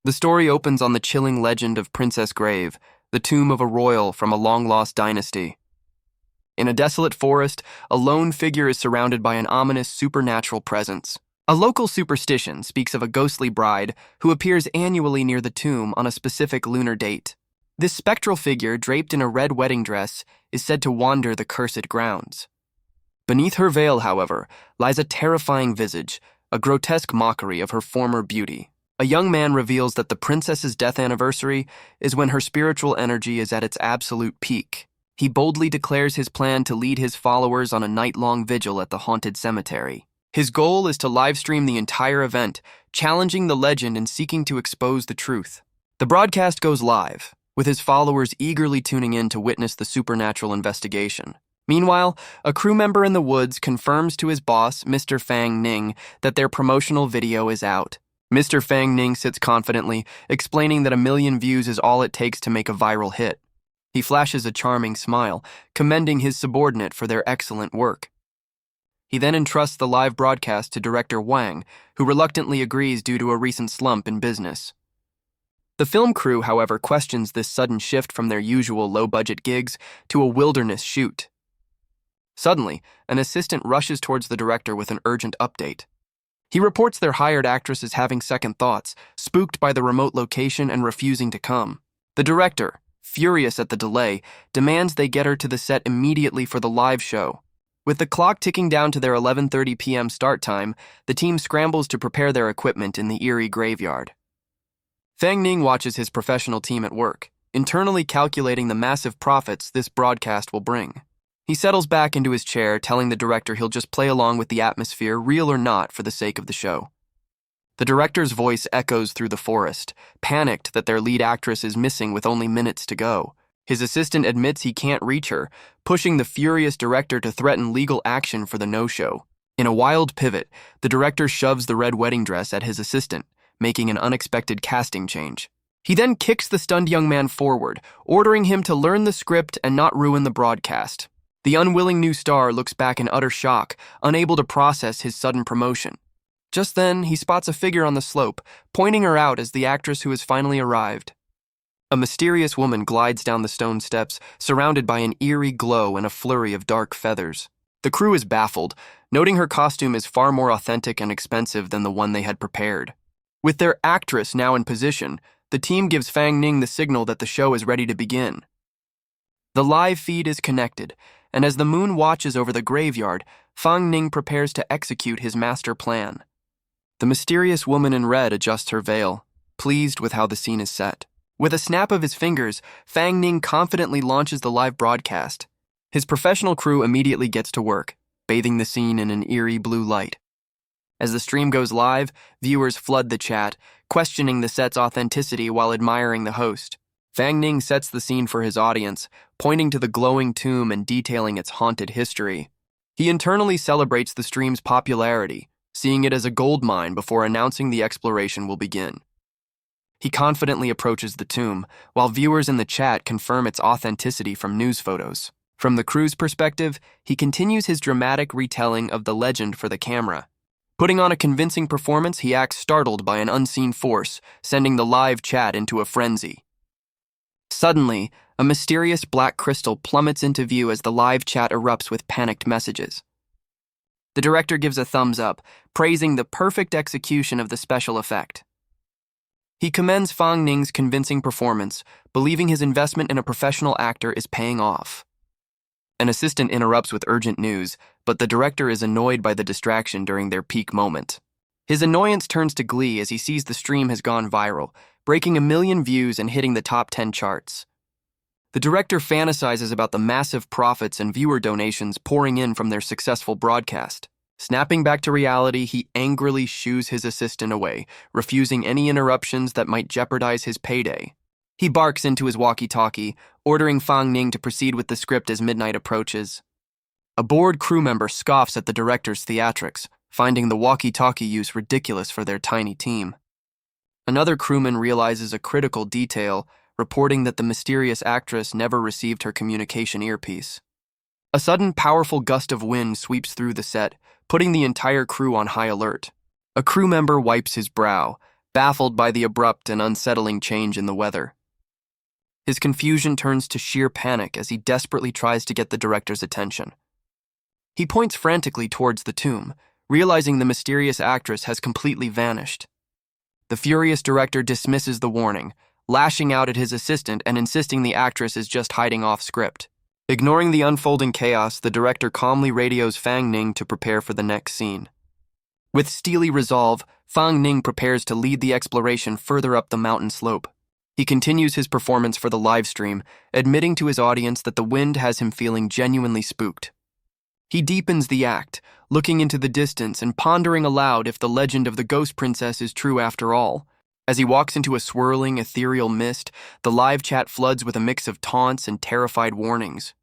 The story opens on the chilling legend of Princess Grave, the tomb of a royal from a long-lost dynasty. In a desolate forest, a lone figure is surrounded by an ominous supernatural presence. A local superstition speaks of a ghostly bride who appears annually near the tomb on a specific lunar date. This spectral figure, draped in a red wedding dress, is said to wander the cursed grounds. Beneath her veil, however, lies a terrifying visage, a grotesque mockery of her former beauty. A young man reveals that the princess's death anniversary is when her spiritual energy is at its absolute peak. He boldly declares his plan to lead his followers on a night-long vigil at the haunted cemetery. His goal is to livestream the entire event, challenging the legend and seeking to expose the truth. The broadcast goes live, with his followers eagerly tuning in to witness the supernatural investigation. Meanwhile, a crew member in the woods confirms to his boss, Mr. Fang Ning, that their promotional video is out. Mr. Fang Ning sits confidently, explaining that 1 million views is all it takes to make a viral hit. He flashes a charming smile, commending his subordinate for their excellent work. He then entrusts the live broadcast to director Wang, who reluctantly agrees due to a recent slump in business. The film crew, however, questions this sudden shift from their usual low-budget gigs to a wilderness shoot. Suddenly, an assistant rushes towards the director with an urgent update. He reports their hired actress is having second thoughts, spooked by the remote location and refusing to come. The director, furious at the delay, demands they get her to the set immediately for the live show. With the clock ticking down to their 11:30 p.m. start time, the team scrambles to prepare their equipment in the eerie graveyard. Fang Ning watches his professional team at work, internally calculating the massive profits this broadcast will bring. He settles back into his chair, telling the director he'll just play along with the atmosphere, real or not, for the sake of the show. The director's voice echoes through the forest, panicked that their lead actress is missing with only minutes to go. His assistant admits he can't reach her, pushing the furious director to threaten legal action for the no-show. In a wild pivot, the director shoves the red wedding dress at his assistant, making an unexpected casting change. He then kicks the stunned young man forward, ordering him to learn the script and not ruin the broadcast. The unwilling new star looks back in utter shock, unable to process his sudden promotion. Just then, he spots a figure on the slope, pointing her out as the actress who has finally arrived. A mysterious woman glides down the stone steps, surrounded by an eerie glow and a flurry of dark feathers. The crew is baffled, noting her costume is far more authentic and expensive than the one they had prepared. With their actress now in position, the team gives Fang Ning the signal that the show is ready to begin. The live feed is connected, and as the moon watches over the graveyard, Fang Ning prepares to execute his master plan. The mysterious woman in red adjusts her veil, pleased with how the scene is set. With a snap of his fingers, Fang Ning confidently launches the live broadcast. His professional crew immediately gets to work, bathing the scene in an eerie blue light. As the stream goes live, viewers flood the chat, questioning the set's authenticity while admiring the host. Fang Ning sets the scene for his audience, pointing to the glowing tomb and detailing its haunted history. He internally celebrates the stream's popularity, seeing it as a gold mine before announcing the exploration will begin. He confidently approaches the tomb, while viewers in the chat confirm its authenticity from news photos. From the crew's perspective, he continues his dramatic retelling of the legend for the camera. Putting on a convincing performance, he acts startled by an unseen force, sending the live chat into a frenzy. Suddenly, a mysterious black crystal plummets into view as the live chat erupts with panicked messages. The director gives a thumbs up, praising the perfect execution of the special effect. He commends Fang Ning's convincing performance, believing his investment in a professional actor is paying off. An assistant interrupts with urgent news, but the director is annoyed by the distraction during their peak moment. His annoyance turns to glee as he sees the stream has gone viral, breaking 1 million views and hitting the top 10 charts. The director fantasizes about the massive profits and viewer donations pouring in from their successful broadcast. Snapping back to reality, he angrily shoos his assistant away, refusing any interruptions that might jeopardize his payday. He barks into his walkie-talkie, ordering Fang Ning to proceed with the script as midnight approaches. A bored crew member scoffs at the director's theatrics, finding the walkie-talkie use ridiculous for their tiny team. Another crewman realizes a critical detail, reporting that the mysterious actress never received her communication earpiece. A sudden, powerful gust of wind sweeps through the set, putting the entire crew on high alert. A crew member wipes his brow, baffled by the abrupt and unsettling change in the weather. His confusion turns to sheer panic as he desperately tries to get the director's attention. He points frantically towards the tomb, realizing the mysterious actress has completely vanished. The furious director dismisses the warning, lashing out at his assistant and insisting the actress is just hiding off script. Ignoring the unfolding chaos, the director calmly radios Fang Ning to prepare for the next scene. With steely resolve, Fang Ning prepares to lead the exploration further up the mountain slope. He continues his performance for the live stream, admitting to his audience that the wind has him feeling genuinely spooked. He deepens the act, looking into the distance and pondering aloud if the legend of the ghost princess is true after all. As he walks into a swirling, ethereal mist, the live chat floods with a mix of taunts and terrified warnings.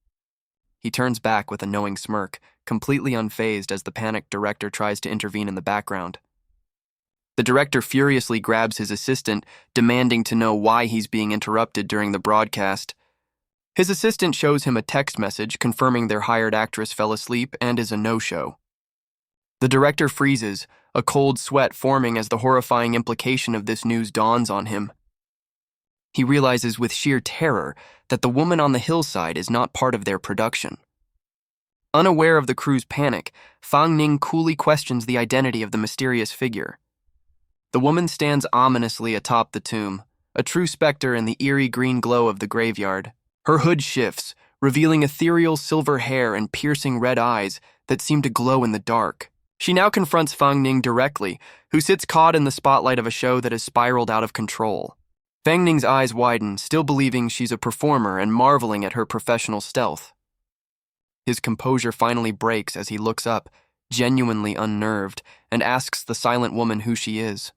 He turns back with a knowing smirk, completely unfazed as the panicked director tries to intervene in the background. The director furiously grabs his assistant, demanding to know why he's being interrupted during the broadcast. His assistant shows him a text message confirming their hired actress fell asleep and is a no-show. The director freezes, a cold sweat forming as the horrifying implication of this news dawns on him. He realizes with sheer terror that the woman on the hillside is not part of their production. Unaware of the crew's panic, Fang Ning coolly questions the identity of the mysterious figure. The woman stands ominously atop the tomb, a true specter in the eerie green glow of the graveyard. Her hood shifts, revealing ethereal silver hair and piercing red eyes that seem to glow in the dark. She now confronts Fang Ning directly, who sits caught in the spotlight of a show that has spiraled out of control. Fang Ning's eyes widen, still believing she's a performer and marveling at her professional stealth. His composure finally breaks as he looks up, genuinely unnerved, and asks the silent woman who she is.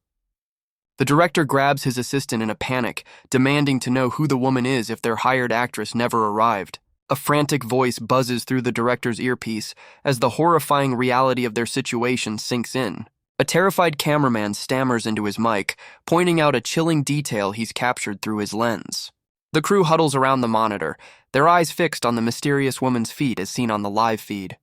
The director grabs his assistant in a panic, demanding to know who the woman is if their hired actress never arrived. A frantic voice buzzes through the director's earpiece as the horrifying reality of their situation sinks in. A terrified cameraman stammers into his mic, pointing out a chilling detail he's captured through his lens. The crew huddles around the monitor, their eyes fixed on the mysterious woman's feet as seen on the live feed.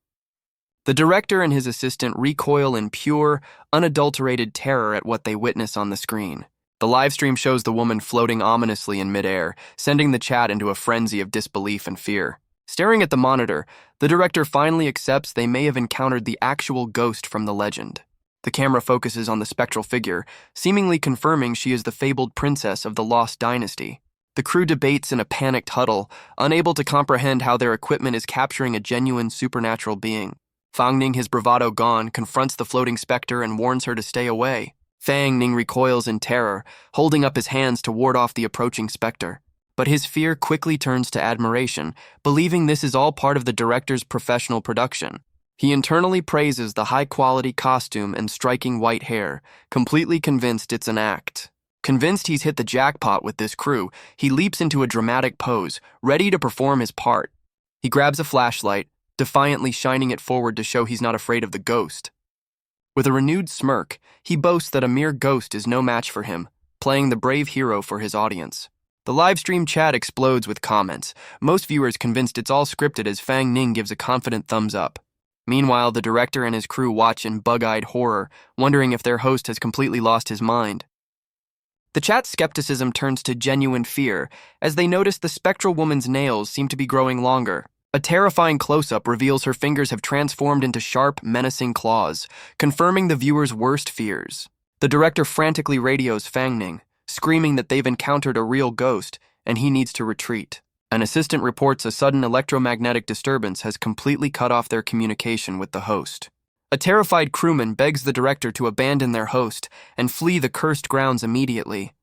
The director and his assistant recoil in pure, unadulterated terror at what they witness on the screen. The livestream shows the woman floating ominously in midair, sending the chat into a frenzy of disbelief and fear. Staring at the monitor, the director finally accepts they may have encountered the actual ghost from the legend. The camera focuses on the spectral figure, seemingly confirming she is the fabled princess of the lost dynasty. The crew debates in a panicked huddle, unable to comprehend how their equipment is capturing a genuine supernatural being. Fang Ning, his bravado gone, confronts the floating specter and warns her to stay away. Fang Ning recoils in terror, holding up his hands to ward off the approaching specter. But his fear quickly turns to admiration, believing this is all part of the director's professional production. He internally praises the high-quality costume and striking white hair, completely convinced it's an act. Convinced he's hit the jackpot with this crew, he leaps into a dramatic pose, ready to perform his part. He grabs a flashlight, defiantly shining it forward to show he's not afraid of the ghost. With a renewed smirk, he boasts that a mere ghost is no match for him, playing the brave hero for his audience. The livestream chat explodes with comments, most viewers convinced it's all scripted as Fang Ning gives a confident thumbs up. Meanwhile, the director and his crew watch in bug-eyed horror, wondering if their host has completely lost his mind. The chat's skepticism turns to genuine fear as they notice the spectral woman's nails seem to be growing longer. A terrifying close-up reveals her fingers have transformed into sharp, menacing claws, confirming the viewer's worst fears. The director frantically radios Fang Ning, screaming that they've encountered a real ghost and he needs to retreat. An assistant reports a sudden electromagnetic disturbance has completely cut off their communication with the host. A terrified crewman begs the director to abandon their host and flee the cursed grounds immediately.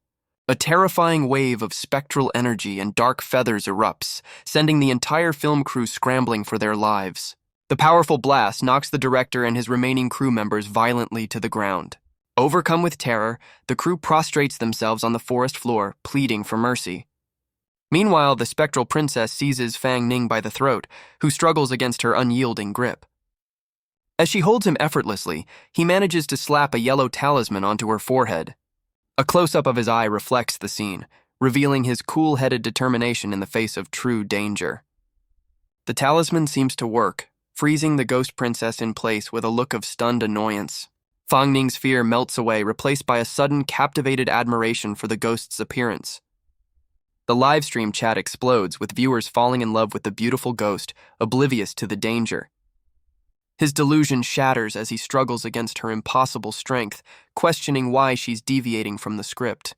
A terrifying wave of spectral energy and dark feathers erupts, sending the entire film crew scrambling for their lives. The powerful blast knocks the director and his remaining crew members violently to the ground. Overcome with terror, the crew prostrates themselves on the forest floor, pleading for mercy. Meanwhile, the spectral princess seizes Fang Ning by the throat, who struggles against her unyielding grip. As she holds him effortlessly, he manages to slap a yellow talisman onto her forehead. A close-up of his eye reflects the scene, revealing his cool-headed determination in the face of true danger. The talisman seems to work, freezing the ghost princess in place with a look of stunned annoyance. Fang Ning's fear melts away, replaced by a sudden, captivated admiration for the ghost's appearance. The livestream chat explodes, with viewers falling in love with the beautiful ghost, oblivious to the danger. His delusion shatters as he struggles against her impossible strength, questioning why she's deviating from the script.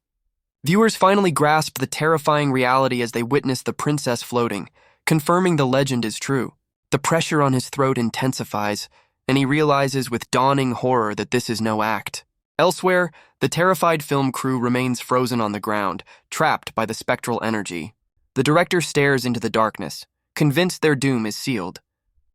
Viewers finally grasp the terrifying reality as they witness the princess floating, confirming the legend is true. The pressure on his throat intensifies, and he realizes with dawning horror that this is no act. Elsewhere, the terrified film crew remains frozen on the ground, trapped by the spectral energy. The director stares into the darkness, convinced their doom is sealed.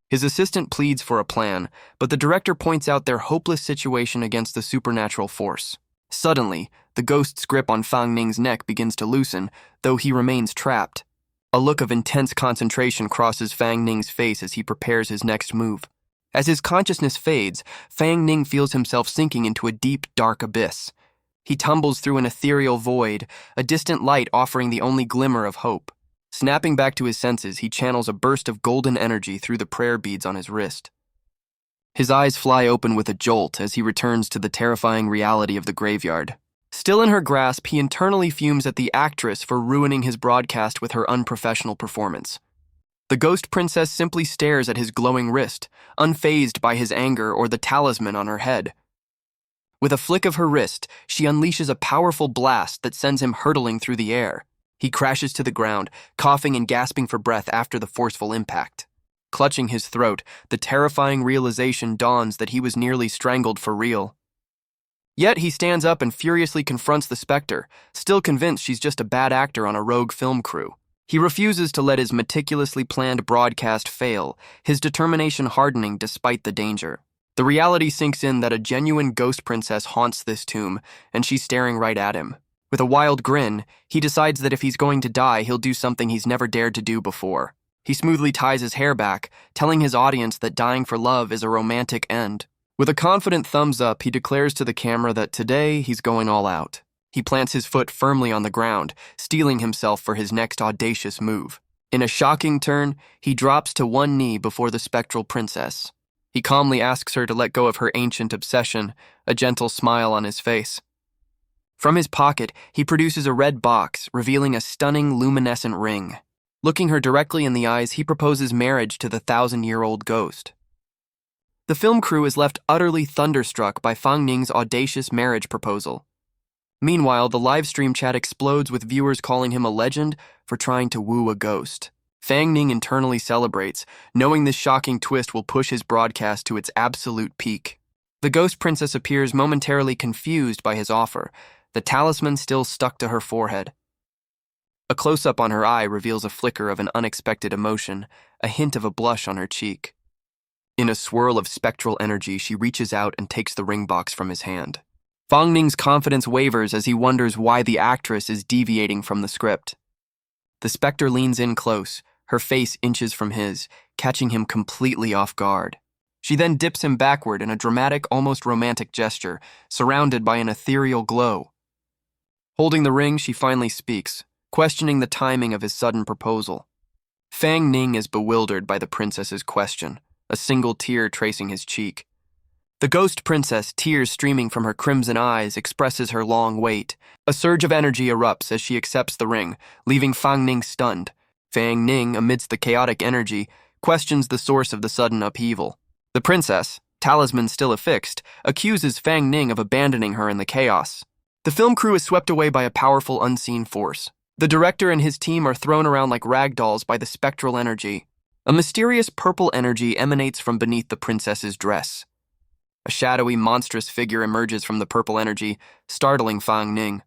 His assistant pleads for a plan, but the director points out their hopeless situation against the supernatural force. Suddenly, the ghost's grip on Fang Ning's neck begins to loosen, though he remains trapped. A look of intense concentration crosses Fang Ning's face as he prepares his next move. As his consciousness fades, Fang Ning feels himself sinking into a deep, dark abyss. He tumbles through an ethereal void, a distant light offering the only glimmer of hope. Snapping back to his senses, he channels a burst of golden energy through the prayer beads on his wrist. His eyes fly open with a jolt as he returns to the terrifying reality of the graveyard. Still in her grasp, he internally fumes at the actress for ruining his broadcast with her unprofessional performance. The ghost princess simply stares at his glowing wrist, unfazed by his anger or the talisman on her head. With a flick of her wrist, she unleashes a powerful blast that sends him hurtling through the air. He crashes to the ground, coughing and gasping for breath after the forceful impact. Clutching his throat, the terrifying realization dawns that he was nearly strangled for real. Yet he stands up and furiously confronts the specter, still convinced she's just a bad actor on a rogue film crew. He refuses to let his meticulously planned broadcast fail, his determination hardening despite the danger. The reality sinks in that a genuine ghost princess haunts this tomb, and she's staring right at him. With a wild grin, he decides that if he's going to die, he'll do something he's never dared to do before. He smoothly ties his hair back, telling his audience that dying for love is a romantic end. With a confident thumbs up, he declares to the camera that today he's going all out. He plants his foot firmly on the ground, steeling himself for his next audacious move. In a shocking turn, he drops to one knee before the spectral princess. He calmly asks her to let go of her ancient obsession, a gentle smile on his face. From his pocket, he produces a red box, revealing a stunning luminescent ring. Looking her directly in the eyes, he proposes marriage to the 1,000-year-old ghost. The film crew is left utterly thunderstruck by Fang Ning's audacious marriage proposal. Meanwhile, the livestream chat explodes with viewers calling him a legend for trying to woo a ghost. Fang Ning internally celebrates, knowing this shocking twist will push his broadcast to its absolute peak. The ghost princess appears momentarily confused by his offer, the talisman still stuck to her forehead. A close-up on her eye reveals a flicker of an unexpected emotion, a hint of a blush on her cheek. In a swirl of spectral energy, she reaches out and takes the ring box from his hand. Fang Ning's confidence wavers as he wonders why the actress is deviating from the script. The specter leans in close, her face inches from his, catching him completely off guard. She then dips him backward in a dramatic, almost romantic gesture, surrounded by an ethereal glow. Holding the ring, she finally speaks, questioning the timing of his sudden proposal. Fang Ning is bewildered by the princess's question, a single tear tracing his cheek. The ghost princess, tears streaming from her crimson eyes, expresses her long wait. A surge of energy erupts as she accepts the ring, leaving Fang Ning stunned. Fang Ning, amidst the chaotic energy, questions the source of the sudden upheaval. The princess, talisman still affixed, accuses Fang Ning of abandoning her in the chaos. The film crew is swept away by a powerful unseen force. The director and his team are thrown around like ragdolls by the spectral energy. A mysterious purple energy emanates from beneath the princess's dress. A shadowy, monstrous figure emerges from the purple energy, startling Fang Ning.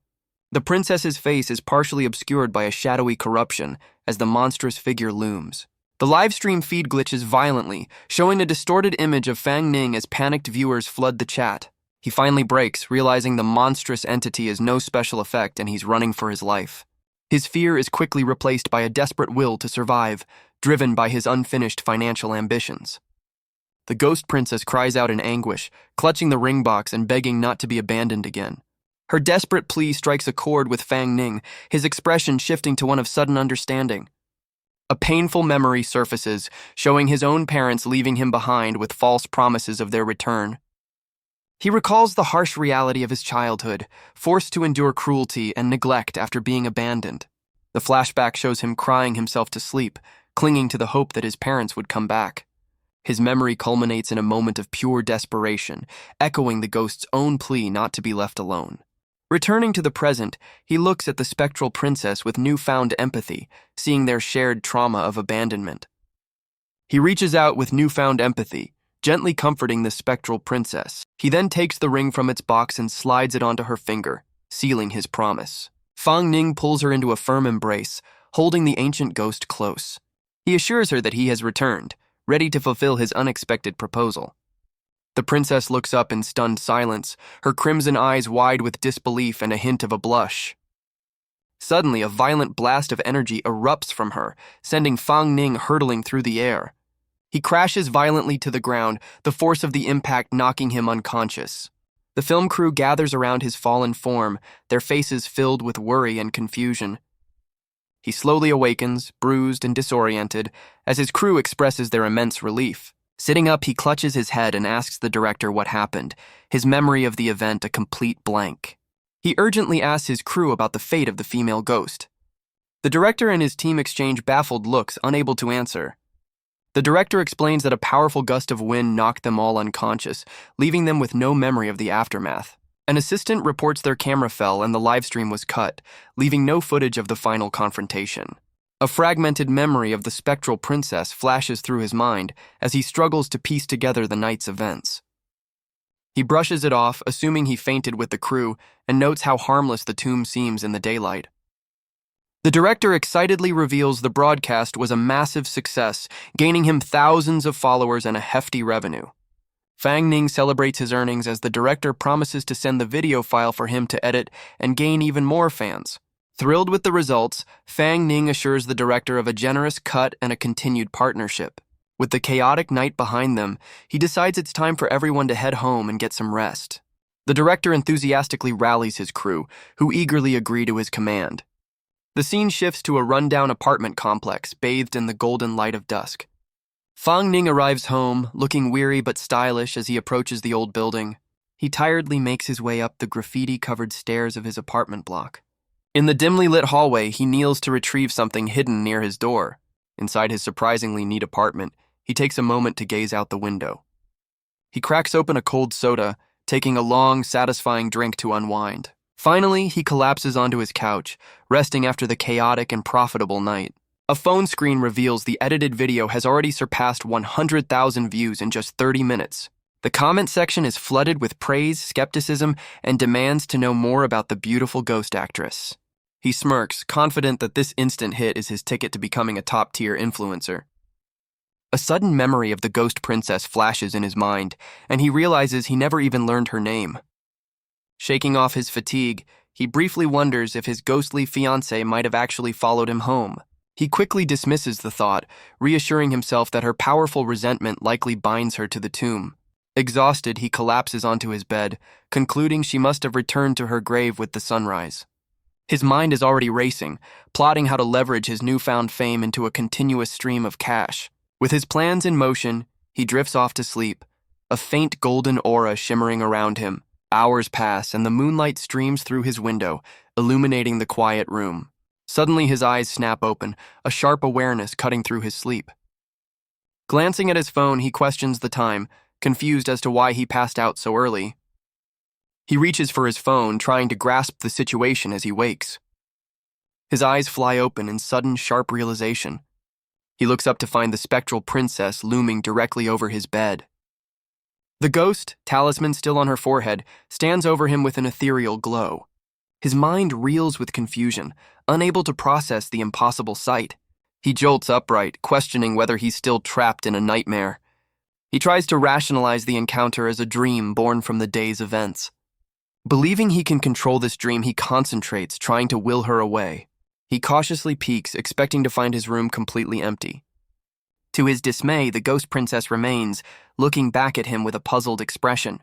The princess's face is partially obscured by a shadowy corruption as the monstrous figure looms. The livestream feed glitches violently, showing a distorted image of Fang Ning as panicked viewers flood the chat. He finally breaks, realizing the monstrous entity is no special effect and he's running for his life. His fear is quickly replaced by a desperate will to survive, driven by his unfinished financial ambitions. The ghost princess cries out in anguish, clutching the ring box and begging not to be abandoned again. Her desperate plea strikes a chord with Fang Ning, his expression shifting to one of sudden understanding. A painful memory surfaces, showing his own parents leaving him behind with false promises of their return. He recalls the harsh reality of his childhood, forced to endure cruelty and neglect after being abandoned. The flashback shows him crying himself to sleep, clinging to the hope that his parents would come back. His memory culminates in a moment of pure desperation, echoing the ghost's own plea not to be left alone. Returning to the present, he looks at the spectral princess with newfound empathy, seeing their shared trauma of abandonment. He reaches out with newfound empathy, gently comforting the spectral princess. He then takes the ring from its box and slides it onto her finger, sealing his promise. Fang Ning pulls her into a firm embrace, holding the ancient ghost close. He assures her that he has returned, ready to fulfill his unexpected proposal. The princess looks up in stunned silence, her crimson eyes wide with disbelief and a hint of a blush. Suddenly, a violent blast of energy erupts from her, sending Fang Ning hurtling through the air. He crashes violently to the ground, the force of the impact knocking him unconscious. The film crew gathers around his fallen form, their faces filled with worry and confusion. He slowly awakens, bruised and disoriented, as his crew expresses their immense relief. Sitting up, he clutches his head and asks the director what happened, his memory of the event a complete blank. He urgently asks his crew about the fate of the female ghost. The director and his team exchange baffled looks, unable to answer. The director explains that a powerful gust of wind knocked them all unconscious, leaving them with no memory of the aftermath. An assistant reports their camera fell and the livestream was cut, leaving no footage of the final confrontation. A fragmented memory of the spectral princess flashes through his mind as he struggles to piece together the night's events. He brushes it off, assuming he fainted with the crew, and notes how harmless the tomb seems in the daylight. The director excitedly reveals the broadcast was a massive success, gaining him thousands of followers and a hefty revenue. Fang Ning celebrates his earnings as the director promises to send the video file for him to edit and gain even more fans. Thrilled with the results, Fang Ning assures the director of a generous cut and a continued partnership. With the chaotic night behind them, he decides it's time for everyone to head home and get some rest. The director enthusiastically rallies his crew, who eagerly agree to his command. The scene shifts to a rundown apartment complex bathed in the golden light of dusk. Fang Ning arrives home, looking weary but stylish as he approaches the old building. He tiredly makes his way up the graffiti-covered stairs of his apartment block. In the dimly lit hallway, he kneels to retrieve something hidden near his door. Inside his surprisingly neat apartment, he takes a moment to gaze out the window. He cracks open a cold soda, taking a long, satisfying drink to unwind. Finally, he collapses onto his couch, resting after the chaotic and profitable night. A phone screen reveals the edited video has already surpassed 100,000 views in just 30 minutes. The comment section is flooded with praise, skepticism, and demands to know more about the beautiful ghost actress. He smirks, confident that this instant hit is his ticket to becoming a top-tier influencer. A sudden memory of the ghost princess flashes in his mind, and he realizes he never even learned her name. Shaking off his fatigue, he briefly wonders if his ghostly fiancée might have actually followed him home. He quickly dismisses the thought, reassuring himself that her powerful resentment likely binds her to the tomb. Exhausted, he collapses onto his bed, concluding she must have returned to her grave with the sunrise. His mind is already racing, plotting how to leverage his newfound fame into a continuous stream of cash. With his plans in motion, he drifts off to sleep, a faint golden aura shimmering around him. Hours pass, and the moonlight streams through his window, illuminating the quiet room. Suddenly, his eyes snap open, a sharp awareness cutting through his sleep. Glancing at his phone, he questions the time, confused as to why he passed out so early. He reaches for his phone, trying to grasp the situation as he wakes. His eyes fly open in sudden, sharp realization. He looks up to find the spectral princess looming directly over his bed. The ghost, talisman still on her forehead, stands over him with an ethereal glow. His mind reels with confusion, unable to process the impossible sight. He jolts upright, questioning whether he's still trapped in a nightmare. He tries to rationalize the encounter as a dream born from the day's events. Believing he can control this dream, he concentrates, trying to will her away. He cautiously peeks, expecting to find his room completely empty. To his dismay, the ghost princess remains, looking back at him with a puzzled expression.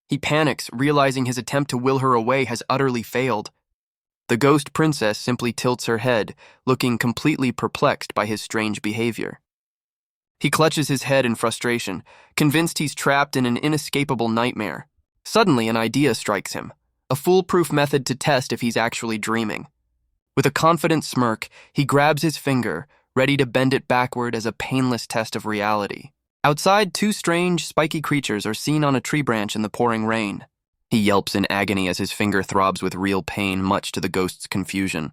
He panics, realizing his attempt to will her away has utterly failed. The ghost princess simply tilts her head, looking completely perplexed by his strange behavior. He clutches his head in frustration, convinced he's trapped in an inescapable nightmare. Suddenly, an idea strikes him, a foolproof method to test if he's actually dreaming. With a confident smirk, he grabs his finger, ready to bend it backward as a painless test of reality. Outside, two strange, spiky creatures are seen on a tree branch in the pouring rain. He yelps in agony as his finger throbs with real pain, much to the ghost's confusion.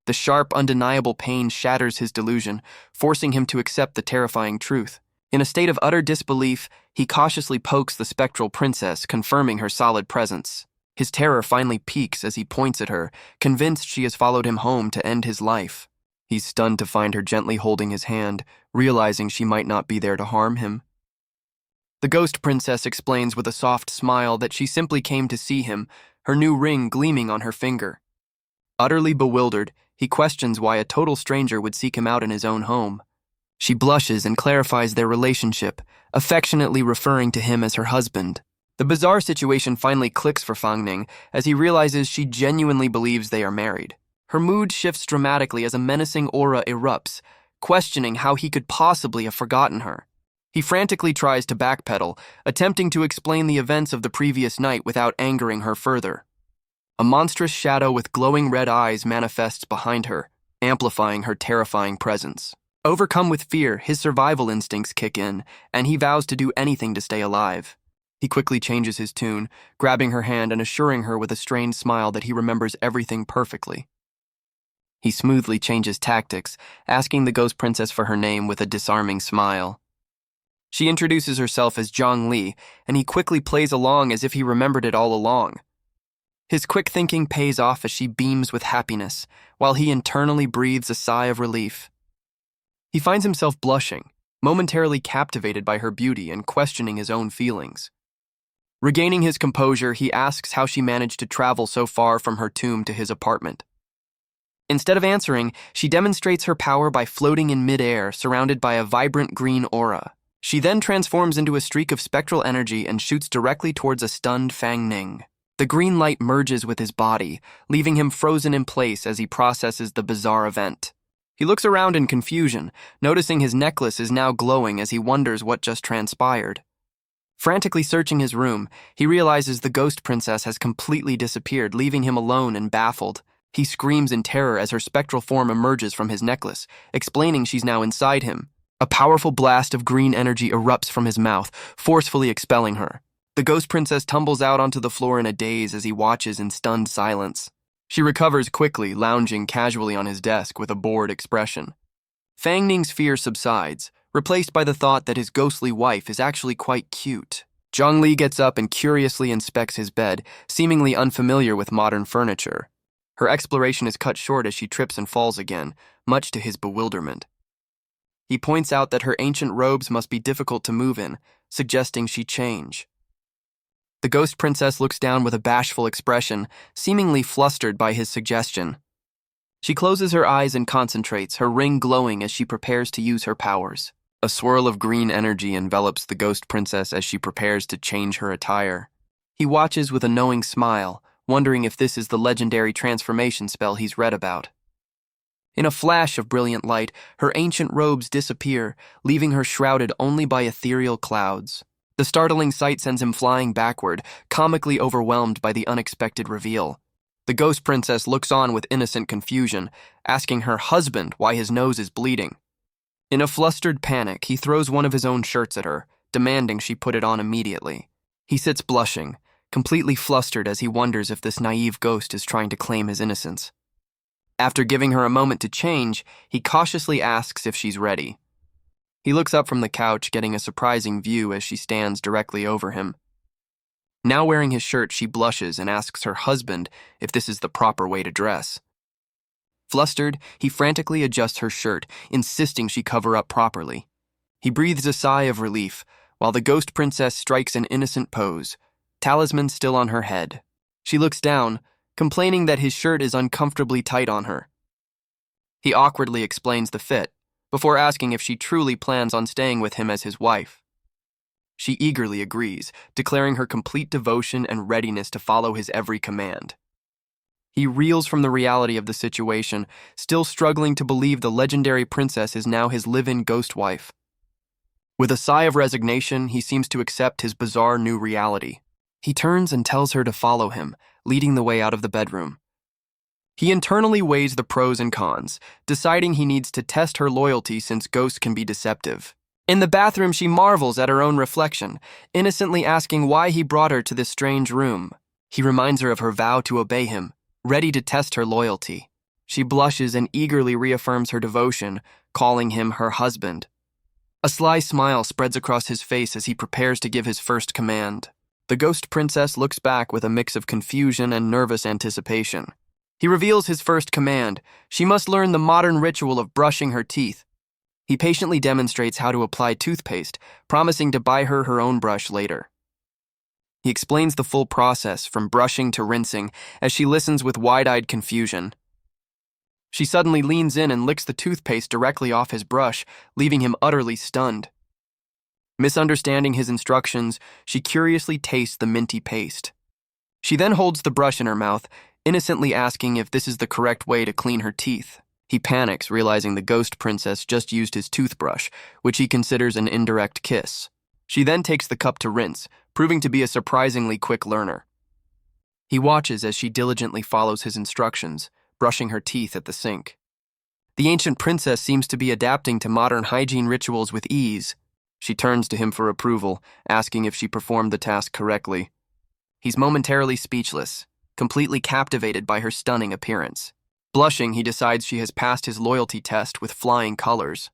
The sharp, undeniable pain shatters his delusion, forcing him to accept the terrifying truth. In a state of utter disbelief, he cautiously pokes the spectral princess, confirming her solid presence. His terror finally peaks as he points at her, convinced she has followed him home to end his life. He's stunned to find her gently holding his hand, realizing she might not be there to harm him. The ghost princess explains with a soft smile that she simply came to see him, her new ring gleaming on her finger. Utterly bewildered, he questions why a total stranger would seek him out in his own home. She blushes and clarifies their relationship, affectionately referring to him as her husband. The bizarre situation finally clicks for Fang Ning as he realizes she genuinely believes they are married. Her mood shifts dramatically as a menacing aura erupts, questioning how he could possibly have forgotten her. He frantically tries to backpedal, attempting to explain the events of the previous night without angering her further. A monstrous shadow with glowing red eyes manifests behind her, amplifying her terrifying presence. Overcome with fear, his survival instincts kick in, and he vows to do anything to stay alive. He quickly changes his tune, grabbing her hand and assuring her with a strained smile that he remembers everything perfectly. He smoothly changes tactics, asking the ghost princess for her name with a disarming smile. She introduces herself as Zhang Li, and he quickly plays along as if he remembered it all along. His quick thinking pays off as she beams with happiness, while he internally breathes a sigh of relief. He finds himself blushing, momentarily captivated by her beauty and questioning his own feelings. Regaining his composure, he asks how she managed to travel so far from her tomb to his apartment. Instead of answering, she demonstrates her power by floating in midair, surrounded by a vibrant green aura. She then transforms into a streak of spectral energy and shoots directly towards a stunned Fang Ning. The green light merges with his body, leaving him frozen in place as he processes the bizarre event. He looks around in confusion, noticing his necklace is now glowing as he wonders what just transpired. Frantically searching his room, he realizes the ghost princess has completely disappeared, leaving him alone and baffled. He screams in terror as her spectral form emerges from his necklace, explaining she's now inside him. A powerful blast of green energy erupts from his mouth, forcefully expelling her. The ghost princess tumbles out onto the floor in a daze as he watches in stunned silence. She recovers quickly, lounging casually on his desk with a bored expression. Fang Ning's fear subsides, replaced by the thought that his ghostly wife is actually quite cute. Zhang Li gets up and curiously inspects his bed, seemingly unfamiliar with modern furniture. Her exploration is cut short as she trips and falls again, much to his bewilderment. He points out that her ancient robes must be difficult to move in, suggesting she change. The ghost princess looks down with a bashful expression, seemingly flustered by his suggestion. She closes her eyes and concentrates, her ring glowing as she prepares to use her powers. A swirl of green energy envelops the ghost princess as she prepares to change her attire. He watches with a knowing smile, wondering if this is the legendary transformation spell he's read about. In a flash of brilliant light, her ancient robes disappear, leaving her shrouded only by ethereal clouds. The startling sight sends him flying backward, comically overwhelmed by the unexpected reveal. The ghost princess looks on with innocent confusion, asking her husband why his nose is bleeding. In a flustered panic, he throws one of his own shirts at her, demanding she put it on immediately. He sits blushing, completely flustered as he wonders if this naive ghost is trying to claim his innocence. After giving her a moment to change, he cautiously asks if she's ready. He looks up from the couch, getting a surprising view as she stands directly over him. Now wearing his shirt, she blushes and asks her husband if this is the proper way to dress. Flustered, he frantically adjusts her shirt, insisting she cover up properly. He breathes a sigh of relief, while the ghost princess strikes an innocent pose, talisman still on her head. She looks down, complaining that his shirt is uncomfortably tight on her. He awkwardly explains the fit, before asking if she truly plans on staying with him as his wife. She eagerly agrees, declaring her complete devotion and readiness to follow his every command. He reels from the reality of the situation, still struggling to believe the legendary princess is now his live-in ghost wife. With a sigh of resignation, he seems to accept his bizarre new reality. He turns and tells her to follow him, leading the way out of the bedroom. He internally weighs the pros and cons, deciding he needs to test her loyalty since ghosts can be deceptive. In the bathroom, she marvels at her own reflection, innocently asking why he brought her to this strange room. He reminds her of her vow to obey him, ready to test her loyalty. She blushes and eagerly reaffirms her devotion, calling him her husband. A sly smile spreads across his face as he prepares to give his first command. The ghost princess looks back with a mix of confusion and nervous anticipation. He reveals his first command. She must learn the modern ritual of brushing her teeth. He patiently demonstrates how to apply toothpaste, promising to buy her her own brush later. He explains the full process from brushing to rinsing as she listens with wide-eyed confusion. She suddenly leans in and licks the toothpaste directly off his brush, leaving him utterly stunned. Misunderstanding his instructions, she curiously tastes the minty paste. She then holds the brush in her mouth, innocently asking if this is the correct way to clean her teeth. He panics, realizing the ghost princess just used his toothbrush, which he considers an indirect kiss. She then takes the cup to rinse, proving to be a surprisingly quick learner. He watches as she diligently follows his instructions, brushing her teeth at the sink. The ancient princess seems to be adapting to modern hygiene rituals with ease. She turns to him for approval, asking if she performed the task correctly. He's momentarily speechless, completely captivated by her stunning appearance. Blushing, he decides she has passed his loyalty test with flying colors.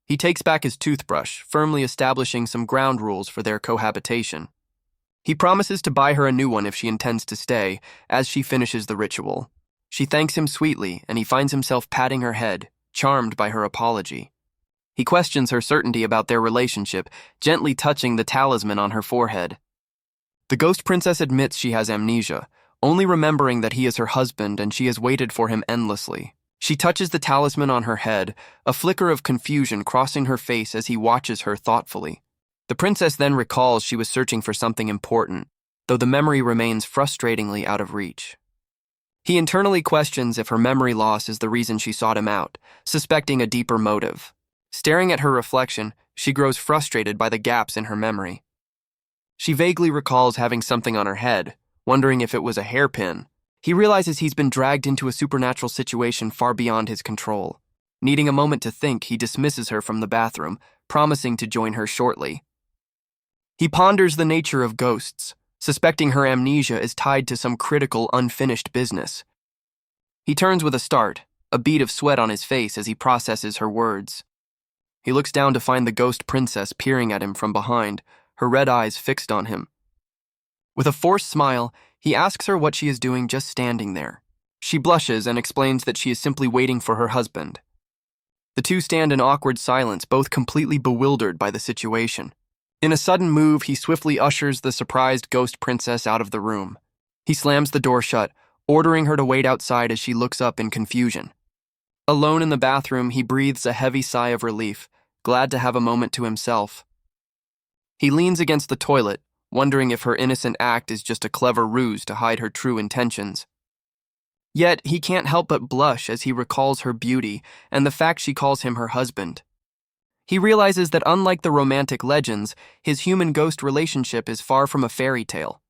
He takes back his toothbrush, firmly establishing some ground rules for their cohabitation. He promises to buy her a new one if she intends to stay, as she finishes the ritual. She thanks him sweetly, and he finds himself patting her head, charmed by her apology. He questions her certainty about their relationship, gently touching the talisman on her forehead. The ghost princess admits she has amnesia, only remembering that he is her husband and she has waited for him endlessly. She touches the talisman on her head, a flicker of confusion crossing her face as he watches her thoughtfully. The princess then recalls she was searching for something important, though the memory remains frustratingly out of reach. He internally questions if her memory loss is the reason she sought him out, suspecting a deeper motive. Staring at her reflection, she grows frustrated by the gaps in her memory. She vaguely recalls having something on her head, wondering if it was a hairpin. He realizes he's been dragged into a supernatural situation far beyond his control. Needing a moment to think, he dismisses her from the bathroom, promising to join her shortly. He ponders the nature of ghosts, suspecting her amnesia is tied to some critical, unfinished business. He turns with a start, a bead of sweat on his face as he processes her words. He looks down to find the ghost princess peering at him from behind, her red eyes fixed on him. With a forced smile, he asks her what she is doing just standing there. She blushes and explains that she is simply waiting for her husband. The two stand in awkward silence, both completely bewildered by the situation. In a sudden move, he swiftly ushers the surprised ghost princess out of the room. He slams the door shut, ordering her to wait outside as she looks up in confusion. Alone in the bathroom, he breathes a heavy sigh of relief, glad to have a moment to himself. He leans against the toilet, wondering if her innocent act is just a clever ruse to hide her true intentions. Yet, he can't help but blush as he recalls her beauty and the fact she calls him her husband. He realizes that unlike the romantic legends, his human-ghost relationship is far from a fairy tale.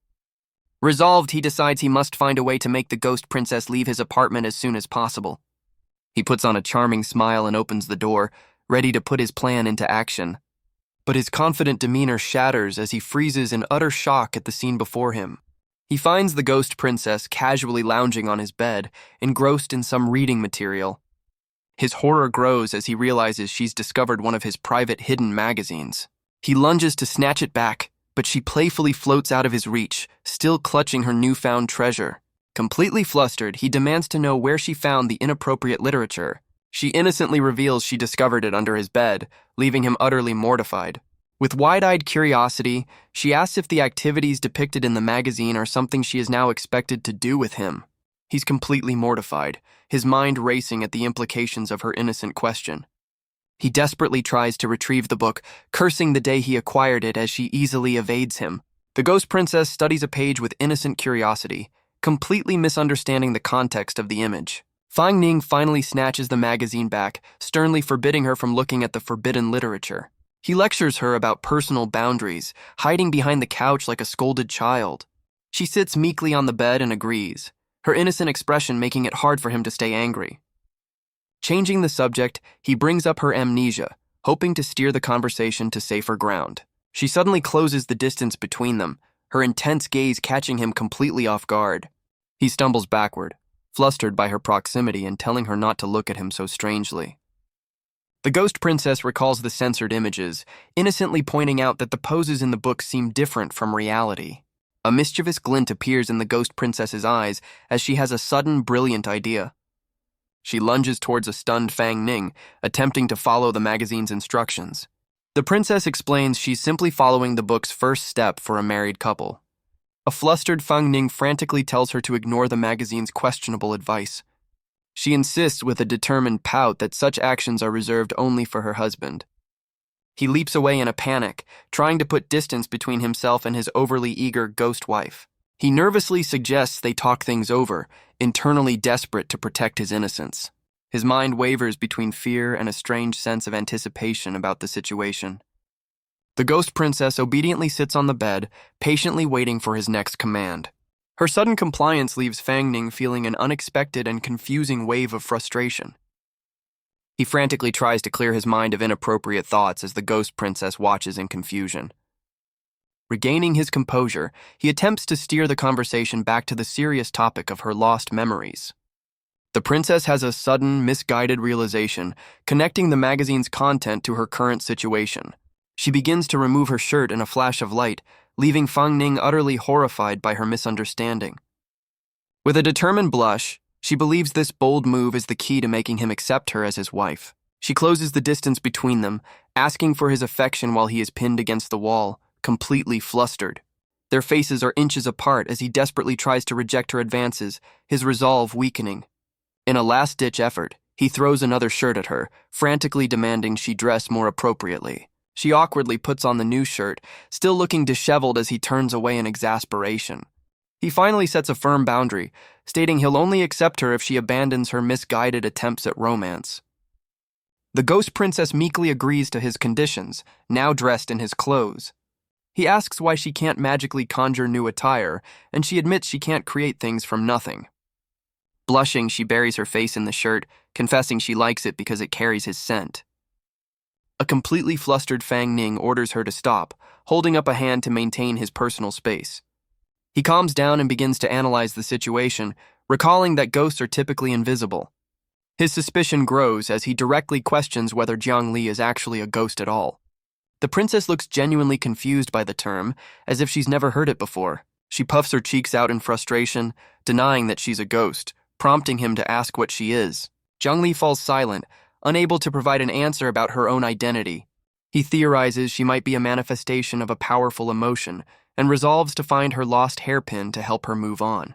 Resolved, he decides he must find a way to make the ghost princess leave his apartment as soon as possible. He puts on a charming smile and opens the door, ready to put his plan into action. But his confident demeanor shatters as he freezes in utter shock at the scene before him. He finds the ghost princess casually lounging on his bed, engrossed in some reading material. His horror grows as he realizes she's discovered one of his private hidden magazines. He lunges to snatch it back, but she playfully floats out of his reach, still clutching her newfound treasure. Completely flustered, he demands to know where she found the inappropriate literature. She innocently reveals she discovered it under his bed, leaving him utterly mortified. With wide-eyed curiosity, she asks if the activities depicted in the magazine are something she is now expected to do with him. He's completely mortified, his mind racing at the implications of her innocent question. He desperately tries to retrieve the book, cursing the day he acquired it as she easily evades him. The ghost princess studies a page with innocent curiosity, completely misunderstanding the context of the image. Fang Ning finally snatches the magazine back, sternly forbidding her from looking at the forbidden literature. He lectures her about personal boundaries, hiding behind the couch like a scolded child. She sits meekly on the bed and agrees, her innocent expression making it hard for him to stay angry. Changing the subject, he brings up her amnesia, hoping to steer the conversation to safer ground. She suddenly closes the distance between them, her intense gaze catching him completely off guard. He stumbles backward, flustered by her proximity and telling her not to look at him so strangely. The ghost princess recalls the censored images, innocently pointing out that the poses in the book seem different from reality. A mischievous glint appears in the ghost princess's eyes as she has a sudden, brilliant idea. She lunges towards a stunned Fang Ning, attempting to follow the magazine's instructions. The princess explains she's simply following the book's first step for a married couple. A flustered Fang Ning frantically tells her to ignore the magazine's questionable advice. She insists with a determined pout that such actions are reserved only for her husband. He leaps away in a panic, trying to put distance between himself and his overly eager ghost wife. He nervously suggests they talk things over, internally desperate to protect his innocence. His mind wavers between fear and a strange sense of anticipation about the situation. The ghost princess obediently sits on the bed, patiently waiting for his next command. Her sudden compliance leaves Fang Ning feeling an unexpected and confusing wave of frustration. He frantically tries to clear his mind of inappropriate thoughts as the ghost princess watches in confusion. Regaining his composure, he attempts to steer the conversation back to the serious topic of her lost memories. The princess has a sudden, misguided realization, connecting the magazine's content to her current situation. She begins to remove her shirt in a flash of light, leaving Fang Ning utterly horrified by her misunderstanding. With a determined blush, she believes this bold move is the key to making him accept her as his wife. She closes the distance between them, asking for his affection while he is pinned against the wall, completely flustered. Their faces are inches apart as he desperately tries to reject her advances, his resolve weakening. In a last-ditch effort, he throws another shirt at her, frantically demanding she dress more appropriately. She awkwardly puts on the new shirt, still looking disheveled as he turns away in exasperation. He finally sets a firm boundary, stating he'll only accept her if she abandons her misguided attempts at romance. The ghost princess meekly agrees to his conditions, now dressed in his clothes. He asks why she can't magically conjure new attire, and she admits she can't create things from nothing. Blushing, she buries her face in the shirt, confessing she likes it because it carries his scent. A completely flustered Fang Ning orders her to stop, holding up a hand to maintain his personal space. He calms down and begins to analyze the situation, recalling that ghosts are typically invisible. His suspicion grows as he directly questions whether Jiang Li is actually a ghost at all. The princess looks genuinely confused by the term, as if she's never heard it before. She puffs her cheeks out in frustration, denying that she's a ghost, prompting him to ask what she is. Jiang Li falls silent, unable to provide an answer about her own identity. He theorizes she might be a manifestation of a powerful emotion, and resolves to find her lost hairpin to help her move on.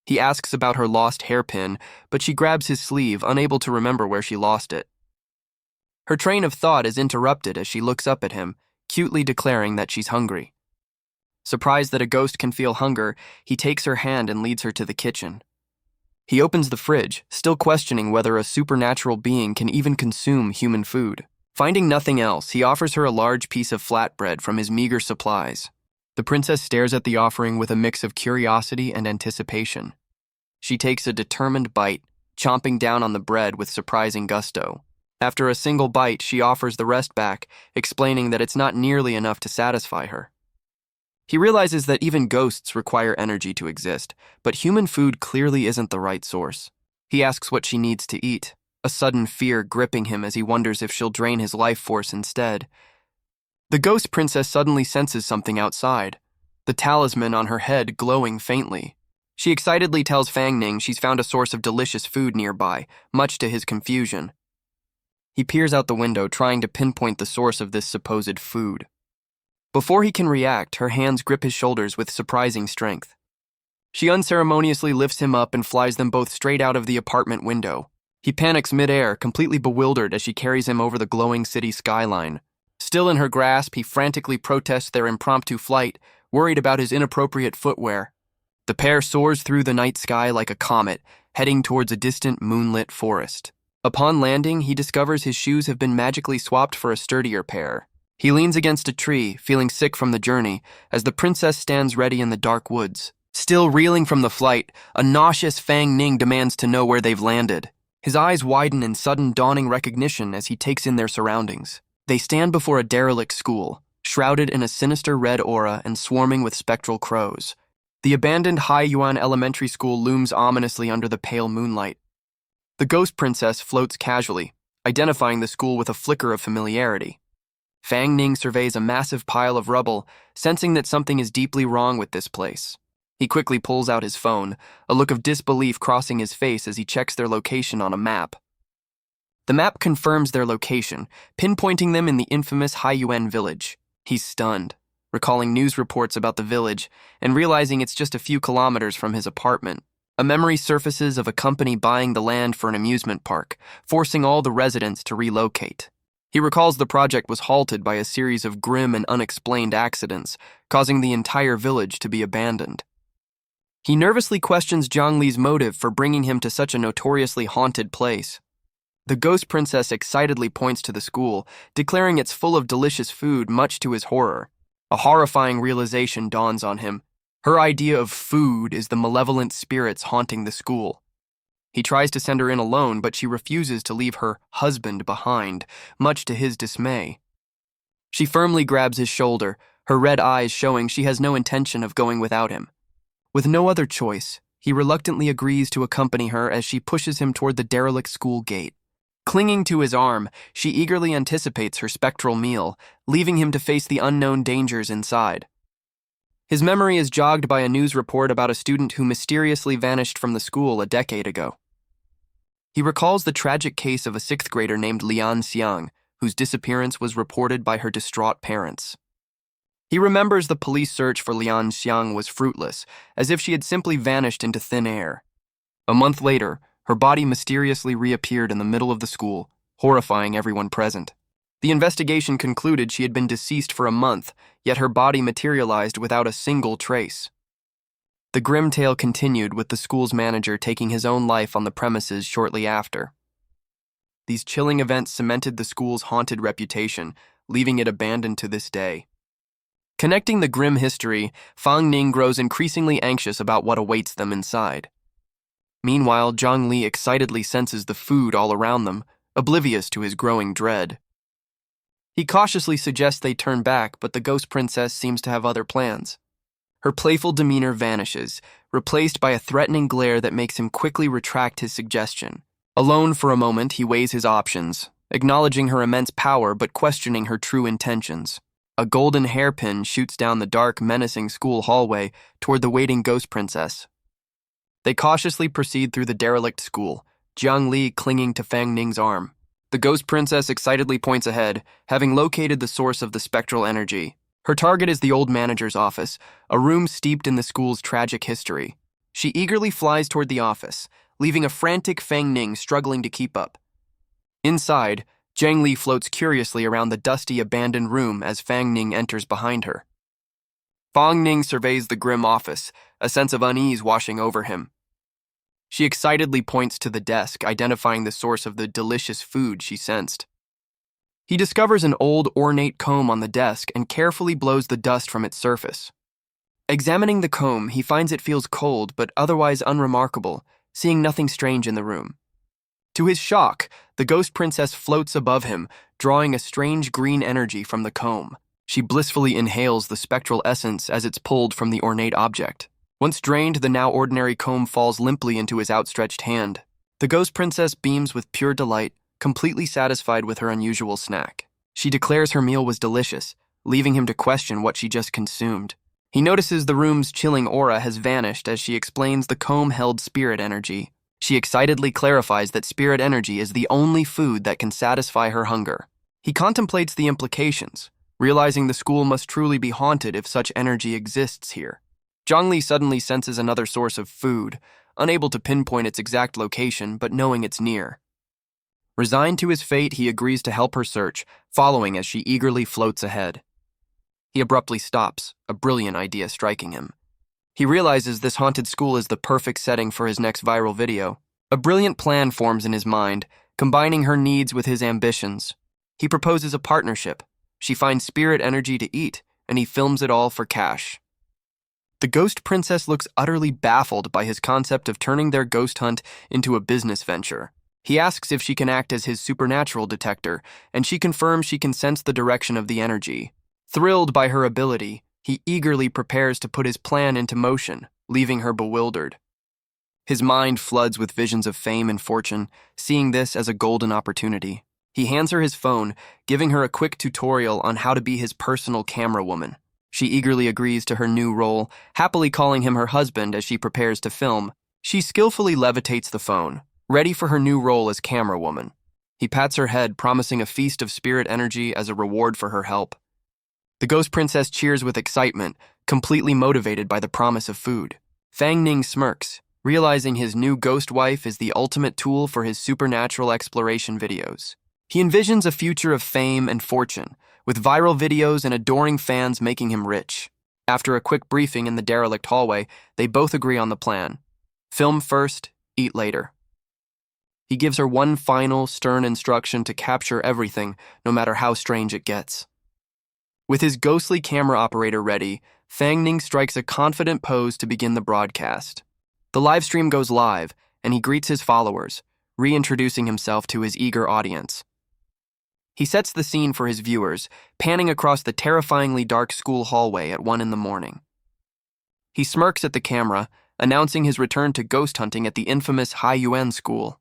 He asks about her lost hairpin, but she grabs his sleeve, unable to remember where she lost it. Her train of thought is interrupted as she looks up at him, cutely declaring that she's hungry. Surprised that a ghost can feel hunger, he takes her hand and leads her to the kitchen. He opens the fridge, still questioning whether a supernatural being can even consume human food. Finding nothing else, he offers her a large piece of flatbread from his meager supplies. The princess stares at the offering with a mix of curiosity and anticipation. She takes a determined bite, chomping down on the bread with surprising gusto. After a single bite, she offers the rest back, explaining that it's not nearly enough to satisfy her. He realizes that even ghosts require energy to exist, but human food clearly isn't the right source. He asks what she needs to eat, a sudden fear gripping him as he wonders if she'll drain his life force instead. The ghost princess suddenly senses something outside, the talisman on her head glowing faintly. She excitedly tells Fang Ning she's found a source of delicious food nearby, much to his confusion. He peers out the window, trying to pinpoint the source of this supposed food. Before he can react, her hands grip his shoulders with surprising strength. She unceremoniously lifts him up and flies them both straight out of the apartment window. He panics midair, completely bewildered as she carries him over the glowing city skyline. Still in her grasp, he frantically protests their impromptu flight, worried about his inappropriate footwear. The pair soars through the night sky like a comet, heading towards a distant moonlit forest. Upon landing, he discovers his shoes have been magically swapped for a sturdier pair. He leans against a tree, feeling sick from the journey, as the princess stands ready in the dark woods. Still reeling from the flight, a nauseous Fang Ning demands to know where they've landed. His eyes widen in sudden dawning recognition as he takes in their surroundings. They stand before a derelict school, shrouded in a sinister red aura and swarming with spectral crows. The abandoned Hai Yuan Elementary School looms ominously under the pale moonlight. The ghost princess floats casually, identifying the school with a flicker of familiarity. Fang Ning surveys a massive pile of rubble, sensing that something is deeply wrong with this place. He quickly pulls out his phone, a look of disbelief crossing his face as he checks their location on a map. The map confirms their location, pinpointing them in the infamous Haiyuan village. He's stunned, recalling news reports about the village and realizing it's just a few kilometers from his apartment. A memory surfaces of a company buying the land for an amusement park, forcing all the residents to relocate. He recalls the project was halted by a series of grim and unexplained accidents, causing the entire village to be abandoned. He nervously questions Zhang Li's motive for bringing him to such a notoriously haunted place. The ghost princess excitedly points to the school, declaring it's full of delicious food, much to his horror. A horrifying realization dawns on him. Her idea of food is the malevolent spirits haunting the school. He tries to send her in alone, but she refuses to leave her husband behind, much to his dismay. She firmly grabs his shoulder, her red eyes showing she has no intention of going without him. With no other choice, he reluctantly agrees to accompany her as she pushes him toward the derelict school gate. Clinging to his arm, she eagerly anticipates her spectral meal, leaving him to face the unknown dangers inside. His memory is jogged by a news report about a student who mysteriously vanished from the school a decade ago. He recalls the tragic case of a 6th grader named Lian Xiang, whose disappearance was reported by her distraught parents. He remembers the police search for Lian Xiang was fruitless, as if she had simply vanished into thin air. A month later, her body mysteriously reappeared in the middle of the school, horrifying everyone present. The investigation concluded she had been deceased for a month, yet her body materialized without a single trace. The grim tale continued with the school's manager taking his own life on the premises shortly after. These chilling events cemented the school's haunted reputation, leaving it abandoned to this day. Connecting the grim history, Fang Ning grows increasingly anxious about what awaits them inside. Meanwhile, Zhang Li excitedly senses the food all around them, oblivious to his growing dread. He cautiously suggests they turn back, but the ghost princess seems to have other plans. Her playful demeanor vanishes, replaced by a threatening glare that makes him quickly retract his suggestion. Alone for a moment, he weighs his options, acknowledging her immense power but questioning her true intentions. A golden hairpin shoots down the dark, menacing school hallway toward the waiting ghost princess. They cautiously proceed through the derelict school, Jiang Li clinging to Fang Ning's arm. The ghost princess excitedly points ahead, having located the source of the spectral energy. Her target is the old manager's office, a room steeped in the school's tragic history. She eagerly flies toward the office, leaving a frantic Fang Ning struggling to keep up. Inside, Jiang Li floats curiously around the dusty, abandoned room as Fang Ning enters behind her. Fang Ning surveys the grim office, a sense of unease washing over him. She excitedly points to the desk, identifying the source of the delicious food she sensed. He discovers an old, ornate comb on the desk and carefully blows the dust from its surface. Examining the comb, he finds it feels cold but otherwise unremarkable, seeing nothing strange in the room. To his shock, the ghost princess floats above him, drawing a strange green energy from the comb. She blissfully inhales the spectral essence as it's pulled from the ornate object. Once drained, the now ordinary comb falls limply into his outstretched hand. The ghost princess beams with pure delight, completely satisfied with her unusual snack. She declares her meal was delicious, leaving him to question what she just consumed. He notices the room's chilling aura has vanished as she explains the comb held spirit energy. She excitedly clarifies that spirit energy is the only food that can satisfy her hunger. He contemplates the implications, realizing the school must truly be haunted if such energy exists here. Zhang Li suddenly senses another source of food, unable to pinpoint its exact location but knowing it's near. Resigned to his fate, he agrees to help her search, following as she eagerly floats ahead. He abruptly stops, a brilliant idea striking him. He realizes this haunted school is the perfect setting for his next viral video. A brilliant plan forms in his mind, combining her needs with his ambitions. He proposes a partnership. She finds spirit energy to eat, and he films it all for cash. The ghost princess looks utterly baffled by his concept of turning their ghost hunt into a business venture. He asks if she can act as his supernatural detector, and she confirms she can sense the direction of the energy. Thrilled by her ability, he eagerly prepares to put his plan into motion, leaving her bewildered. His mind floods with visions of fame and fortune, seeing this as a golden opportunity. He hands her his phone, giving her a quick tutorial on how to be his personal camera woman. She eagerly agrees to her new role, happily calling him her husband as she prepares to film. She skillfully levitates the phone, ready for her new role as camera woman. He pats her head, promising a feast of spirit energy as a reward for her help. The ghost princess cheers with excitement, completely motivated by the promise of food. Fang Ning smirks, realizing his new ghost wife is the ultimate tool for his supernatural exploration videos. He envisions a future of fame and fortune, with viral videos and adoring fans making him rich. After a quick briefing in the derelict hallway, they both agree on the plan. Film first, eat later. He gives her one final, stern instruction to capture everything, no matter how strange it gets. With his ghostly camera operator ready, Fang Ning strikes a confident pose to begin the broadcast. The livestream goes live, and he greets his followers, reintroducing himself to his eager audience. He sets the scene for his viewers, panning across the terrifyingly dark school hallway at 1 a.m. He smirks at the camera, announcing his return to ghost hunting at the infamous Haiyuan school.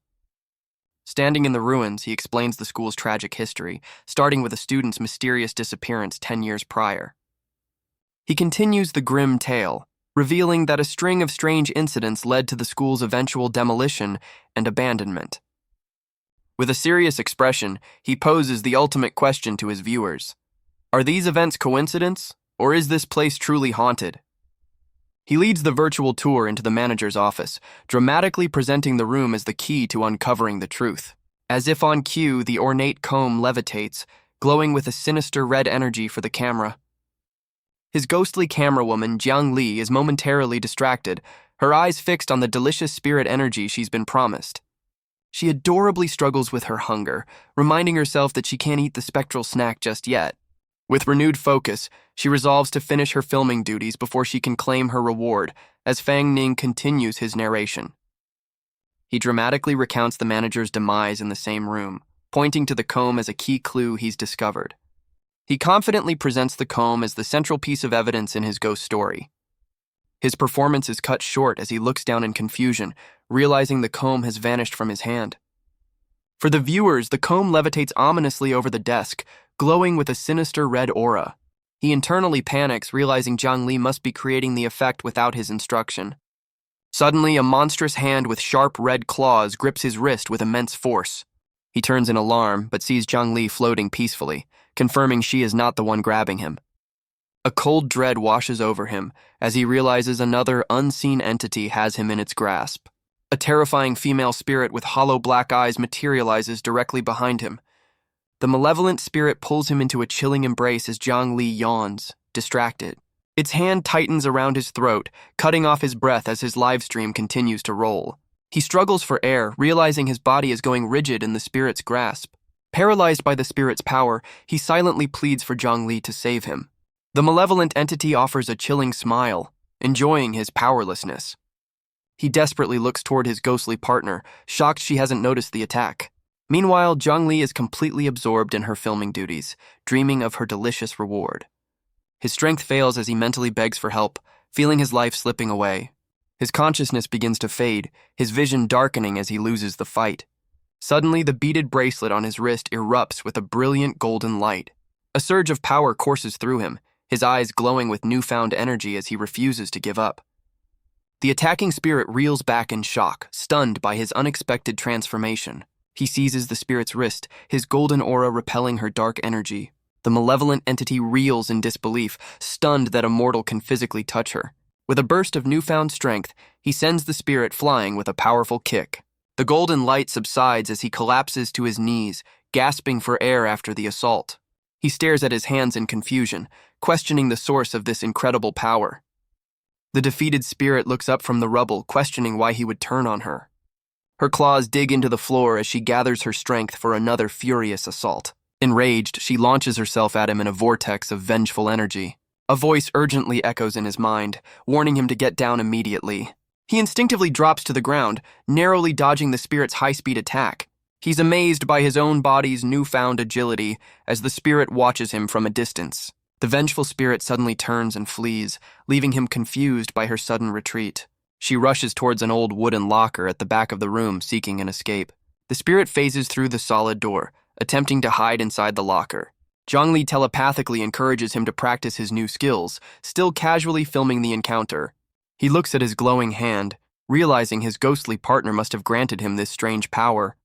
Standing in the ruins, he explains the school's tragic history, starting with a student's mysterious disappearance 10 years prior. He continues the grim tale, revealing that a string of strange incidents led to the school's eventual demolition and abandonment. With a serious expression, he poses the ultimate question to his viewers. Are these events coincidence, or is this place truly haunted? He leads the virtual tour into the manager's office, dramatically presenting the room as the key to uncovering the truth. As if on cue, the ornate comb levitates, glowing with a sinister red energy for the camera. His ghostly camera woman, Jiang Li, is momentarily distracted, her eyes fixed on the delicious spirit energy she's been promised. She adorably struggles with her hunger, reminding herself that she can't eat the spectral snack just yet. With renewed focus, she resolves to finish her filming duties before she can claim her reward, as Fang Ning continues his narration. He dramatically recounts the manager's demise in the same room, pointing to the comb as a key clue he's discovered. He confidently presents the comb as the central piece of evidence in his ghost story. His performance is cut short as he looks down in confusion, realizing the comb has vanished from his hand. For the viewers, the comb levitates ominously over the desk, glowing with a sinister red aura. He internally panics, realizing Jiang Li must be creating the effect without his instruction. Suddenly, a monstrous hand with sharp red claws grips his wrist with immense force. He turns in alarm, but sees Jiang Li floating peacefully, confirming she is not the one grabbing him. A cold dread washes over him as he realizes another unseen entity has him in its grasp. A terrifying female spirit with hollow black eyes materializes directly behind him. The malevolent spirit pulls him into a chilling embrace as Jiang Li yawns, distracted. Its hand tightens around his throat, cutting off his breath as his live stream continues to roll. He struggles for air, realizing his body is going rigid in the spirit's grasp. Paralyzed by the spirit's power, he silently pleads for Jiang Li to save him. The malevolent entity offers a chilling smile, enjoying his powerlessness. He desperately looks toward his ghostly partner, shocked she hasn't noticed the attack. Meanwhile, Jiang Li is completely absorbed in her filming duties, dreaming of her delicious reward. His strength fails as he mentally begs for help, feeling his life slipping away. His consciousness begins to fade, his vision darkening as he loses the fight. Suddenly, the beaded bracelet on his wrist erupts with a brilliant golden light. A surge of power courses through him, his eyes glowing with newfound energy as he refuses to give up. The attacking spirit reels back in shock, stunned by his unexpected transformation. He seizes the spirit's wrist, his golden aura repelling her dark energy. The malevolent entity reels in disbelief, stunned that a mortal can physically touch her. With a burst of newfound strength, he sends the spirit flying with a powerful kick. The golden light subsides as he collapses to his knees, gasping for air after the assault. He stares at his hands in confusion, questioning the source of this incredible power. The defeated spirit looks up from the rubble, questioning why he would turn on her. Her claws dig into the floor as she gathers her strength for another furious assault. Enraged, she launches herself at him in a vortex of vengeful energy. A voice urgently echoes in his mind, warning him to get down immediately. He instinctively drops to the ground, narrowly dodging the spirit's high-speed attack. He's amazed by his own body's newfound agility as the spirit watches him from a distance. The vengeful spirit suddenly turns and flees, leaving him confused by her sudden retreat. She rushes towards an old wooden locker at the back of the room, seeking an escape. The spirit phases through the solid door, attempting to hide inside the locker. Zhongli telepathically encourages him to practice his new skills, still casually filming the encounter. He looks at his glowing hand, realizing his ghostly partner must have granted him this strange power.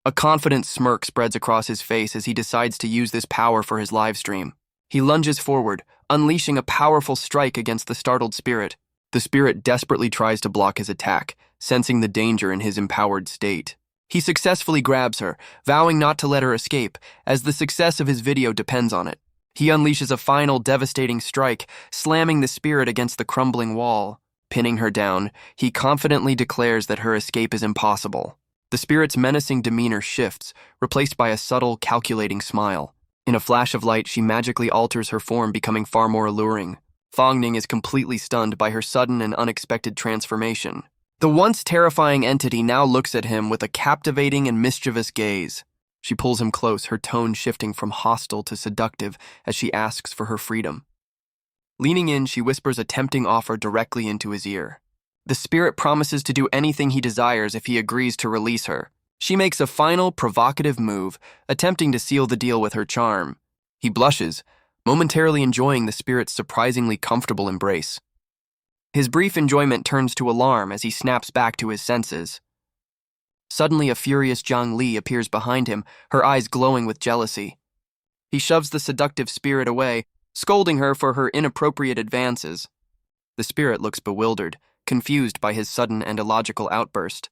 A confident smirk spreads across his face as he decides to use this power for his livestream. He lunges forward, unleashing a powerful strike against the startled spirit. The spirit desperately tries to block his attack, sensing the danger in his empowered state. He successfully grabs her, vowing not to let her escape, as the success of his video depends on it. He unleashes a final devastating strike, slamming the spirit against the crumbling wall. Pinning her down, he confidently declares that her escape is impossible. The spirit's menacing demeanor shifts, replaced by a subtle, calculating smile. In a flash of light, she magically alters her form, becoming far more alluring. Fangning is completely stunned by her sudden and unexpected transformation. The once terrifying entity now looks at him with a captivating and mischievous gaze. She pulls him close, her tone shifting from hostile to seductive as she asks for her freedom. Leaning in, she whispers a tempting offer directly into his ear. The spirit promises to do anything he desires if he agrees to release her. She makes a final, provocative move, attempting to seal the deal with her charm. He blushes, momentarily enjoying the spirit's surprisingly comfortable embrace. His brief enjoyment turns to alarm as he snaps back to his senses. Suddenly, a furious Zhang Li appears behind him, her eyes glowing with jealousy. He shoves the seductive spirit away, scolding her for her inappropriate advances. The spirit looks bewildered, confused by his sudden and illogical outburst.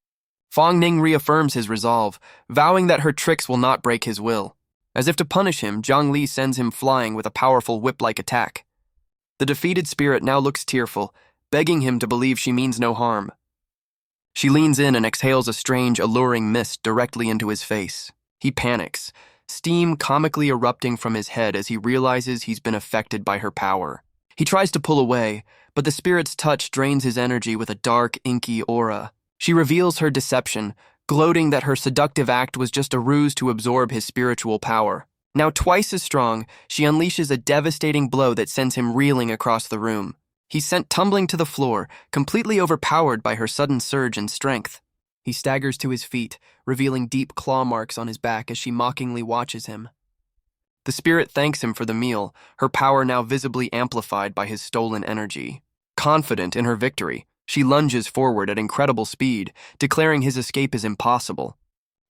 Fang Ning reaffirms his resolve, vowing that her tricks will not break his will. As if to punish him, Zhang Li sends him flying with a powerful whip-like attack. The defeated spirit now looks tearful, begging him to believe she means no harm. She leans in and exhales a strange, alluring mist directly into his face. He panics, steam comically erupting from his head as he realizes he's been affected by her power. He tries to pull away, but the spirit's touch drains his energy with a dark, inky aura. She reveals her deception, gloating that her seductive act was just a ruse to absorb his spiritual power. Now twice as strong, she unleashes a devastating blow that sends him reeling across the room. He's sent tumbling to the floor, completely overpowered by her sudden surge in strength. He staggers to his feet, revealing deep claw marks on his back as she mockingly watches him. The spirit thanks him for the meal, her power now visibly amplified by his stolen energy. Confident in her victory, she lunges forward at incredible speed, declaring his escape is impossible.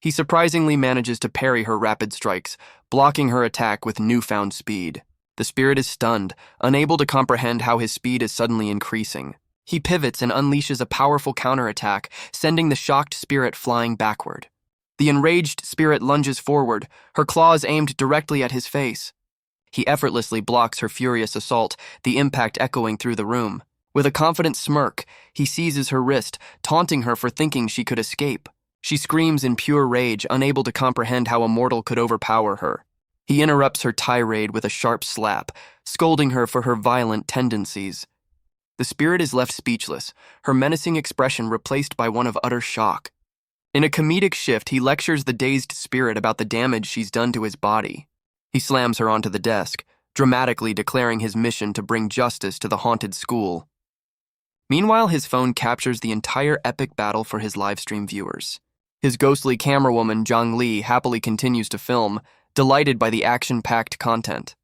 He surprisingly manages to parry her rapid strikes, blocking her attack with newfound speed. The spirit is stunned, unable to comprehend how his speed is suddenly increasing. He pivots and unleashes a powerful counterattack, sending the shocked spirit flying backward. The enraged spirit lunges forward, her claws aimed directly at his face. He effortlessly blocks her furious assault, the impact echoing through the room. With a confident smirk, he seizes her wrist, taunting her for thinking she could escape. She screams in pure rage, unable to comprehend how a mortal could overpower her. He interrupts her tirade with a sharp slap, scolding her for her violent tendencies. The spirit is left speechless, her menacing expression replaced by one of utter shock. In a comedic shift, he lectures the dazed spirit about the damage she's done to his body. He slams her onto the desk, dramatically declaring his mission to bring justice to the haunted school. Meanwhile, his phone captures the entire epic battle for his livestream viewers. His ghostly camerawoman, Zhang Li, happily continues to film, delighted by the action-packed content.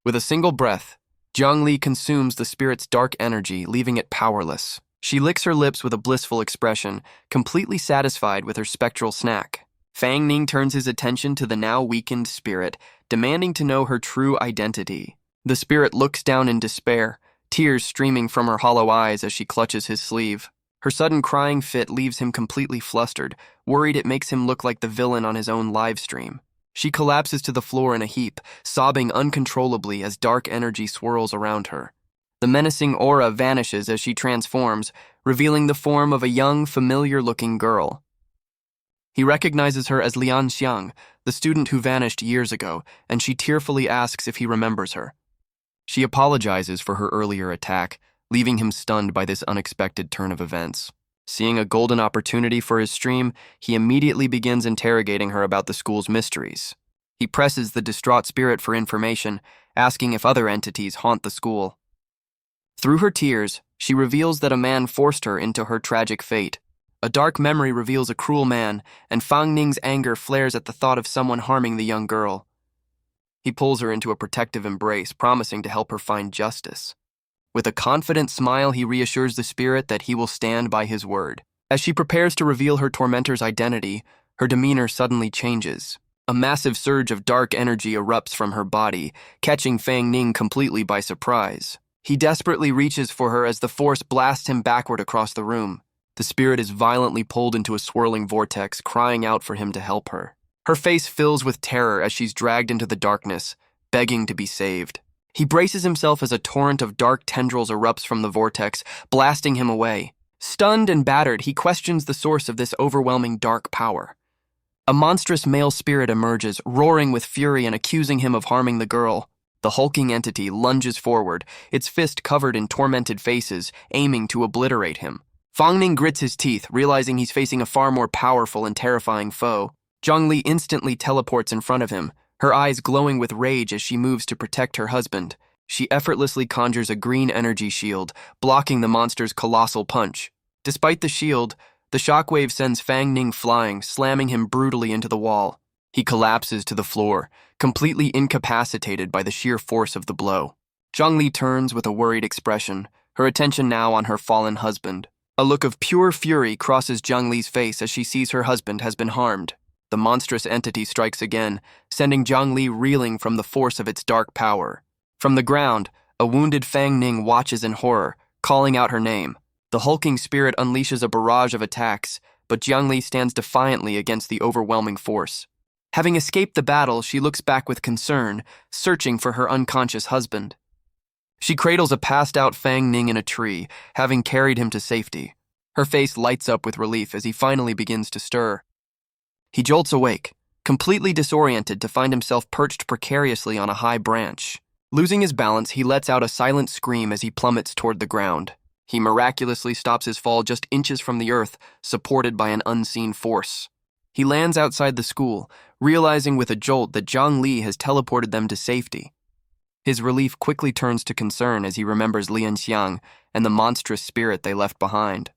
With a single breath, Zhang Li consumes the spirit's dark energy, leaving it powerless. She licks her lips with a blissful expression, completely satisfied with her spectral snack. Fang Ning turns his attention to the now weakened spirit, demanding to know her true identity. The spirit looks down in despair, tears streaming from her hollow eyes as she clutches his sleeve. Her sudden crying fit leaves him completely flustered, worried it makes him look like the villain on his own live stream. She collapses to the floor in a heap, sobbing uncontrollably as dark energy swirls around her. The menacing aura vanishes as she transforms, revealing the form of a young, familiar-looking girl. He recognizes her as Lian Xiang, the student who vanished years ago, and she tearfully asks if he remembers her. She apologizes for her earlier attack, leaving him stunned by this unexpected turn of events. Seeing a golden opportunity for his stream, he immediately begins interrogating her about the school's mysteries. He presses the distraught spirit for information, asking if other entities haunt the school. Through her tears, she reveals that a man forced her into her tragic fate. A dark memory reveals a cruel man, and Fang Ning's anger flares at the thought of someone harming the young girl. He pulls her into a protective embrace, promising to help her find justice. With a confident smile, he reassures the spirit that he will stand by his word. As she prepares to reveal her tormentor's identity, her demeanor suddenly changes. A massive surge of dark energy erupts from her body, catching Fang Ning completely by surprise. He desperately reaches for her as the force blasts him backward across the room. The spirit is violently pulled into a swirling vortex, crying out for him to help her. Her face fills with terror as she's dragged into the darkness, begging to be saved. He braces himself as a torrent of dark tendrils erupts from the vortex, blasting him away. Stunned and battered, he questions the source of this overwhelming dark power. A monstrous male spirit emerges, roaring with fury and accusing him of harming the girl. The hulking entity lunges forward, its fist covered in tormented faces, aiming to obliterate him. Fang Ning grits his teeth, realizing he's facing a far more powerful and terrifying foe. Zhongli instantly teleports in front of him, her eyes glowing with rage as she moves to protect her husband. She effortlessly conjures a green energy shield, blocking the monster's colossal punch. Despite the shield, the shockwave sends Fang Ning flying, slamming him brutally into the wall. He collapses to the floor, completely incapacitated by the sheer force of the blow. Zhongli turns with a worried expression, her attention now on her fallen husband. A look of pure fury crosses Zhongli's face as she sees her husband has been harmed. The monstrous entity strikes again, sending Zhongli reeling from the force of its dark power. From the ground, a wounded Fang Ning watches in horror, calling out her name. The hulking spirit unleashes a barrage of attacks, but Zhongli stands defiantly against the overwhelming force. Having escaped the battle, she looks back with concern, searching for her unconscious husband. She cradles a passed-out Fang Ning in a tree, having carried him to safety. Her face lights up with relief as he finally begins to stir. He jolts awake, completely disoriented to find himself perched precariously on a high branch. Losing his balance, he lets out a silent scream as he plummets toward the ground. He miraculously stops his fall just inches from the earth, supported by an unseen force. He lands outside the school, realizing with a jolt that Zhang Li has teleported them to safety. His relief quickly turns to concern as he remembers Lian Xiang and the monstrous spirit they left behind.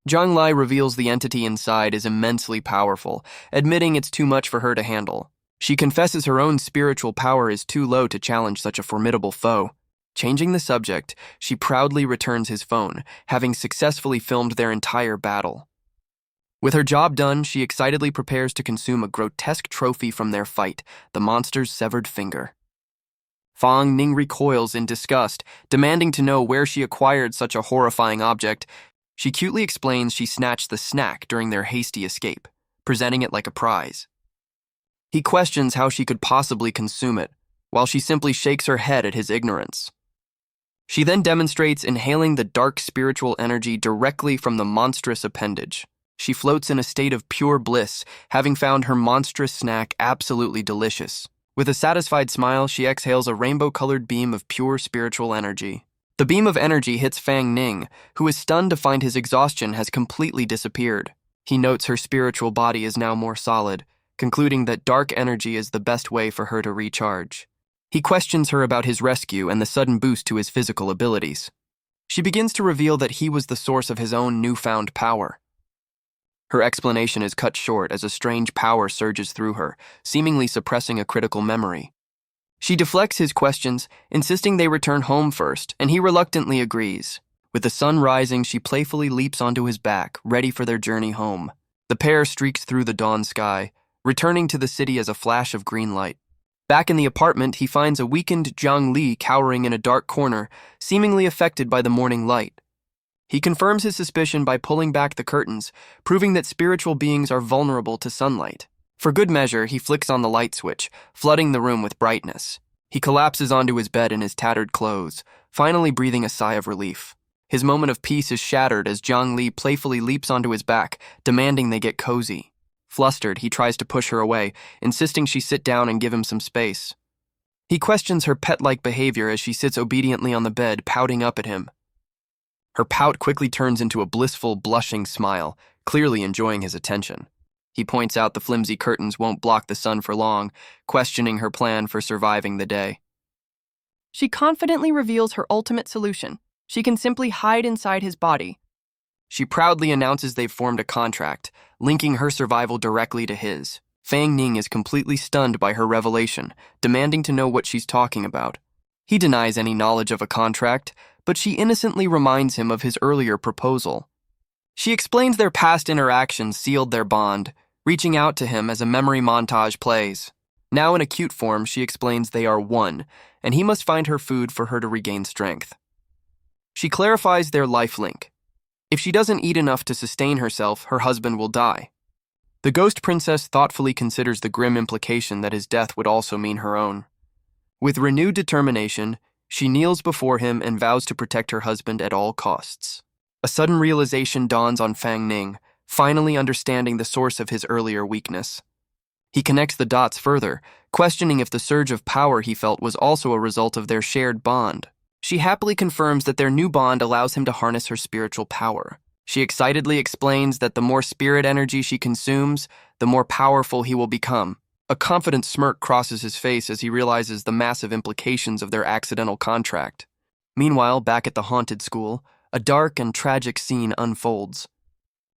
Zhang Li reveals the entity inside is immensely powerful, admitting it's too much for her to handle. She confesses her own spiritual power is too low to challenge such a formidable foe. Changing the subject, she proudly returns his phone, having successfully filmed their entire battle. With her job done, she excitedly prepares to consume a grotesque trophy from their fight, the monster's severed finger. Fang Ning recoils in disgust, demanding to know where she acquired such a horrifying object. She cutely explains she snatched the snack during their hasty escape, presenting it like a prize. He questions how she could possibly consume it, while she simply shakes her head at his ignorance. She then demonstrates inhaling the dark spiritual energy directly from the monstrous appendage. She floats in a state of pure bliss, having found her monstrous snack absolutely delicious. With a satisfied smile, she exhales a rainbow-colored beam of pure spiritual energy. The beam of energy hits Fang Ning, who is stunned to find his exhaustion has completely disappeared. He notes her spiritual body is now more solid, concluding that dark energy is the best way for her to recharge. He questions her about his rescue and the sudden boost to his physical abilities. She begins to reveal that he was the source of his own newfound power. Her explanation is cut short as a strange power surges through her, seemingly suppressing a critical memory. She deflects his questions, insisting they return home first, and he reluctantly agrees. With the sun rising, she playfully leaps onto his back, ready for their journey home. The pair streaks through the dawn sky, returning to the city as a flash of green light. Back in the apartment, he finds a weakened Zhang Li cowering in a dark corner, seemingly affected by the morning light. He confirms his suspicion by pulling back the curtains, proving that spiritual beings are vulnerable to sunlight. For good measure, he flicks on the light switch, flooding the room with brightness. He collapses onto his bed in his tattered clothes, finally breathing a sigh of relief. His moment of peace is shattered as Zhang Li playfully leaps onto his back, demanding they get cozy. Flustered, he tries to push her away, insisting she sit down and give him some space. He questions her pet-like behavior as she sits obediently on the bed, pouting up at him. Her pout quickly turns into a blissful, blushing smile, clearly enjoying his attention. He points out the flimsy curtains won't block the sun for long, questioning her plan for surviving the day. She confidently reveals her ultimate solution. She can simply hide inside his body. She proudly announces they've formed a contract, linking her survival directly to his. Fang Ning is completely stunned by her revelation, demanding to know what she's talking about. He denies any knowledge of a contract, but she innocently reminds him of his earlier proposal. She explains their past interactions sealed their bond, reaching out to him as a memory montage plays. Now in acute form, she explains they are one, and he must find her food for her to regain strength. She clarifies their life link. If she doesn't eat enough to sustain herself, her husband will die. The ghost princess thoughtfully considers the grim implication that his death would also mean her own. With renewed determination, she kneels before him and vows to protect her husband at all costs. A sudden realization dawns on Fang Ning, finally understanding the source of his earlier weakness. He connects the dots further, questioning if the surge of power he felt was also a result of their shared bond. She happily confirms that their new bond allows him to harness her spiritual power. She excitedly explains that the more spirit energy she consumes, the more powerful he will become. A confident smirk crosses his face as he realizes the massive implications of their accidental contract. Meanwhile, back at the haunted school, a dark and tragic scene unfolds.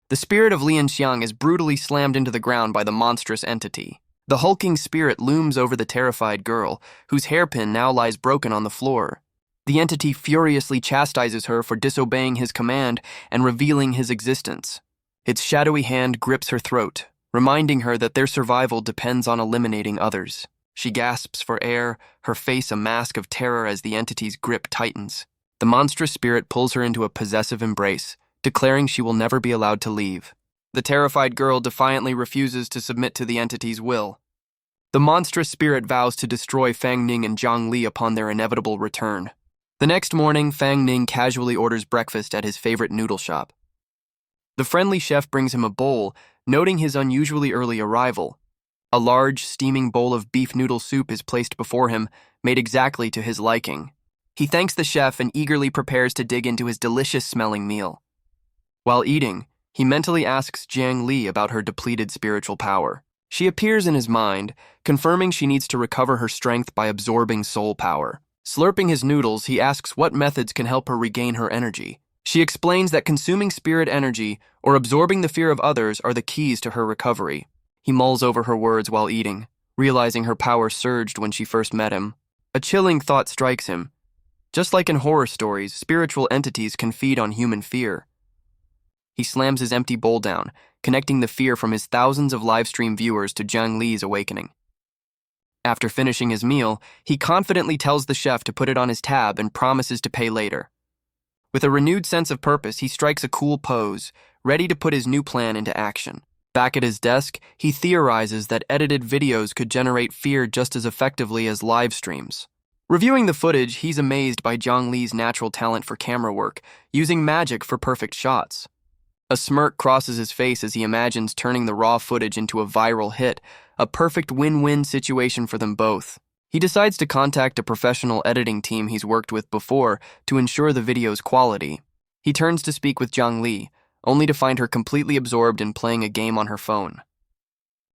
The spirit of Lian Xiang is brutally slammed into the ground by the monstrous entity. The hulking spirit looms over the terrified girl, whose hairpin now lies broken on the floor. The entity furiously chastises her for disobeying his command and revealing his existence. Its shadowy hand grips her throat, reminding her that their survival depends on eliminating others. She gasps for air, her face a mask of terror as the entity's grip tightens. The monstrous spirit pulls her into a possessive embrace, declaring she will never be allowed to leave. The terrified girl defiantly refuses to submit to the entity's will. The monstrous spirit vows to destroy Fang Ning and Zhang Li upon their inevitable return. The next morning, Fang Ning casually orders breakfast at his favorite noodle shop. The friendly chef brings him a bowl, noting his unusually early arrival. A large, steaming bowl of beef noodle soup is placed before him, made exactly to his liking. He thanks the chef and eagerly prepares to dig into his delicious-smelling meal. While eating, he mentally asks Zhang Li about her depleted spiritual power. She appears in his mind, confirming she needs to recover her strength by absorbing soul power. Slurping his noodles, he asks what methods can help her regain her energy. She explains that consuming spirit energy or absorbing the fear of others are the keys to her recovery. He mulls over her words while eating, realizing her power surged when she first met him. A chilling thought strikes him. Just like in horror stories, spiritual entities can feed on human fear. He slams his empty bowl down, connecting the fear from his thousands of livestream viewers to Zhang Li's awakening. After finishing his meal, he confidently tells the chef to put it on his tab and promises to pay later. With a renewed sense of purpose, he strikes a cool pose, ready to put his new plan into action. Back at his desk, he theorizes that edited videos could generate fear just as effectively as live streams. Reviewing the footage, he's amazed by Zhang Li's natural talent for camera work, using magic for perfect shots. A smirk crosses his face as he imagines turning the raw footage into a viral hit, a perfect win-win situation for them both. He decides to contact a professional editing team he's worked with before to ensure the video's quality. He turns to speak with Zhang Li, only to find her completely absorbed in playing a game on her phone.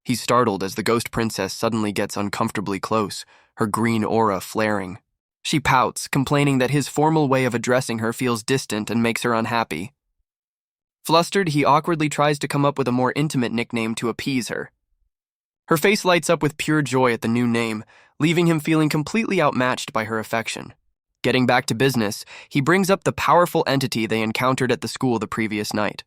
He's startled as the ghost princess suddenly gets uncomfortably close, her green aura flaring. She pouts, complaining that his formal way of addressing her feels distant and makes her unhappy. Flustered, he awkwardly tries to come up with a more intimate nickname to appease her. Her face lights up with pure joy at the new name, leaving him feeling completely outmatched by her affection. Getting back to business, he brings up the powerful entity they encountered at the school the previous night.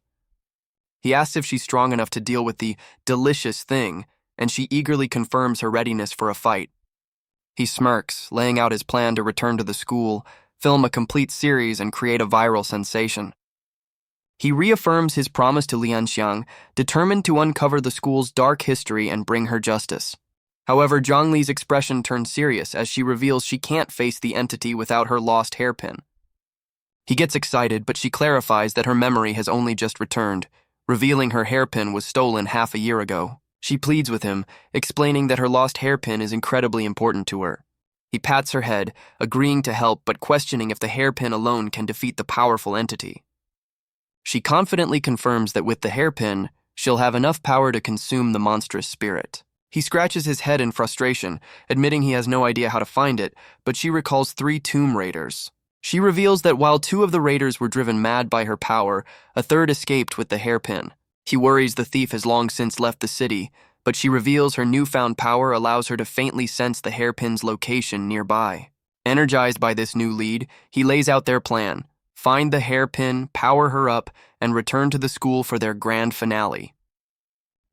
He asks if she's strong enough to deal with the delicious thing, and she eagerly confirms her readiness for a fight. He smirks, laying out his plan to return to the school, film a complete series, and create a viral sensation. He reaffirms his promise to Lian Xiang, determined to uncover the school's dark history and bring her justice. However, Zhongli's expression turns serious as she reveals she can't face the entity without her lost hairpin. He gets excited, but she clarifies that her memory has only just returned, revealing her hairpin was stolen half a year ago. She pleads with him, explaining that her lost hairpin is incredibly important to her. He pats her head, agreeing to help but questioning if the hairpin alone can defeat the powerful entity. She confidently confirms that with the hairpin, she'll have enough power to consume the monstrous spirit. He scratches his head in frustration, admitting he has no idea how to find it, but she recalls 3 tomb raiders. She reveals that while 2 of the raiders were driven mad by her power, a third escaped with the hairpin. He worries the thief has long since left the city, but she reveals her newfound power allows her to faintly sense the hairpin's location nearby. Energized by this new lead, he lays out their plan: find the hairpin, power her up, and return to the school for their grand finale.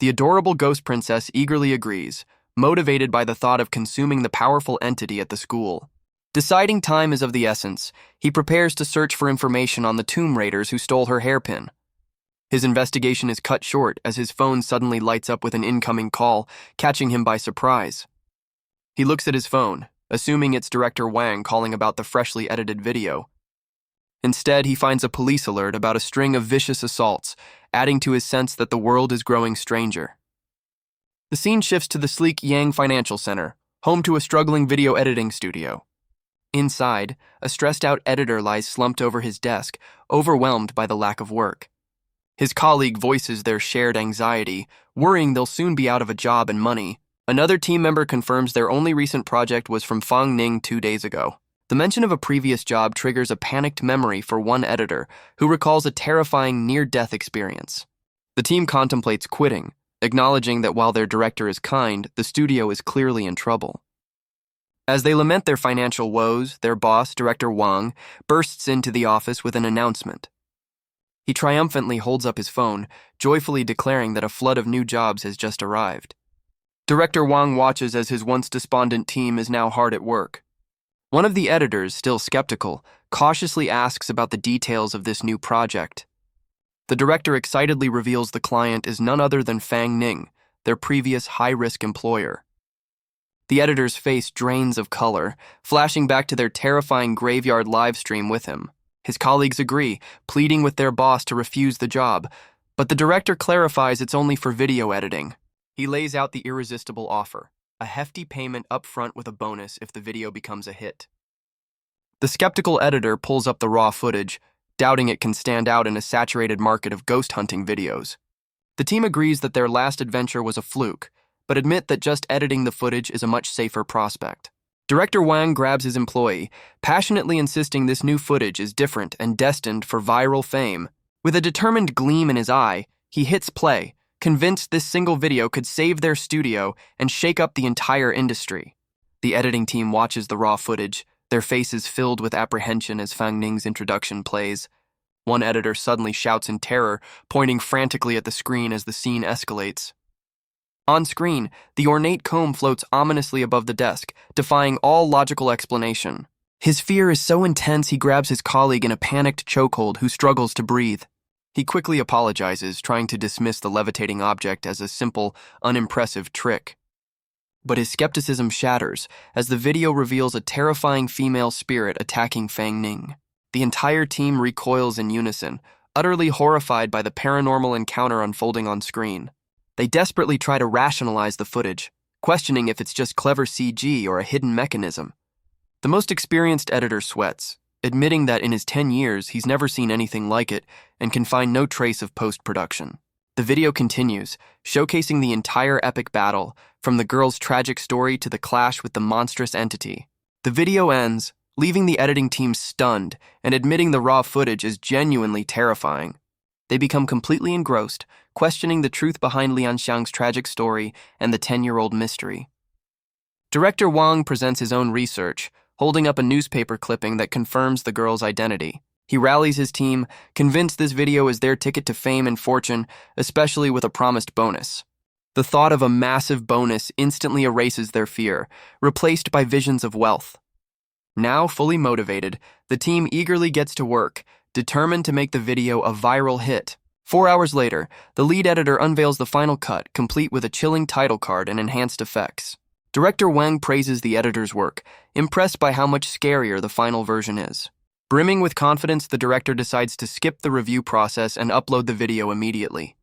The adorable ghost princess eagerly agrees, motivated by the thought of consuming the powerful entity at the school. Deciding time is of the essence, he prepares to search for information on the tomb raiders who stole her hairpin. His investigation is cut short as his phone suddenly lights up with an incoming call, catching him by surprise. He looks at his phone, assuming it's Director Wang calling about the freshly edited video. Instead, he finds a police alert about a string of vicious assaults, adding to his sense that the world is growing stranger. The scene shifts to the sleek Yang Financial Center, home to a struggling video editing studio. Inside, a stressed-out editor lies slumped over his desk, overwhelmed by the lack of work. His colleague voices their shared anxiety, worrying they'll soon be out of a job and money. Another team member confirms their only recent project was from Fang Ning 2 days ago. The mention of a previous job triggers a panicked memory for one editor, who recalls a terrifying near-death experience. The team contemplates quitting, acknowledging that while their director is kind, the studio is clearly in trouble. As they lament their financial woes, their boss, Director Wang, bursts into the office with an announcement. He triumphantly holds up his phone, joyfully declaring that a flood of new jobs has just arrived. Director Wang watches as his once despondent team is now hard at work. One of the editors, still skeptical, cautiously asks about the details of this new project. The director excitedly reveals the client is none other than Fang Ning, their previous high-risk employer. The editor's face drains of color, flashing back to their terrifying graveyard livestream with him. His colleagues agree, pleading with their boss to refuse the job, but the director clarifies it's only for video editing. He lays out the irresistible offer, a hefty payment up front with a bonus if the video becomes a hit. The skeptical editor pulls up the raw footage, doubting it can stand out in a saturated market of ghost hunting videos. The team agrees that their last adventure was a fluke, but admit that just editing the footage is a much safer prospect. Director Wang grabs his employee, passionately insisting this new footage is different and destined for viral fame. With a determined gleam in his eye, he hits play, convinced this single video could save their studio and shake up the entire industry. The editing team watches the raw footage, their faces filled with apprehension as Fang Ning's introduction plays. One editor suddenly shouts in terror, pointing frantically at the screen as the scene escalates. On screen, the ornate comb floats ominously above the desk, defying all logical explanation. His fear is so intense he grabs his colleague in a panicked chokehold who struggles to breathe. He quickly apologizes, trying to dismiss the levitating object as a simple, unimpressive trick. But his skepticism shatters as the video reveals a terrifying female spirit attacking Fang Ning. The entire team recoils in unison, utterly horrified by the paranormal encounter unfolding on screen. They desperately try to rationalize the footage, questioning if it's just clever CG or a hidden mechanism. The most experienced editor sweats, admitting that in his 10 years he's never seen anything like it and can find no trace of post-production. The video continues, showcasing the entire epic battle, from the girl's tragic story to the clash with the monstrous entity. The video ends, leaving the editing team stunned and admitting the raw footage is genuinely terrifying. They become completely engrossed, questioning the truth behind Lian Xiang's tragic story and the 10-year-old mystery. Director Wang presents his own research, holding up a newspaper clipping that confirms the girl's identity. He rallies his team, convinced this video is their ticket to fame and fortune, especially with a promised bonus. The thought of a massive bonus instantly erases their fear, replaced by visions of wealth. Now fully motivated, the team eagerly gets to work, determined to make the video a viral hit. 4 hours later, the lead editor unveils the final cut, complete with a chilling title card and enhanced effects. Director Wang praises the editor's work, impressed by how much scarier the final version is. Brimming with confidence, the director decides to skip the review process and upload the video immediately.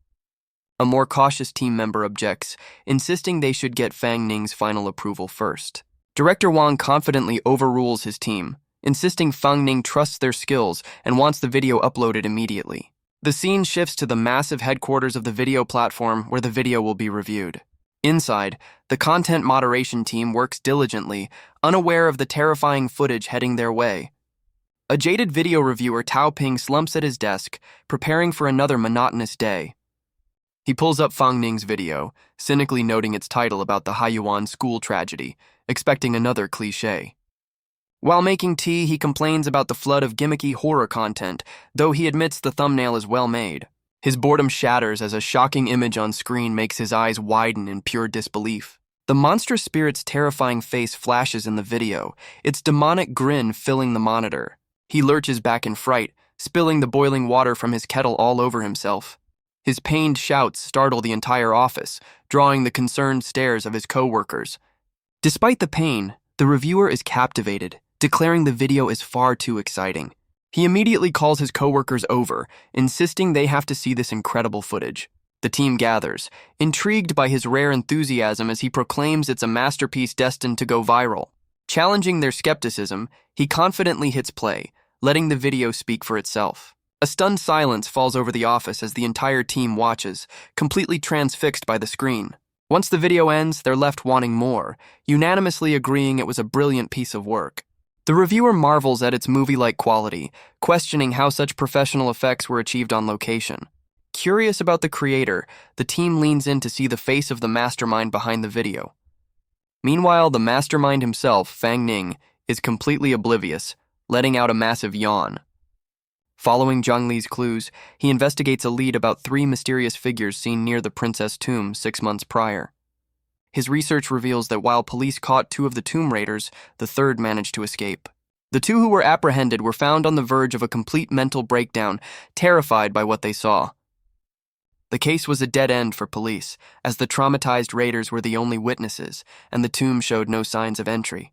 A more cautious team member objects, insisting they should get Fang Ning's final approval first. Director Wang confidently overrules his team, insisting Fang Ning trusts their skills and wants the video uploaded immediately. The scene shifts to the massive headquarters of the video platform where the video will be reviewed. Inside, the content moderation team works diligently, unaware of the terrifying footage heading their way. A jaded video reviewer, Tao Ping, slumps at his desk, preparing for another monotonous day. He pulls up Fang Ning's video, cynically noting its title about the Haiyuan school tragedy, expecting another cliché. While making tea, he complains about the flood of gimmicky horror content, though he admits the thumbnail is well made. His boredom shatters as a shocking image on screen makes his eyes widen in pure disbelief. The monstrous spirit's terrifying face flashes in the video, its demonic grin filling the monitor. He lurches back in fright, spilling the boiling water from his kettle all over himself. His pained shouts startle the entire office, drawing the concerned stares of his co-workers. Despite the pain, the reviewer is captivated, declaring the video is far too exciting. He immediately calls his co-workers over, insisting they have to see this incredible footage. The team gathers, intrigued by his rare enthusiasm as he proclaims it's a masterpiece destined to go viral. Challenging their skepticism, he confidently hits play, letting the video speak for itself. A stunned silence falls over the office as the entire team watches, completely transfixed by the screen. Once the video ends, they're left wanting more, unanimously agreeing it was a brilliant piece of work. The reviewer marvels at its movie-like quality, questioning how such professional effects were achieved on location. Curious about the creator, the team leans in to see the face of the mastermind behind the video. Meanwhile, the mastermind himself, Fang Ning, is completely oblivious, letting out a massive yawn. Following Zhang Li's clues, he investigates a lead about 3 mysterious figures seen near the princess tomb 6 months prior. His research reveals that while police caught 2 of the tomb raiders, the third managed to escape. The 2 who were apprehended were found on the verge of a complete mental breakdown, terrified by what they saw. The case was a dead end for police, as the traumatized raiders were the only witnesses, and the tomb showed no signs of entry.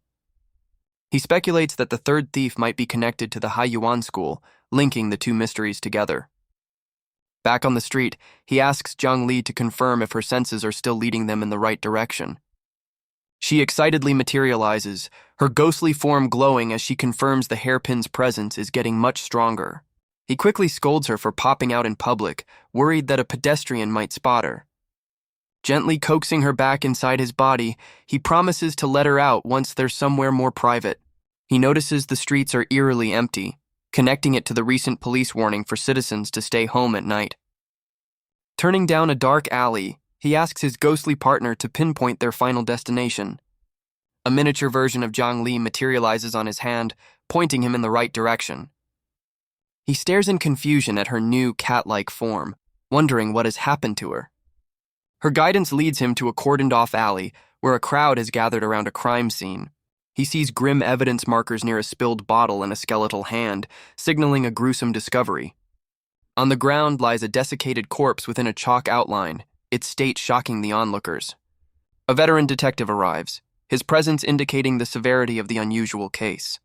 He speculates that the third thief might be connected to the Haiyuan school, linking the 2 mysteries together. Back on the street, he asks Zhang Li to confirm if her senses are still leading them in the right direction. She excitedly materializes, her ghostly form glowing as she confirms the hairpin's presence is getting much stronger. He quickly scolds her for popping out in public, worried that a pedestrian might spot her. Gently coaxing her back inside his body, he promises to let her out once they're somewhere more private. He notices the streets are eerily empty, connecting it to the recent police warning for citizens to stay home at night. Turning down a dark alley, he asks his ghostly partner to pinpoint their final destination. A miniature version of Zhang Li materializes on his hand, pointing him in the right direction. He stares in confusion at her new cat-like form, wondering what has happened to her. Her guidance leads him to a cordoned-off alley where a crowd has gathered around a crime scene. He sees grim evidence markers near a spilled bottle and a skeletal hand, signaling a gruesome discovery. On the ground lies a desiccated corpse within a chalk outline, its state shocking the onlookers. A veteran detective arrives, his presence indicating the severity of the unusual case.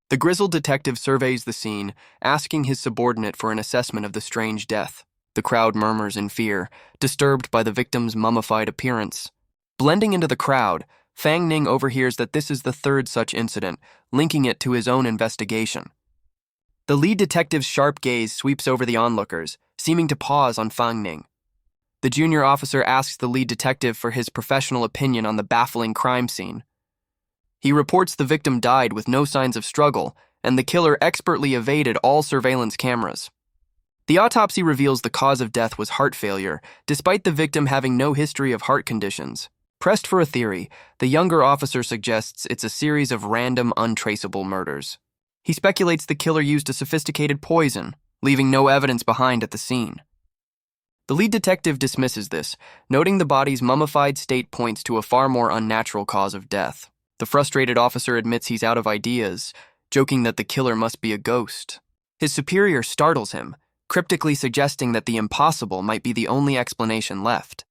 The grizzled detective surveys the scene, asking his subordinate for an assessment of the strange death. The crowd murmurs in fear, disturbed by the victim's mummified appearance. Blending into the crowd, Fang Ning overhears that this is the third such incident, linking it to his own investigation. The lead detective's sharp gaze sweeps over the onlookers, seeming to pause on Fang Ning. The junior officer asks the lead detective for his professional opinion on the baffling crime scene. He reports the victim died with no signs of struggle, and the killer expertly evaded all surveillance cameras. The autopsy reveals the cause of death was heart failure, despite the victim having no history of heart conditions. Pressed for a theory, the younger officer suggests it's a series of random, untraceable murders. He speculates the killer used a sophisticated poison, leaving no evidence behind at the scene. The lead detective dismisses this, noting the body's mummified state points to a far more unnatural cause of death. The frustrated officer admits he's out of ideas, joking that the killer must be a ghost. His superior startles him, cryptically suggesting that the impossible might be the only explanation left.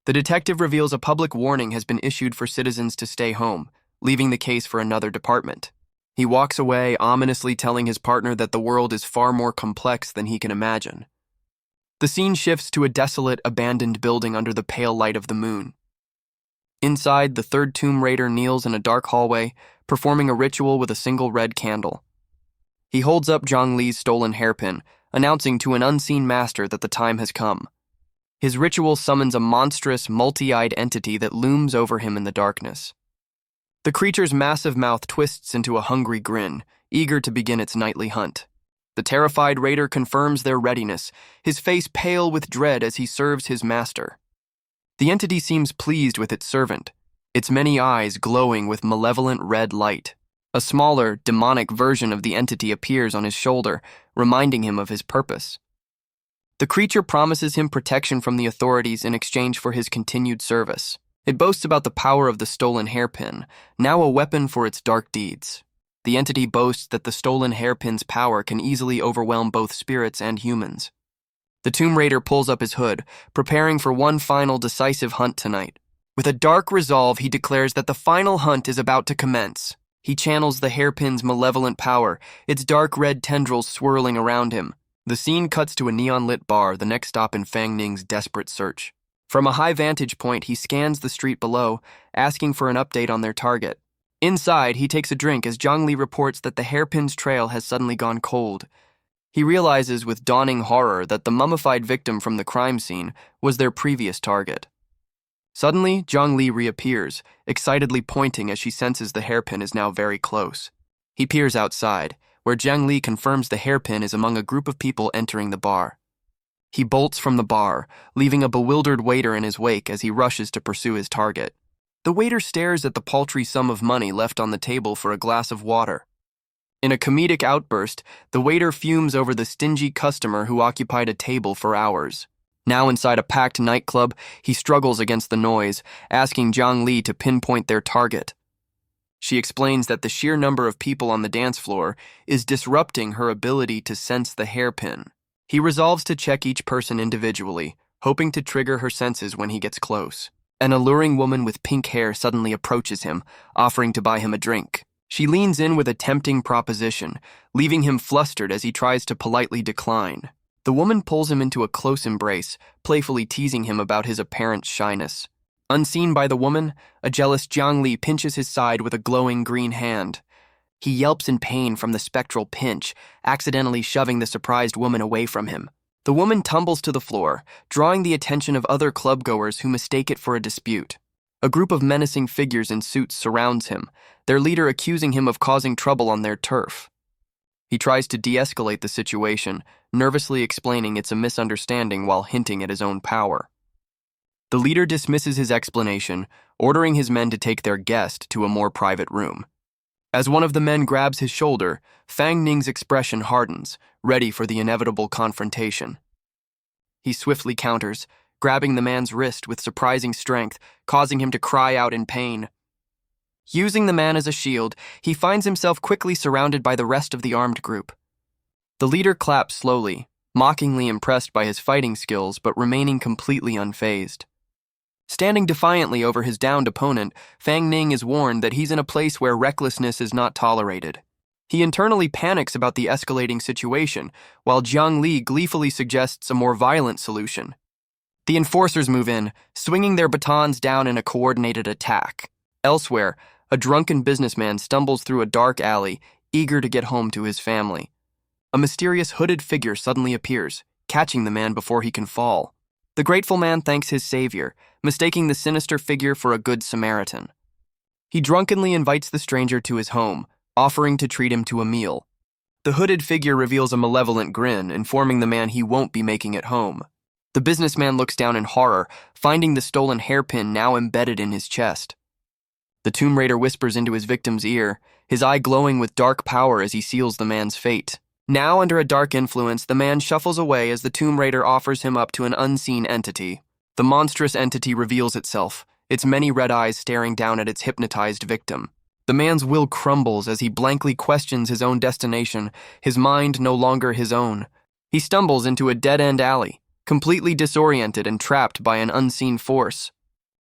The detective reveals a public warning has been issued for citizens to stay home, leaving the case for another department. He walks away, ominously telling his partner that the world is far more complex than he can imagine. The scene shifts to a desolate, abandoned building under the pale light of the moon. Inside, the third Tomb Raider kneels in a dark hallway, performing a ritual with a single red candle. He holds up Zhang Li's stolen hairpin, announcing to an unseen master that the time has come. His ritual summons a monstrous, multi-eyed entity that looms over him in the darkness. The creature's massive mouth twists into a hungry grin, eager to begin its nightly hunt. The terrified raider confirms their readiness, his face pale with dread as he serves his master. The entity seems pleased with its servant, its many eyes glowing with malevolent red light. A smaller, demonic version of the entity appears on his shoulder, reminding him of his purpose. The creature promises him protection from the authorities in exchange for his continued service. It boasts about the power of the stolen hairpin, now a weapon for its dark deeds. The entity boasts that the stolen hairpin's power can easily overwhelm both spirits and humans. The Tomb Raider pulls up his hood, preparing for one final decisive hunt tonight. With a dark resolve, he declares that the final hunt is about to commence. He channels the hairpin's malevolent power, its dark red tendrils swirling around him. The scene cuts to a neon-lit bar, the next stop in Fang Ning's desperate search. From a high vantage point, he scans the street below, asking for an update on their target. Inside, he takes a drink as Zhang Li reports that the hairpin's trail has suddenly gone cold. He realizes with dawning horror that the mummified victim from the crime scene was their previous target. Suddenly, Zhang Li reappears, excitedly pointing as she senses the hairpin is now very close. He peers outside, where Zhang Li confirms the hairpin is among a group of people entering the bar. He bolts from the bar, leaving a bewildered waiter in his wake as he rushes to pursue his target. The waiter stares at the paltry sum of money left on the table for a glass of water. In a comedic outburst, the waiter fumes over the stingy customer who occupied a table for hours. Now inside a packed nightclub, he struggles against the noise, asking Zhang Li to pinpoint their target. She explains that the sheer number of people on the dance floor is disrupting her ability to sense the hairpin. He resolves to check each person individually, hoping to trigger her senses when he gets close. An alluring woman with pink hair suddenly approaches him, offering to buy him a drink. She leans in with a tempting proposition, leaving him flustered as he tries to politely decline. The woman pulls him into a close embrace, playfully teasing him about his apparent shyness. Unseen by the woman, a jealous Zhang Li pinches his side with a glowing green hand. He yelps in pain from the spectral pinch, accidentally shoving the surprised woman away from him. The woman tumbles to the floor, drawing the attention of other clubgoers who mistake it for a dispute. A group of menacing figures in suits surrounds him, their leader accusing him of causing trouble on their turf. He tries to de-escalate the situation, nervously explaining it's a misunderstanding while hinting at his own power. The leader dismisses his explanation, ordering his men to take their guest to a more private room. As one of the men grabs his shoulder, Fang Ning's expression hardens, ready for the inevitable confrontation. He swiftly counters, grabbing the man's wrist with surprising strength, causing him to cry out in pain. Using the man as a shield, he finds himself quickly surrounded by the rest of the armed group. The leader claps slowly, mockingly impressed by his fighting skills but remaining completely unfazed. Standing defiantly over his downed opponent, Fang Ning is warned that he's in a place where recklessness is not tolerated. He internally panics about the escalating situation, while Zhang Li gleefully suggests a more violent solution. The enforcers move in, swinging their batons down in a coordinated attack. Elsewhere, a drunken businessman stumbles through a dark alley, eager to get home to his family. A mysterious hooded figure suddenly appears, catching the man before he can fall. The grateful man thanks his savior, mistaking the sinister figure for a good Samaritan. He drunkenly invites the stranger to his home, offering to treat him to a meal. The hooded figure reveals a malevolent grin, informing the man he won't be making it home. The businessman looks down in horror, finding the stolen hairpin now embedded in his chest. The Tomb Raider whispers into his victim's ear, his eye glowing with dark power as he seals the man's fate. Now under a dark influence, the man shuffles away as the Tomb Raider offers him up to an unseen entity. The monstrous entity reveals itself, its many red eyes staring down at its hypnotized victim. The man's will crumbles as he blankly questions his own destination, his mind no longer his own. He stumbles into a dead-end alley, completely disoriented and trapped by an unseen force.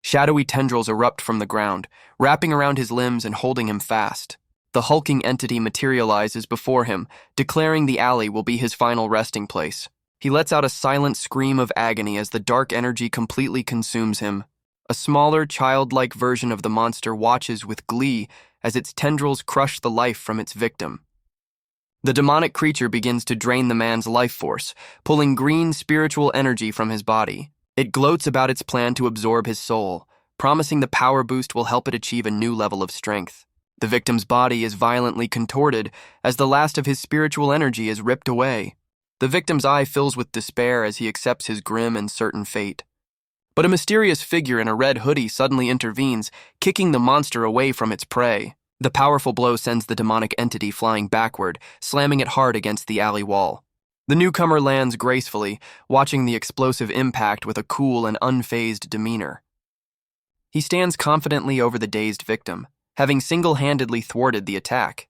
Shadowy tendrils erupt from the ground, wrapping around his limbs and holding him fast. The hulking entity materializes before him, declaring the alley will be his final resting place. He lets out a silent scream of agony as the dark energy completely consumes him. A smaller, childlike version of the monster watches with glee as its tendrils crush the life from its victim. The demonic creature begins to drain the man's life force, pulling green spiritual energy from his body. It gloats about its plan to absorb his soul, promising the power boost will help it achieve a new level of strength. The victim's body is violently contorted as the last of his spiritual energy is ripped away. The victim's eye fills with despair as he accepts his grim and certain fate. But a mysterious figure in a red hoodie suddenly intervenes, kicking the monster away from its prey. The powerful blow sends the demonic entity flying backward, slamming it hard against the alley wall. The newcomer lands gracefully, watching the explosive impact with a cool and unfazed demeanor. He stands confidently over the dazed victim, having single-handedly thwarted the attack.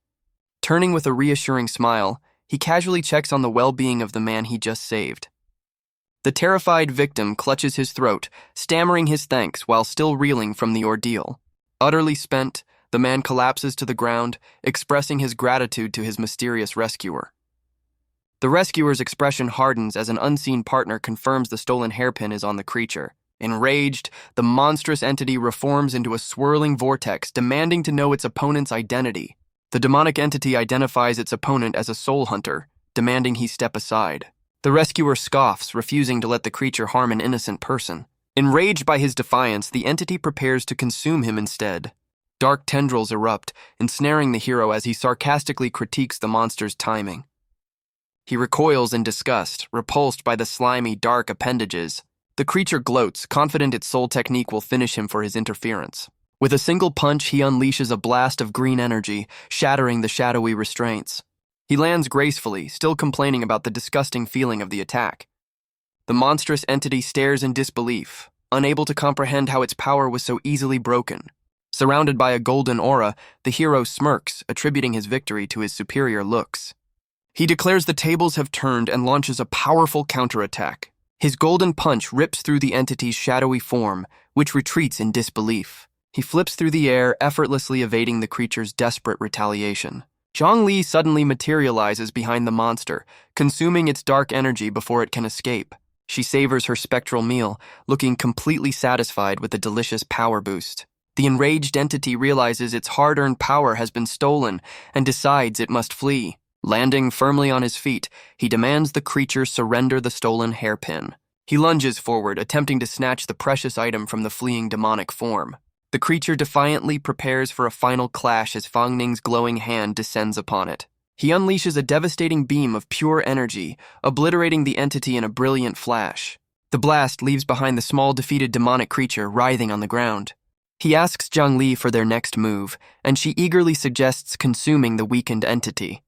Turning with a reassuring smile, he casually checks on the well-being of the man he just saved. The terrified victim clutches his throat, stammering his thanks while still reeling from the ordeal. Utterly spent, the man collapses to the ground, expressing his gratitude to his mysterious rescuer. The rescuer's expression hardens as an unseen partner confirms the stolen hairpin is on the creature. Enraged, the monstrous entity reforms into a swirling vortex, demanding to know its opponent's identity. The demonic entity identifies its opponent as a soul hunter, demanding he step aside. The rescuer scoffs, refusing to let the creature harm an innocent person. Enraged by his defiance, the entity prepares to consume him instead. Dark tendrils erupt, ensnaring the hero as he sarcastically critiques the monster's timing. He recoils in disgust, repulsed by the slimy, dark appendages. The creature gloats, confident its soul technique will finish him for his interference. With a single punch, he unleashes a blast of green energy, shattering the shadowy restraints. He lands gracefully, still complaining about the disgusting feeling of the attack. The monstrous entity stares in disbelief, unable to comprehend how its power was so easily broken. Surrounded by a golden aura, the hero smirks, attributing his victory to his superior looks. He declares the tables have turned and launches a powerful counterattack. His golden punch rips through the entity's shadowy form, which retreats in disbelief. He flips through the air, effortlessly evading the creature's desperate retaliation. Zhongli suddenly materializes behind the monster, consuming its dark energy before it can escape. She savors her spectral meal, looking completely satisfied with the delicious power boost. The enraged entity realizes its hard-earned power has been stolen and decides it must flee. Landing firmly on his feet, he demands the creature surrender the stolen hairpin. He lunges forward, attempting to snatch the precious item from the fleeing demonic form. The creature defiantly prepares for a final clash as Fang Ning's glowing hand descends upon it. He unleashes a devastating beam of pure energy, obliterating the entity in a brilliant flash. The blast leaves behind the small defeated demonic creature writhing on the ground. He asks Zhongli for their next move, and she eagerly suggests consuming the weakened entity.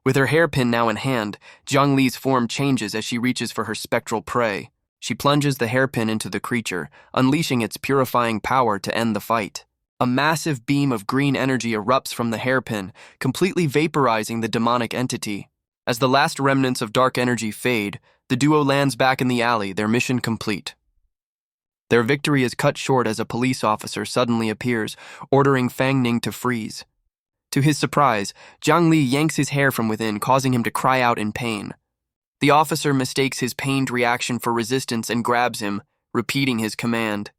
With her hairpin now in hand, Zhongli's form changes as she reaches for her spectral prey. She plunges the hairpin into the creature, unleashing its purifying power to end the fight. A massive beam of green energy erupts from the hairpin, completely vaporizing the demonic entity. As the last remnants of dark energy fade, the duo lands back in the alley, their mission complete. Their victory is cut short as a police officer suddenly appears, ordering Fang Ning to freeze. To his surprise, Zhang Li yanks his hair from within, causing him to cry out in pain. The officer mistakes his pained reaction for resistance and grabs him, repeating his command.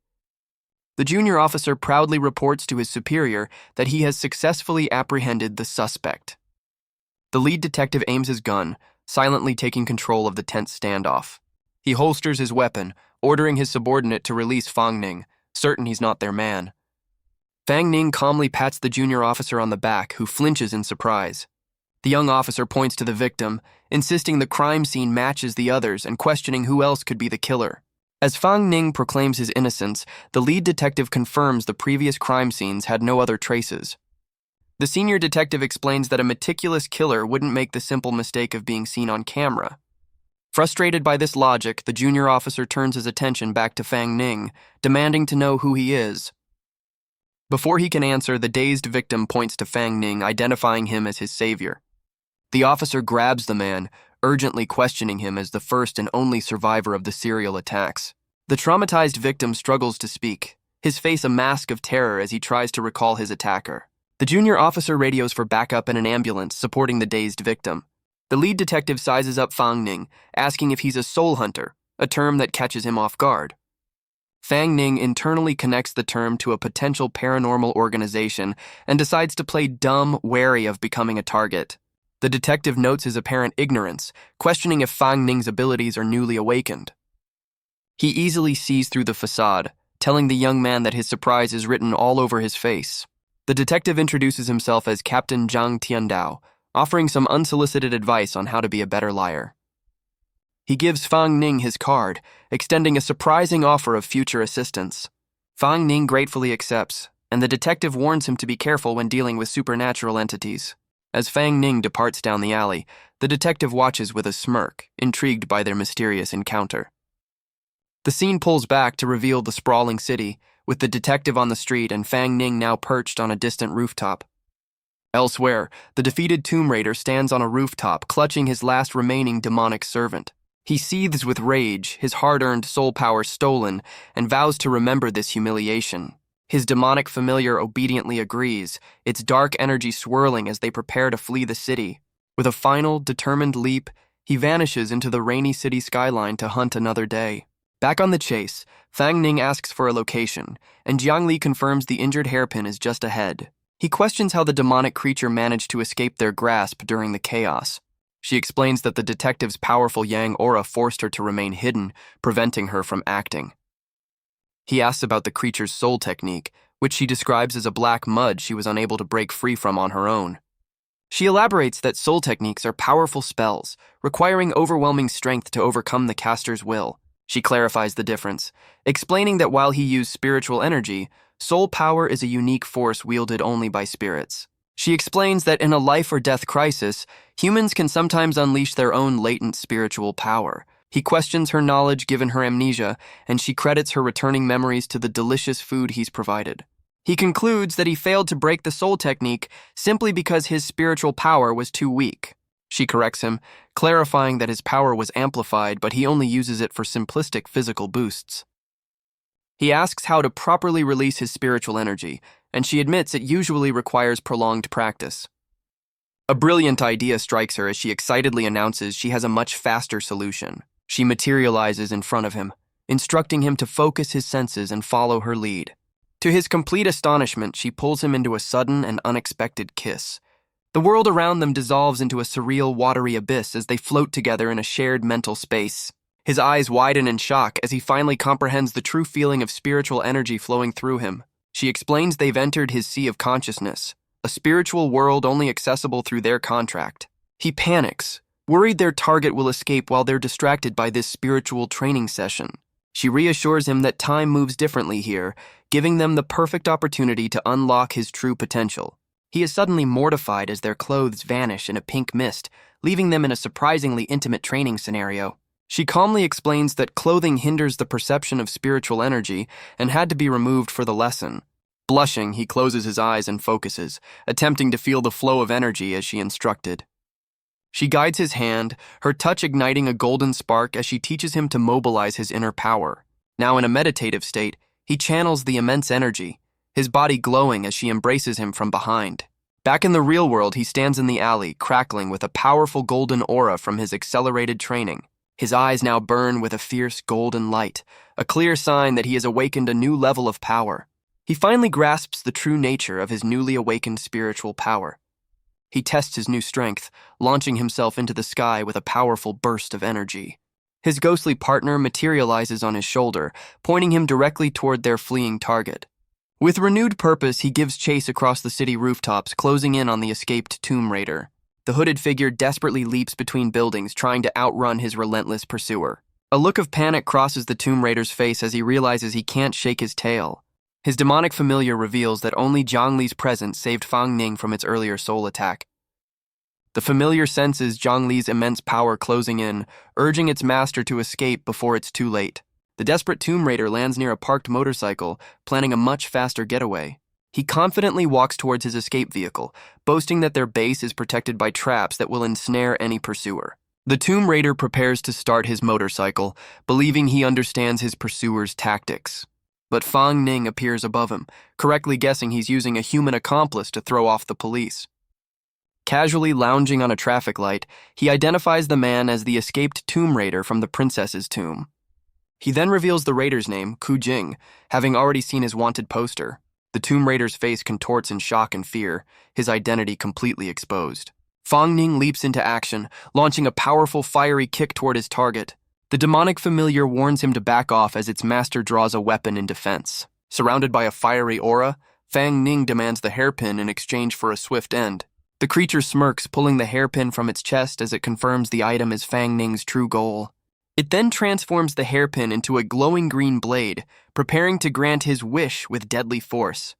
The junior officer proudly reports to his superior that he has successfully apprehended the suspect. The lead detective aims his gun, silently taking control of the tense standoff. He holsters his weapon, ordering his subordinate to release Fang Ning, certain he's not their man. Fang Ning calmly pats the junior officer on the back, who flinches in surprise. The young officer points to the victim, insisting the crime scene matches the others and questioning who else could be the killer. As Fang Ning proclaims his innocence, the lead detective confirms the previous crime scenes had no other traces. The senior detective explains that a meticulous killer wouldn't make the simple mistake of being seen on camera. Frustrated by this logic, the junior officer turns his attention back to Fang Ning, demanding to know who he is. Before he can answer, the dazed victim points to Fang Ning, identifying him as his savior. The officer grabs the man, urgently questioning him as the first and only survivor of the serial attacks. The traumatized victim struggles to speak, his face a mask of terror as he tries to recall his attacker. The junior officer radios for backup and an ambulance supporting the dazed victim. The lead detective sizes up Fang Ning, asking if he's a soul hunter, a term that catches him off guard. Fang Ning internally connects the term to a potential paranormal organization and decides to play dumb, wary of becoming a target. The detective notes his apparent ignorance, questioning if Fang Ning's abilities are newly awakened. He easily sees through the facade, telling the young man that his surprise is written all over his face. The detective introduces himself as Captain Zhang Tiandao, offering some unsolicited advice on how to be a better liar. He gives Fang Ning his card, extending a surprising offer of future assistance. Fang Ning gratefully accepts, and the detective warns him to be careful when dealing with supernatural entities. As Fang Ning departs down the alley, the detective watches with a smirk, intrigued by their mysterious encounter. The scene pulls back to reveal the sprawling city, with the detective on the street and Fang Ning now perched on a distant rooftop. Elsewhere, the defeated Tomb Raider stands on a rooftop, clutching his last remaining demonic servant. He seethes with rage, his hard-earned soul power stolen, and vows to remember this humiliation. His demonic familiar obediently agrees, its dark energy swirling as they prepare to flee the city. With a final, determined leap, he vanishes into the rainy city skyline to hunt another day. Back on the chase, Fang Ning asks for a location, and Jiang Li confirms the injured hairpin is just ahead. He questions how the demonic creature managed to escape their grasp during the chaos. She explains that the detective's powerful yang aura forced her to remain hidden, preventing her from acting. He asks about the creature's soul technique, which she describes as a black mud she was unable to break free from on her own. She elaborates that soul techniques are powerful spells, requiring overwhelming strength to overcome the caster's will. She clarifies the difference, explaining that while he used spiritual energy, soul power is a unique force wielded only by spirits. She explains that in a life-or-death crisis, humans can sometimes unleash their own latent spiritual power. He questions her knowledge given her amnesia, and she credits her returning memories to the delicious food he's provided. He concludes that he failed to break the soul technique simply because his spiritual power was too weak. She corrects him, clarifying that his power was amplified, but he only uses it for simplistic physical boosts. He asks how to properly release his spiritual energy, and she admits it usually requires prolonged practice. A brilliant idea strikes her as she excitedly announces she has a much faster solution. She materializes in front of him, instructing him to focus his senses and follow her lead. To his complete astonishment, she pulls him into a sudden and unexpected kiss. The world around them dissolves into a surreal, watery abyss as they float together in a shared mental space. His eyes widen in shock as he finally comprehends the true feeling of spiritual energy flowing through him. She explains they've entered his sea of consciousness, a spiritual world only accessible through their contract. He panics, worried their target will escape while they're distracted by this spiritual training session. She reassures him that time moves differently here, giving them the perfect opportunity to unlock his true potential. He is suddenly mortified as their clothes vanish in a pink mist, leaving them in a surprisingly intimate training scenario. She calmly explains that clothing hinders the perception of spiritual energy and had to be removed for the lesson. Blushing, he closes his eyes and focuses, attempting to feel the flow of energy as she instructed. She guides his hand, her touch igniting a golden spark as she teaches him to mobilize his inner power. Now in a meditative state, he channels the immense energy, his body glowing as she embraces him from behind. Back in the real world, he stands in the alley, crackling with a powerful golden aura from his accelerated training. His eyes now burn with a fierce golden light, a clear sign that he has awakened a new level of power. He finally grasps the true nature of his newly awakened spiritual power. He tests his new strength, launching himself into the sky with a powerful burst of energy. His ghostly partner materializes on his shoulder, pointing him directly toward their fleeing target. With renewed purpose, he gives chase across the city rooftops, closing in on the escaped Tomb Raider. The hooded figure desperately leaps between buildings, trying to outrun his relentless pursuer. A look of panic crosses the Tomb Raider's face as he realizes he can't shake his tail. His demonic familiar reveals that only Jiang Li's presence saved Fang Ning from its earlier soul attack. The familiar senses Jiang Li's immense power closing in, urging its master to escape before it's too late. The desperate Tomb Raider lands near a parked motorcycle, planning a much faster getaway. He confidently walks towards his escape vehicle, boasting that their base is protected by traps that will ensnare any pursuer. The Tomb Raider prepares to start his motorcycle, believing he understands his pursuer's tactics. but Fang Ning appears above him, correctly guessing he's using a human accomplice to throw off the police. Casually lounging on a traffic light, he identifies the man as the escaped tomb raider from the princess's tomb. He then reveals the raider's name, Ku Jing, having already seen his wanted poster. The tomb raider's face contorts in shock and fear, his identity completely exposed. Fang Ning leaps into action, launching a powerful fiery kick toward his target. The demonic familiar warns him to back off as its master draws a weapon in defense. Surrounded by a fiery aura, Fang Ning demands the hairpin in exchange for a swift end. The creature smirks, pulling the hairpin from its chest as it confirms the item is Fang Ning's true goal. It then transforms the hairpin into a glowing green blade, preparing to grant his wish with deadly force.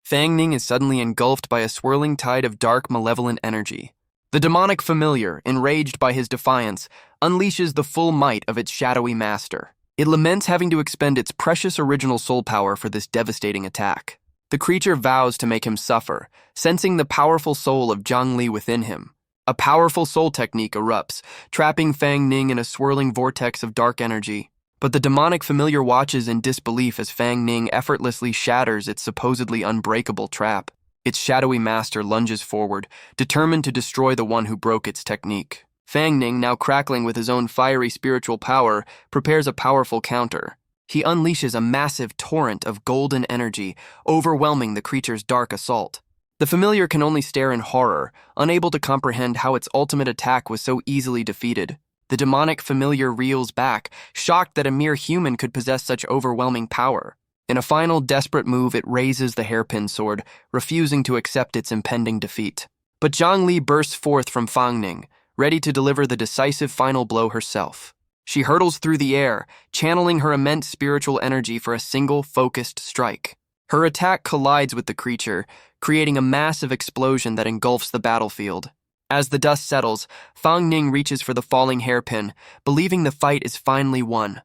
Fang Ning is suddenly engulfed by a swirling tide of dark, malevolent energy. The demonic familiar, enraged by his defiance, unleashes the full might of its shadowy master. It laments having to expend its precious original soul power for this devastating attack. The creature vows to make him suffer, sensing the powerful soul of Zhang Li within him. A powerful soul technique erupts, trapping Fang Ning in a swirling vortex of dark energy. But the demonic familiar watches in disbelief as Fang Ning effortlessly shatters its supposedly unbreakable trap. Its shadowy master lunges forward, determined to destroy the one who broke its technique. Fang Ning, now crackling with his own fiery spiritual power, prepares a powerful counter. He unleashes a massive torrent of golden energy, overwhelming the creature's dark assault. The familiar can only stare in horror, unable to comprehend how its ultimate attack was so easily defeated. The demonic familiar reels back, shocked that a mere human could possess such overwhelming power. In a final desperate move, it raises the hairpin sword, refusing to accept its impending defeat. But Zhang Li bursts forth from Fang Ning, ready to deliver the decisive final blow herself. She hurtles through the air, channeling her immense spiritual energy for a single, focused strike. Her attack collides with the creature, creating a massive explosion that engulfs the battlefield. As the dust settles, Fang Ning reaches for the falling hairpin, believing the fight is finally won.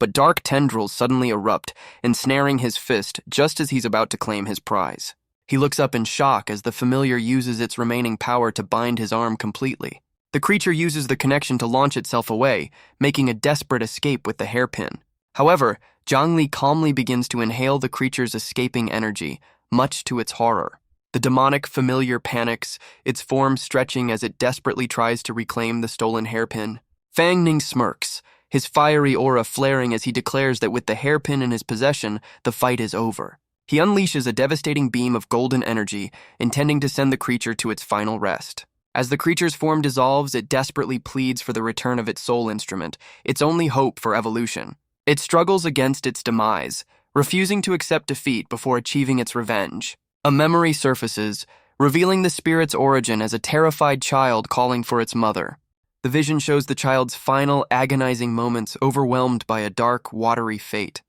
But dark tendrils suddenly erupt, ensnaring his fist just as he's about to claim his prize. He looks up in shock as the familiar uses its remaining power to bind his arm completely. The creature uses the connection to launch itself away, making a desperate escape with the hairpin. However, Zhang Li calmly begins to inhale the creature's escaping energy, much to its horror. The demonic familiar panics, its form stretching as it desperately tries to reclaim the stolen hairpin. Fang Ning smirks, his fiery aura flaring as he declares that with the hairpin in his possession, the fight is over. He unleashes a devastating beam of golden energy, intending to send the creature to its final rest. As the creature's form dissolves, it desperately pleads for the return of its soul instrument, its only hope for evolution. It struggles against its demise, refusing to accept defeat before achieving its revenge. A memory surfaces, revealing the spirit's origin as a terrified child calling for its mother. The vision shows the child's final, agonizing moments overwhelmed by a dark, watery fate.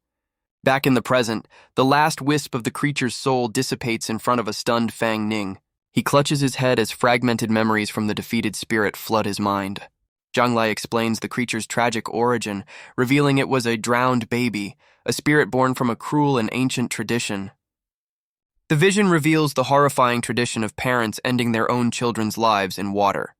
Back in the present, the last wisp of the creature's soul dissipates in front of a stunned Fang Ning. He clutches his head as fragmented memories from the defeated spirit flood his mind. Zhang Li explains the creature's tragic origin, revealing it was a drowned baby, a spirit born from a cruel and ancient tradition. The vision reveals the horrifying tradition of parents ending their own children's lives in water.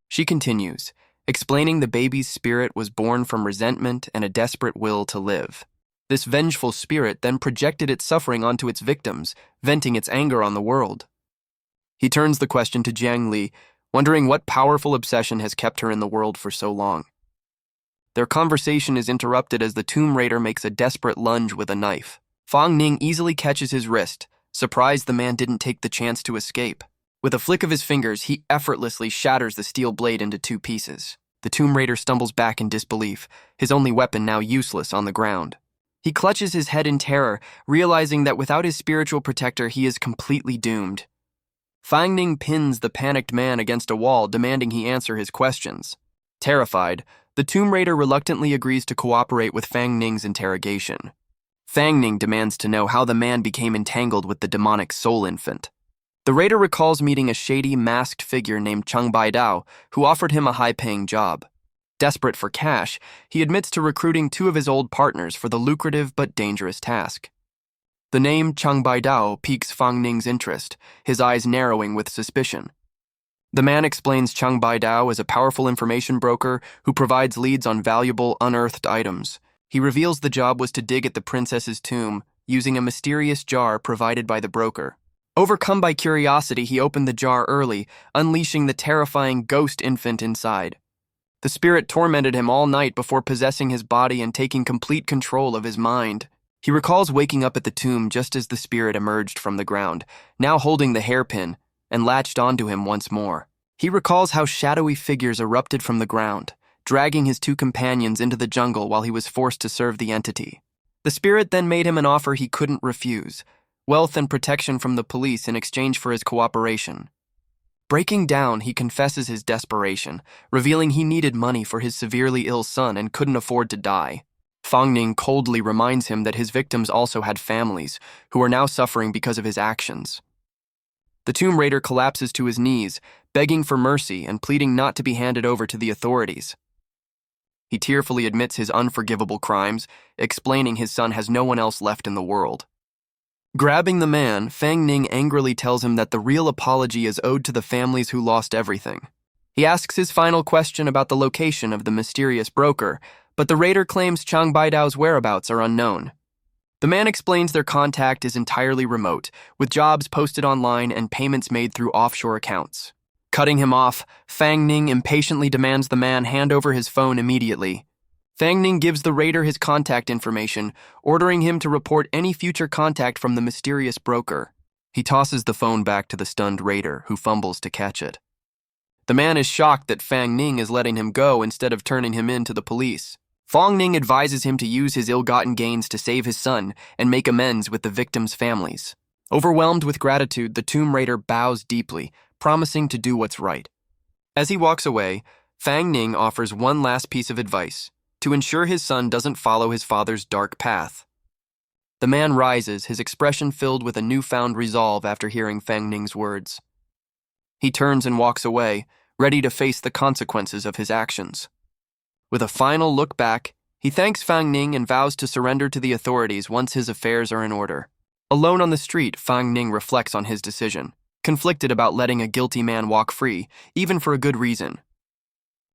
She continues, explaining the baby's spirit was born from resentment and a desperate will to live. This vengeful spirit then projected its suffering onto its victims, venting its anger on the world. He turns the question to Zhang Li, wondering what powerful obsession has kept her in the world for so long. Their conversation is interrupted as the tomb raider makes a desperate lunge with a knife. Fang Ning easily catches his wrist, surprised the man didn't take the chance to escape. With a flick of his fingers, he effortlessly shatters the steel blade into 2 pieces. The tomb raider stumbles back in disbelief, his only weapon now useless on the ground. He clutches his head in terror, realizing that without his spiritual protector, he is completely doomed. Fang Ning pins the panicked man against a wall, demanding he answer his questions. Terrified, the tomb raider reluctantly agrees to cooperate with Fang Ning's interrogation. Fang Ning demands to know how the man became entangled with the demonic soul infant. The raider recalls meeting a shady, masked figure named Chang Baidao, who offered him a high-paying job. Desperate for cash, he admits to recruiting 2 of his old partners for the lucrative but dangerous task. The name Chang Baidao piques Fang Ning's interest, his eyes narrowing with suspicion. The man explains Chang Baidao is a powerful information broker who provides leads on valuable, unearthed items. He reveals the job was to dig at the princess's tomb using a mysterious jar provided by the broker. Overcome by curiosity, he opened the jar early, unleashing the terrifying ghost infant inside. The spirit tormented him all night before possessing his body and taking complete control of his mind. He recalls waking up at the tomb just as the spirit emerged from the ground, now holding the hairpin, and latched onto him once more. He recalls how shadowy figures erupted from the ground, dragging his two companions into the jungle while he was forced to serve the entity. The spirit then made him an offer he couldn't refuse: wealth and protection from the police in exchange for his cooperation. Breaking down, he confesses his desperation, revealing he needed money for his severely ill son and couldn't afford to die. Fang Ning coldly reminds him that his victims also had families, who are now suffering because of his actions. The tomb raider collapses to his knees, begging for mercy and pleading not to be handed over to the authorities. He tearfully admits his unforgivable crimes, explaining his son has no one else left in the world. Grabbing the man, Fang Ning angrily tells him that the real apology is owed to the families who lost everything. He asks his final question about the location of the mysterious broker, but the raider claims Chang Baidao's whereabouts are unknown. The man explains their contact is entirely remote, with jobs posted online and payments made through offshore accounts. Cutting him off, Fang Ning impatiently demands the man hand over his phone immediately. Fang Ning gives the raider his contact information, ordering him to report any future contact from the mysterious broker. He tosses the phone back to the stunned raider, who fumbles to catch it. The man is shocked that Fang Ning is letting him go instead of turning him in to the police. Fang Ning advises him to use his ill-gotten gains to save his son and make amends with the victims' families. Overwhelmed with gratitude, the tomb raider bows deeply, promising to do what's right. As he walks away, Fang Ning offers one last piece of advice: to ensure his son doesn't follow his father's dark path. The man rises, his expression filled with a newfound resolve after hearing Fang Ning's words. He turns and walks away, ready to face the consequences of his actions. With a final look back, he thanks Fang Ning and vows to surrender to the authorities once his affairs are in order. Alone on the street, Fang Ning reflects on his decision, conflicted about letting a guilty man walk free, even for a good reason.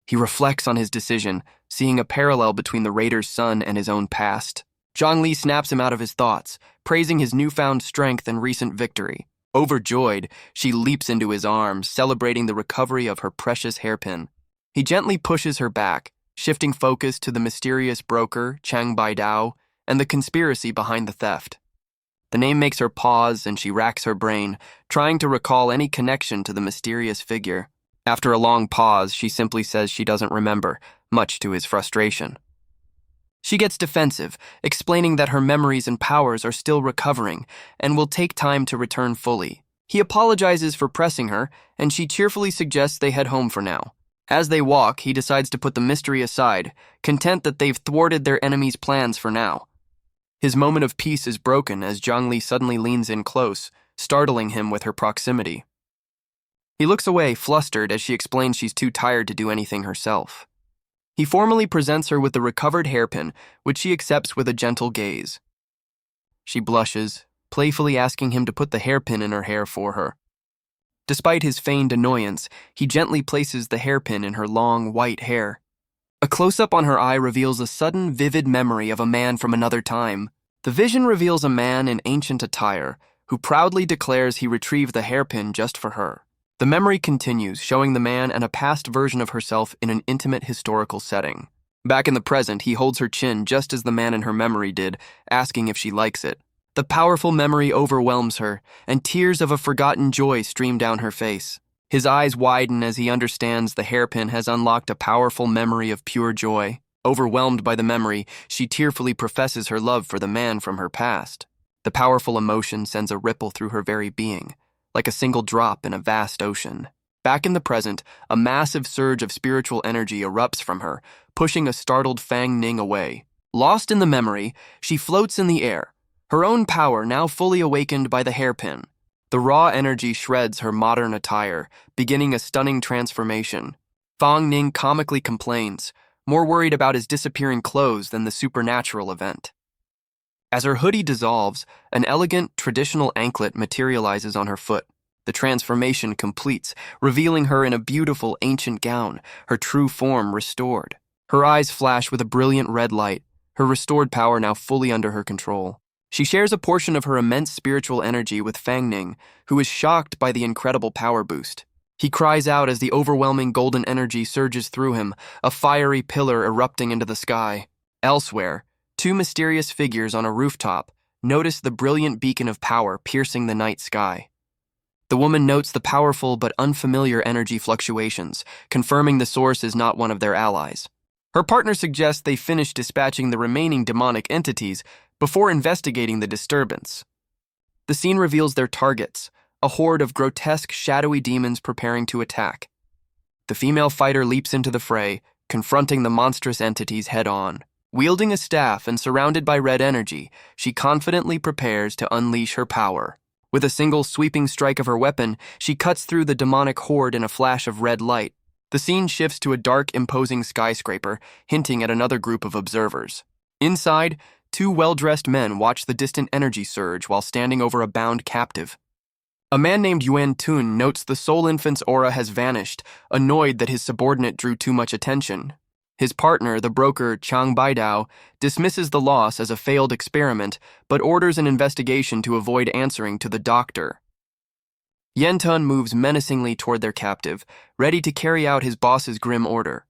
He reflects on his decision, seeing a parallel between the raider's son and his own past. Zhang Li snaps him out of his thoughts, praising his newfound strength and recent victory. Overjoyed, she leaps into his arms, celebrating the recovery of her precious hairpin. He gently pushes her back, shifting focus to the mysterious broker, Chang Baidao, and the conspiracy behind the theft. The name makes her pause, and she racks her brain, trying to recall any connection to the mysterious figure. After a long pause, she simply says she doesn't remember, much to his frustration. She gets defensive, explaining that her memories and powers are still recovering and will take time to return fully. He apologizes for pressing her, and she cheerfully suggests they head home for now. As they walk, he decides to put the mystery aside, content that they've thwarted their enemy's plans for now. His moment of peace is broken as Zhang Li suddenly leans in close, startling him with her proximity. He looks away, flustered, as she explains she's too tired to do anything herself. He formally presents her with the recovered hairpin, which she accepts with a gentle gaze. She blushes, playfully asking him to put the hairpin in her hair for her. Despite his feigned annoyance, he gently places the hairpin in her long, white hair. A close-up on her eye reveals a sudden, vivid memory of a man from another time. The vision reveals a man in ancient attire, who proudly declares he retrieved the hairpin just for her. The memory continues, showing the man and a past version of herself in an intimate historical setting. Back in the present, he holds her chin just as the man in her memory did, asking if she likes it. The powerful memory overwhelms her, and tears of a forgotten joy stream down her face. His eyes widen as he understands the hairpin has unlocked a powerful memory of pure joy. Overwhelmed by the memory, she tearfully professes her love for the man from her past. The powerful emotion sends a ripple through her very being, like a single drop in a vast ocean. Back in the present, a massive surge of spiritual energy erupts from her, pushing a startled Fang Ning away. Lost in the memory, she floats in the air, her own power now fully awakened by the hairpin. The raw energy shreds her modern attire, beginning a stunning transformation. Fang Ning comically complains, more worried about his disappearing clothes than the supernatural event. As her hoodie dissolves, an elegant, traditional anklet materializes on her foot. The transformation completes, revealing her in a beautiful ancient gown, her true form restored. Her eyes flash with a brilliant red light, her restored power now fully under her control. She shares a portion of her immense spiritual energy with Fang Ning, who is shocked by the incredible power boost. He cries out as the overwhelming golden energy surges through him, a fiery pillar erupting into the sky. Elsewhere, two mysterious figures on a rooftop notice the brilliant beacon of power piercing the night sky. The woman notes the powerful but unfamiliar energy fluctuations, confirming the source is not one of their allies. Her partner suggests they finish dispatching the remaining demonic entities before investigating the disturbance. The scene reveals their targets, a horde of grotesque, shadowy demons preparing to attack. The female fighter leaps into the fray, confronting the monstrous entities head-on. Wielding a staff and surrounded by red energy, she confidently prepares to unleash her power. With a single sweeping strike of her weapon, she cuts through the demonic horde in a flash of red light. The scene shifts to a dark, imposing skyscraper, hinting at another group of observers. Inside, two well-dressed men watch the distant energy surge while standing over a bound captive. A man named Yuan Tun notes the soul infant's aura has vanished, annoyed that his subordinate drew too much attention. His partner, the broker Chang Baidao, dismisses the loss as a failed experiment, but orders an investigation to avoid answering to the doctor. Yen Tun moves menacingly toward their captive, ready to carry out his boss's grim order.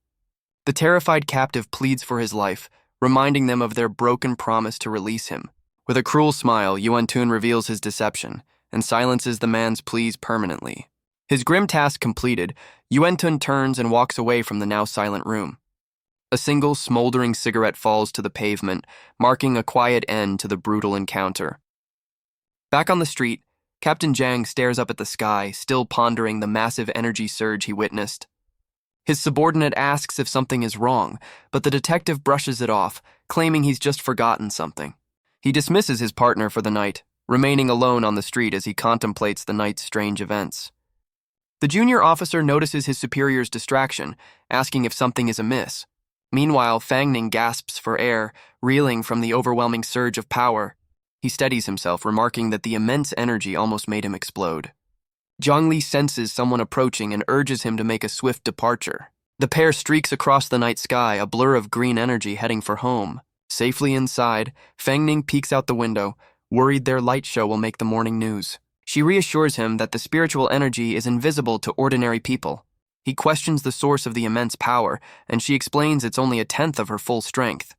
The terrified captive pleads for his life, reminding them of their broken promise to release him. With a cruel smile, Yuan Tun reveals his deception and silences the man's pleas permanently. His grim task completed, Yuan Tun turns and walks away from the now silent room. A single smoldering cigarette falls to the pavement, marking a quiet end to the brutal encounter. Back on the street, Captain Zhang stares up at the sky, still pondering the massive energy surge he witnessed. His subordinate asks if something is wrong, but the detective brushes it off, claiming he's just forgotten something. He dismisses his partner for the night, remaining alone on the street as he contemplates the night's strange events. The junior officer notices his superior's distraction, asking if something is amiss. Meanwhile, Fang Ning gasps for air, reeling from the overwhelming surge of power. He steadies himself, remarking that the immense energy almost made him explode. Zhang Li senses someone approaching and urges him to make a swift departure. The pair streaks across the night sky, a blur of green energy heading for home. Safely inside, Fang Ning peeks out the window, worried their light show will make the morning news. She reassures him that the spiritual energy is invisible to ordinary people. He questions the source of the immense power, and she explains it's only a tenth of her full strength.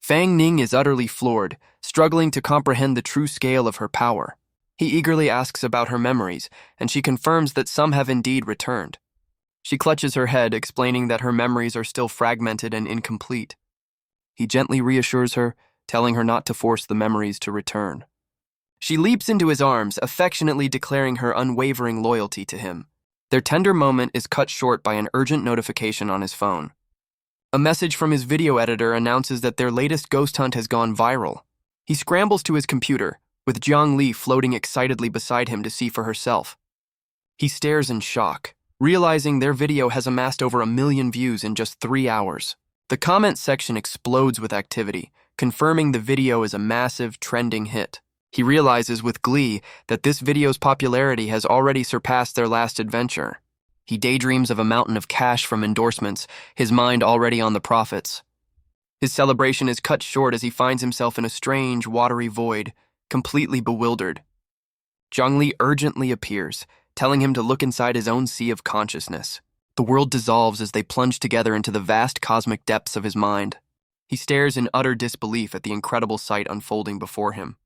Fang Ning is utterly floored, struggling to comprehend the true scale of her power. He eagerly asks about her memories, and she confirms that some have indeed returned. She clutches her head, explaining that her memories are still fragmented and incomplete. He gently reassures her, telling her not to force the memories to return. She leaps into his arms, affectionately declaring her unwavering loyalty to him. Their tender moment is cut short by an urgent notification on his phone. A message from his video editor announces that their latest ghost hunt has gone viral. He scrambles to his computer, with Zhang Li floating excitedly beside him to see for herself. He stares in shock, realizing their video has amassed over 1 million views in just 3 hours. The comment section explodes with activity, confirming the video is a massive, trending hit. He realizes with glee that this video's popularity has already surpassed their last adventure. He daydreams of a mountain of cash from endorsements, his mind already on the profits. His celebration is cut short as he finds himself in a strange, watery void, completely bewildered. Zhang Li urgently appears, telling him to look inside his own sea of consciousness. The world dissolves as they plunge together into the vast cosmic depths of his mind. He stares in utter disbelief at the incredible sight unfolding before him.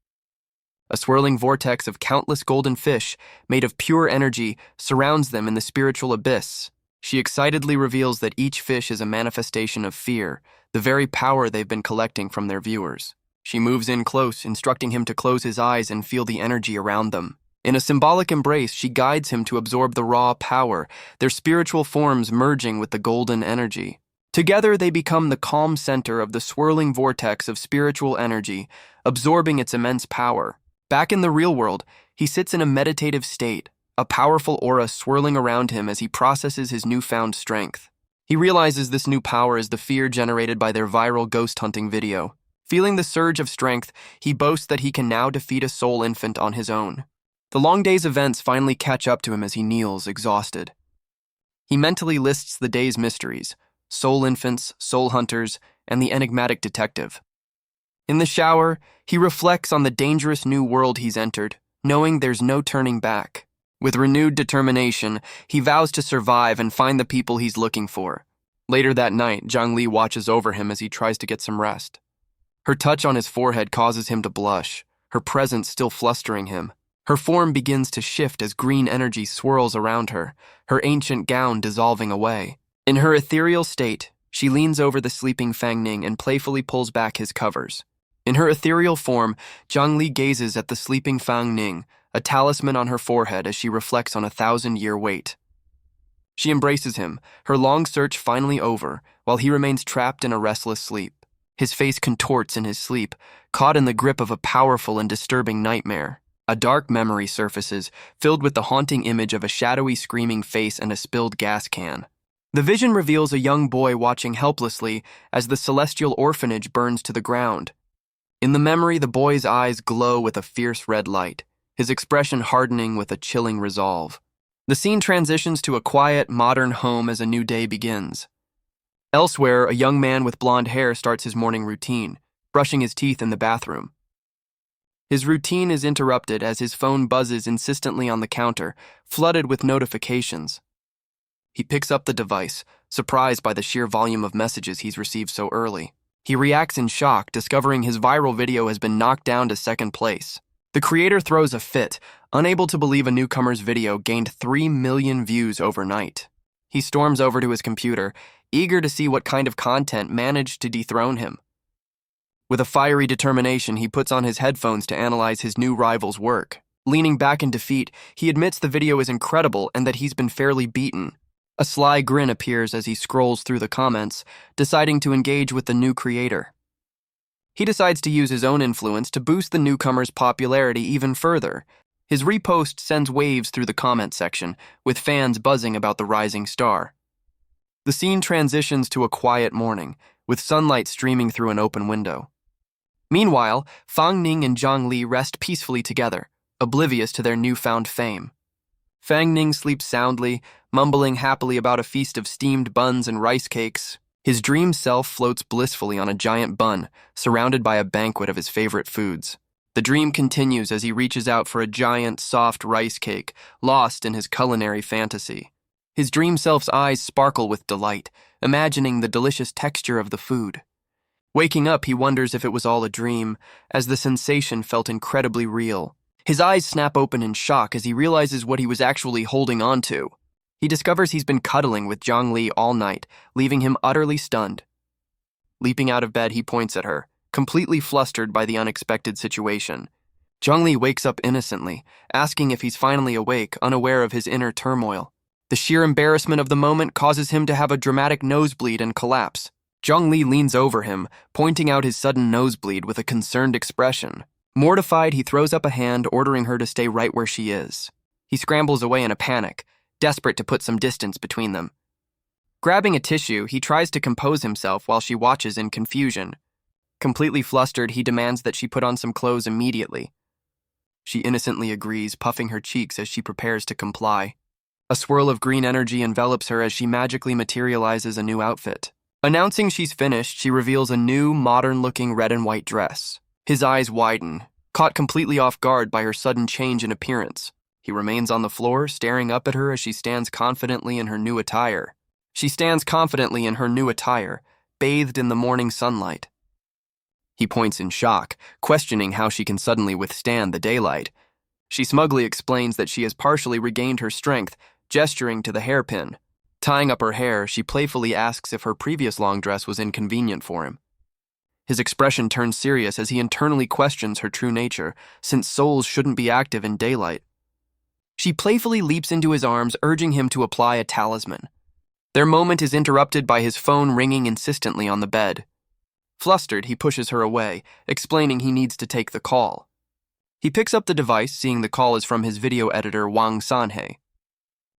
A swirling vortex of countless golden fish, made of pure energy, surrounds them in the spiritual abyss. She excitedly reveals that each fish is a manifestation of fear, the very power they've been collecting from their viewers. She moves in close, instructing him to close his eyes and feel the energy around them. In a symbolic embrace, she guides him to absorb the raw power, their spiritual forms merging with the golden energy. Together, they become the calm center of the swirling vortex of spiritual energy, absorbing its immense power. Back in the real world, he sits in a meditative state, a powerful aura swirling around him as he processes his newfound strength. He realizes this new power is the fear generated by their viral ghost hunting video. Feeling the surge of strength, he boasts that he can now defeat a soul infant on his own. The long day's events finally catch up to him as he kneels, exhausted. He mentally lists the day's mysteries: soul infants, soul hunters, and the enigmatic detective. In the shower, he reflects on the dangerous new world he's entered, knowing there's no turning back. With renewed determination, he vows to survive and find the people he's looking for. Later that night, Zhangli watches over him as he tries to get some rest. Her touch on his forehead causes him to blush, her presence still flustering him. Her form begins to shift as green energy swirls around her, her ancient gown dissolving away. In her ethereal state, she leans over the sleeping Fang Ning and playfully pulls back his covers. In her ethereal form, Zhangli gazes at the sleeping Fang Ning, a talisman on her forehead as she reflects on a 1,000-year wait. She embraces him, her long search finally over, while he remains trapped in a restless sleep. His face contorts in his sleep, caught in the grip of a powerful and disturbing nightmare. A dark memory surfaces, filled with the haunting image of a shadowy screaming face and a spilled gas can. The vision reveals a young boy watching helplessly as the celestial orphanage burns to the ground. In the memory, the boy's eyes glow with a fierce red light, his expression hardening with a chilling resolve. The scene transitions to a quiet, modern home as a new day begins. Elsewhere, a young man with blonde hair starts his morning routine, brushing his teeth in the bathroom. His routine is interrupted as his phone buzzes insistently on the counter, flooded with notifications. He picks up the device, surprised by the sheer volume of messages he's received so early. He reacts in shock, discovering his viral video has been knocked down to second place. The creator throws a fit, unable to believe a newcomer's video gained 3 million views overnight. He storms over to his computer, eager to see what kind of content managed to dethrone him. With a fiery determination, he puts on his headphones to analyze his new rival's work. Leaning back in defeat, he admits the video is incredible and that he's been fairly beaten. A sly grin appears as he scrolls through the comments, deciding to engage with the new creator. He decides to use his own influence to boost the newcomer's popularity even further. His repost sends waves through the comment section, with fans buzzing about the rising star. The scene transitions to a quiet morning, with sunlight streaming through an open window. Meanwhile, Fang Ning and Zhangli rest peacefully together, oblivious to their newfound fame. Fang Ning sleeps soundly, mumbling happily about a feast of steamed buns and rice cakes. His dream self floats blissfully on a giant bun, surrounded by a banquet of his favorite foods. The dream continues as he reaches out for a giant, soft rice cake, lost in his culinary fantasy. His dream self's eyes sparkle with delight, imagining the delicious texture of the food. Waking up, he wonders if it was all a dream, as the sensation felt incredibly real. His eyes snap open in shock as he realizes what he was actually holding on to. He discovers he's been cuddling with Zhangli all night, leaving him utterly stunned. Leaping out of bed, he points at her, completely flustered by the unexpected situation. Zhangli wakes up innocently, asking if he's finally awake, unaware of his inner turmoil. The sheer embarrassment of the moment causes him to have a dramatic nosebleed and collapse. Zhangli leans over him, pointing out his sudden nosebleed with a concerned expression. Mortified, he throws up a hand, ordering her to stay right where she is. He scrambles away in a panic, desperate to put some distance between them. Grabbing a tissue, he tries to compose himself while she watches in confusion. Completely flustered, he demands that she put on some clothes immediately. She innocently agrees, puffing her cheeks as she prepares to comply. A swirl of green energy envelops her as she magically materializes a new outfit. Announcing she's finished, she reveals a new, modern-looking red and white dress. His eyes widen, caught completely off guard by her sudden change in appearance. He remains on the floor, staring up at her as she stands confidently in her new attire. Bathed in the morning sunlight. He points in shock, questioning how she can suddenly withstand the daylight. She smugly explains that she has partially regained her strength, gesturing to the hairpin. Tying up her hair, she playfully asks if her previous long dress was inconvenient for him. His expression turns serious as he internally questions her true nature, since souls shouldn't be active in daylight. She playfully leaps into his arms, urging him to apply a talisman. Their moment is interrupted by his phone ringing insistently on the bed. Flustered, he pushes her away, explaining he needs to take the call. He picks up the device, seeing the call is from his video editor Wang Sanhe.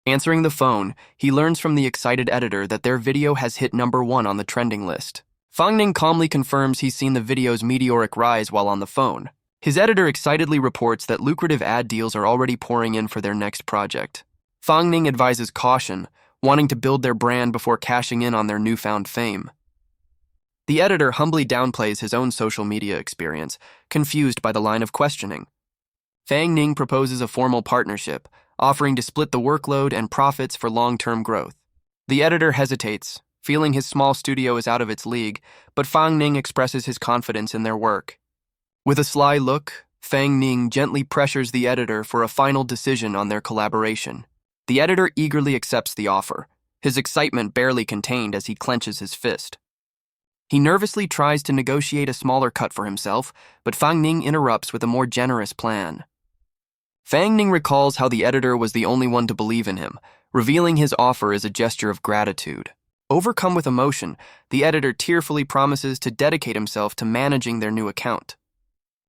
Answering the phone, he learns from the excited editor that their video has hit #1 on the trending list. Fang Ning calmly confirms he's seen the video's meteoric rise while on the phone. His editor excitedly reports that lucrative ad deals are already pouring in for their next project. Fang Ning advises caution, wanting to build their brand before cashing in on their newfound fame. The editor humbly downplays his own social media experience, confused by the line of questioning. Fang Ning proposes a formal partnership, offering to split the workload and profits for long-term growth. The editor hesitates, feeling his small studio is out of its league, but Fang Ning expresses his confidence in their work. With a sly look, Fang Ning gently pressures the editor for a final decision on their collaboration. The editor eagerly accepts the offer, his excitement barely contained as he clenches his fist. He nervously tries to negotiate a smaller cut for himself, but Fang Ning interrupts with a more generous plan. Fang Ning recalls how the editor was the only one to believe in him, revealing his offer as a gesture of gratitude. Overcome with emotion, the editor tearfully promises to dedicate himself to managing their new account.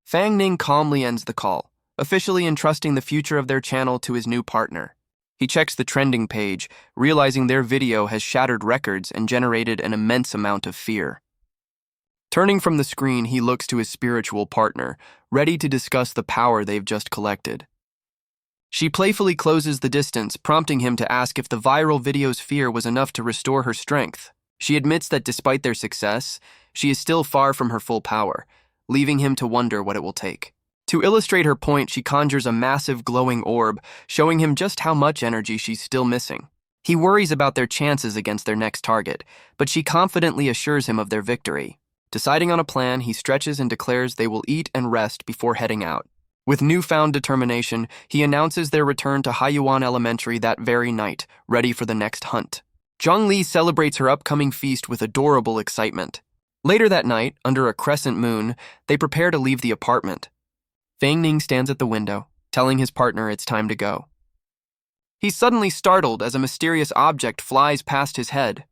Fang Ning calmly ends the call, officially entrusting the future of their channel to his new partner. He checks the trending page, realizing their video has shattered records and generated an immense amount of fear. Turning from the screen, he looks to his spiritual partner, ready to discuss the power they've just collected. She playfully closes the distance, prompting him to ask if the viral video's fear was enough to restore her strength. She admits that despite their success, she is still far from her full power, leaving him to wonder what it will take. To illustrate her point, she conjures a massive glowing orb, showing him just how much energy she's still missing. He worries about their chances against their next target, but she confidently assures him of their victory. Deciding on a plan, he stretches and declares they will eat and rest before heading out. With newfound determination, he announces their return to Haiyuan Elementary that very night, ready for the next hunt. Zhang celebrates her upcoming feast with adorable excitement. Later that night, under a crescent moon, they prepare to leave the apartment. Fang Ning stands at the window, telling his partner it's time to go. He's suddenly startled as a mysterious object flies past his head.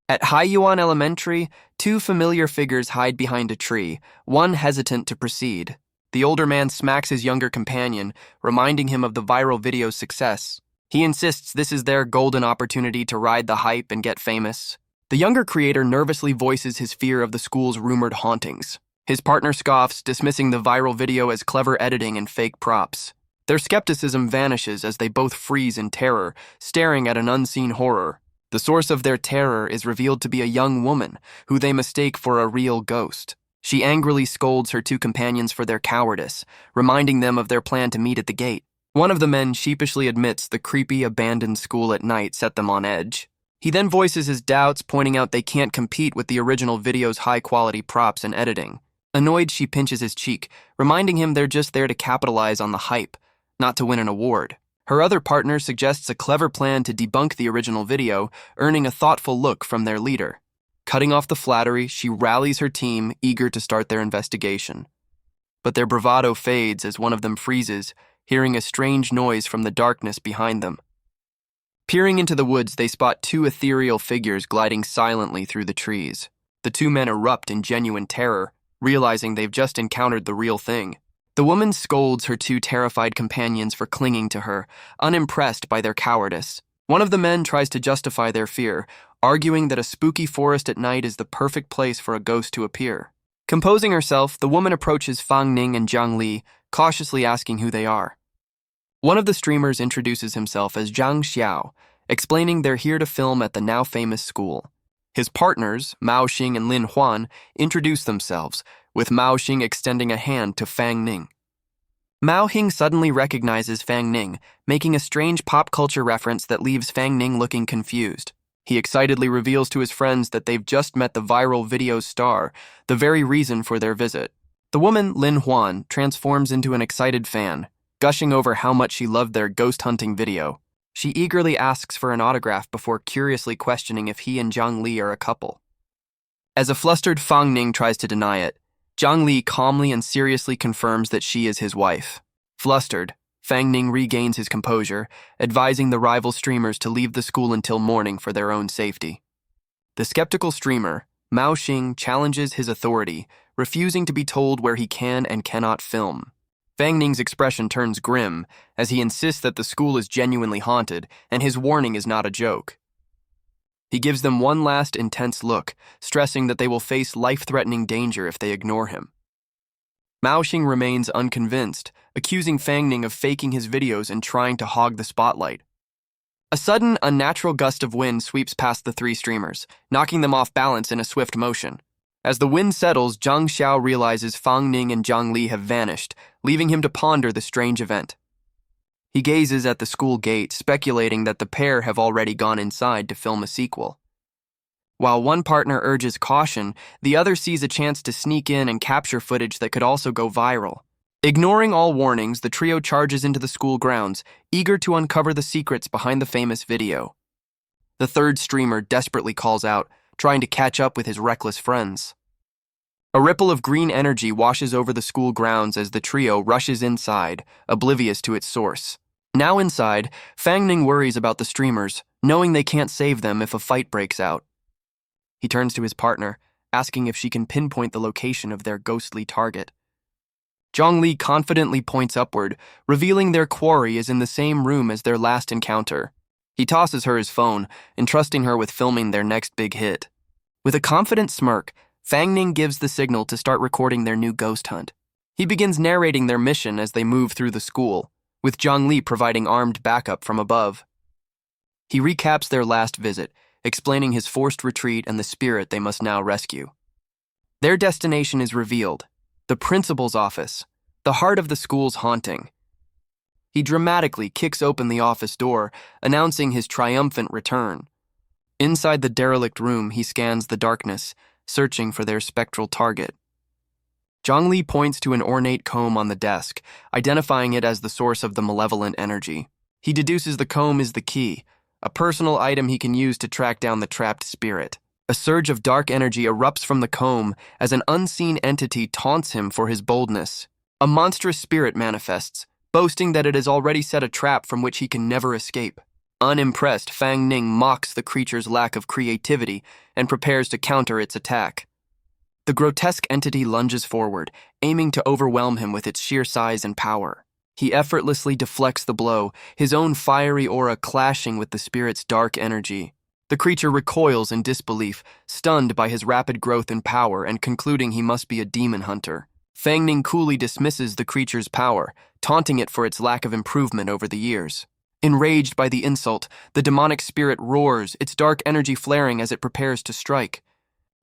At Haiyuan Elementary, two familiar figures hide behind a tree, one hesitant to proceed. The older man smacks his younger companion, reminding him of the viral video's success. He insists this is their golden opportunity to ride the hype and get famous. The younger creator nervously voices his fear of the school's rumored hauntings. His partner scoffs, dismissing the viral video as clever editing and fake props. Their skepticism vanishes as they both freeze in terror, staring at an unseen horror. The source of their terror is revealed to be a young woman, who they mistake for a real ghost. She angrily scolds her two companions for their cowardice, reminding them of their plan to meet at the gate. One of the men sheepishly admits the creepy, abandoned school at night set them on edge. He then voices his doubts, pointing out they can't compete with the original video's high-quality props and editing. Annoyed, she pinches his cheek, reminding him they're just there to capitalize on the hype, not to win an award. Her other partner suggests a clever plan to debunk the original video, earning a thoughtful look from their leader. Cutting off the flattery, she rallies her team, eager to start their investigation. But their bravado fades as one of them freezes, hearing a strange noise from the darkness behind them. Peering into the woods, they spot two ethereal figures gliding silently through the trees. The two men erupt in genuine terror, realizing they've just encountered the real thing. The woman scolds her two terrified companions for clinging to her, unimpressed by their cowardice. One of the men tries to justify their fear, arguing that a spooky forest at night is the perfect place for a ghost to appear. Composing herself, the woman approaches Fang Ning and Zhang Li, cautiously asking who they are. One of the streamers introduces himself as Zhang Xiao, explaining they're here to film at the now-famous school. His partners, Mao Xing and Lin Huan, introduce themselves, with Mao Xing extending a hand to Fang Ning. Mao Xing suddenly recognizes Fang Ning, making a strange pop culture reference that leaves Fang Ning looking confused. He excitedly reveals to his friends that they've just met the viral video's star, the very reason for their visit. The woman, Lin Huan, transforms into an excited fan, gushing over how much she loved their ghost hunting video. She eagerly asks for an autograph before curiously questioning if he and Zhang Li are a couple. As a flustered Fang Ning tries to deny it, Zhang Li calmly and seriously confirms that she is his wife. Flustered, Fang Ning regains his composure, advising the rival streamers to leave the school until morning for their own safety. The skeptical streamer, Mao Xing, challenges his authority, refusing to be told where he can and cannot film. Fang Ning's expression turns grim as he insists that the school is genuinely haunted and his warning is not a joke. He gives them one last intense look, stressing that they will face life-threatening danger if they ignore him. Mao Xing remains unconvinced, accusing Fang Ning of faking his videos and trying to hog the spotlight. A sudden, unnatural gust of wind sweeps past the three streamers, knocking them off balance in a swift motion. As the wind settles, Zhang Xiao realizes Fang Ning and Zhang Li have vanished, leaving him to ponder the strange event. He gazes at the school gate, speculating that the pair have already gone inside to film a sequel. While one partner urges caution, the other sees a chance to sneak in and capture footage that could also go viral. Ignoring all warnings, the trio charges into the school grounds, eager to uncover the secrets behind the famous video. The third streamer desperately calls out, trying to catch up with his reckless friends. A ripple of green energy washes over the school grounds as the trio rushes inside, oblivious to its source. Now inside, Fang Ning worries about the streamers, knowing they can't save them if a fight breaks out. He turns to his partner, asking if she can pinpoint the location of their ghostly target. Zhang Li confidently points upward, revealing their quarry is in the same room as their last encounter. He tosses her his phone, entrusting her with filming their next big hit. With a confident smirk, Fang Ning gives the signal to start recording their new ghost hunt. He begins narrating their mission as they move through the school, with Zhang Li providing armed backup from above. He recaps their last visit, explaining his forced retreat and the spirit they must now rescue. Their destination is revealed: the principal's office, the heart of the school's haunting. He dramatically kicks open the office door, announcing his triumphant return. Inside the derelict room, he scans the darkness, searching for their spectral target. Zhang Li points to an ornate comb on the desk, identifying it as the source of the malevolent energy. He deduces the comb is the key, a personal item he can use to track down the trapped spirit. A surge of dark energy erupts from the comb as an unseen entity taunts him for his boldness. A monstrous spirit manifests, boasting that it has already set a trap from which he can never escape. Unimpressed, Fang Ning mocks the creature's lack of creativity and prepares to counter its attack. The grotesque entity lunges forward, aiming to overwhelm him with its sheer size and power. He effortlessly deflects the blow, his own fiery aura clashing with the spirit's dark energy. The creature recoils in disbelief, stunned by his rapid growth in power and concluding he must be a demon hunter. Fang Ning coolly dismisses the creature's power, taunting it for its lack of improvement over the years. Enraged by the insult, the demonic spirit roars, its dark energy flaring as it prepares to strike.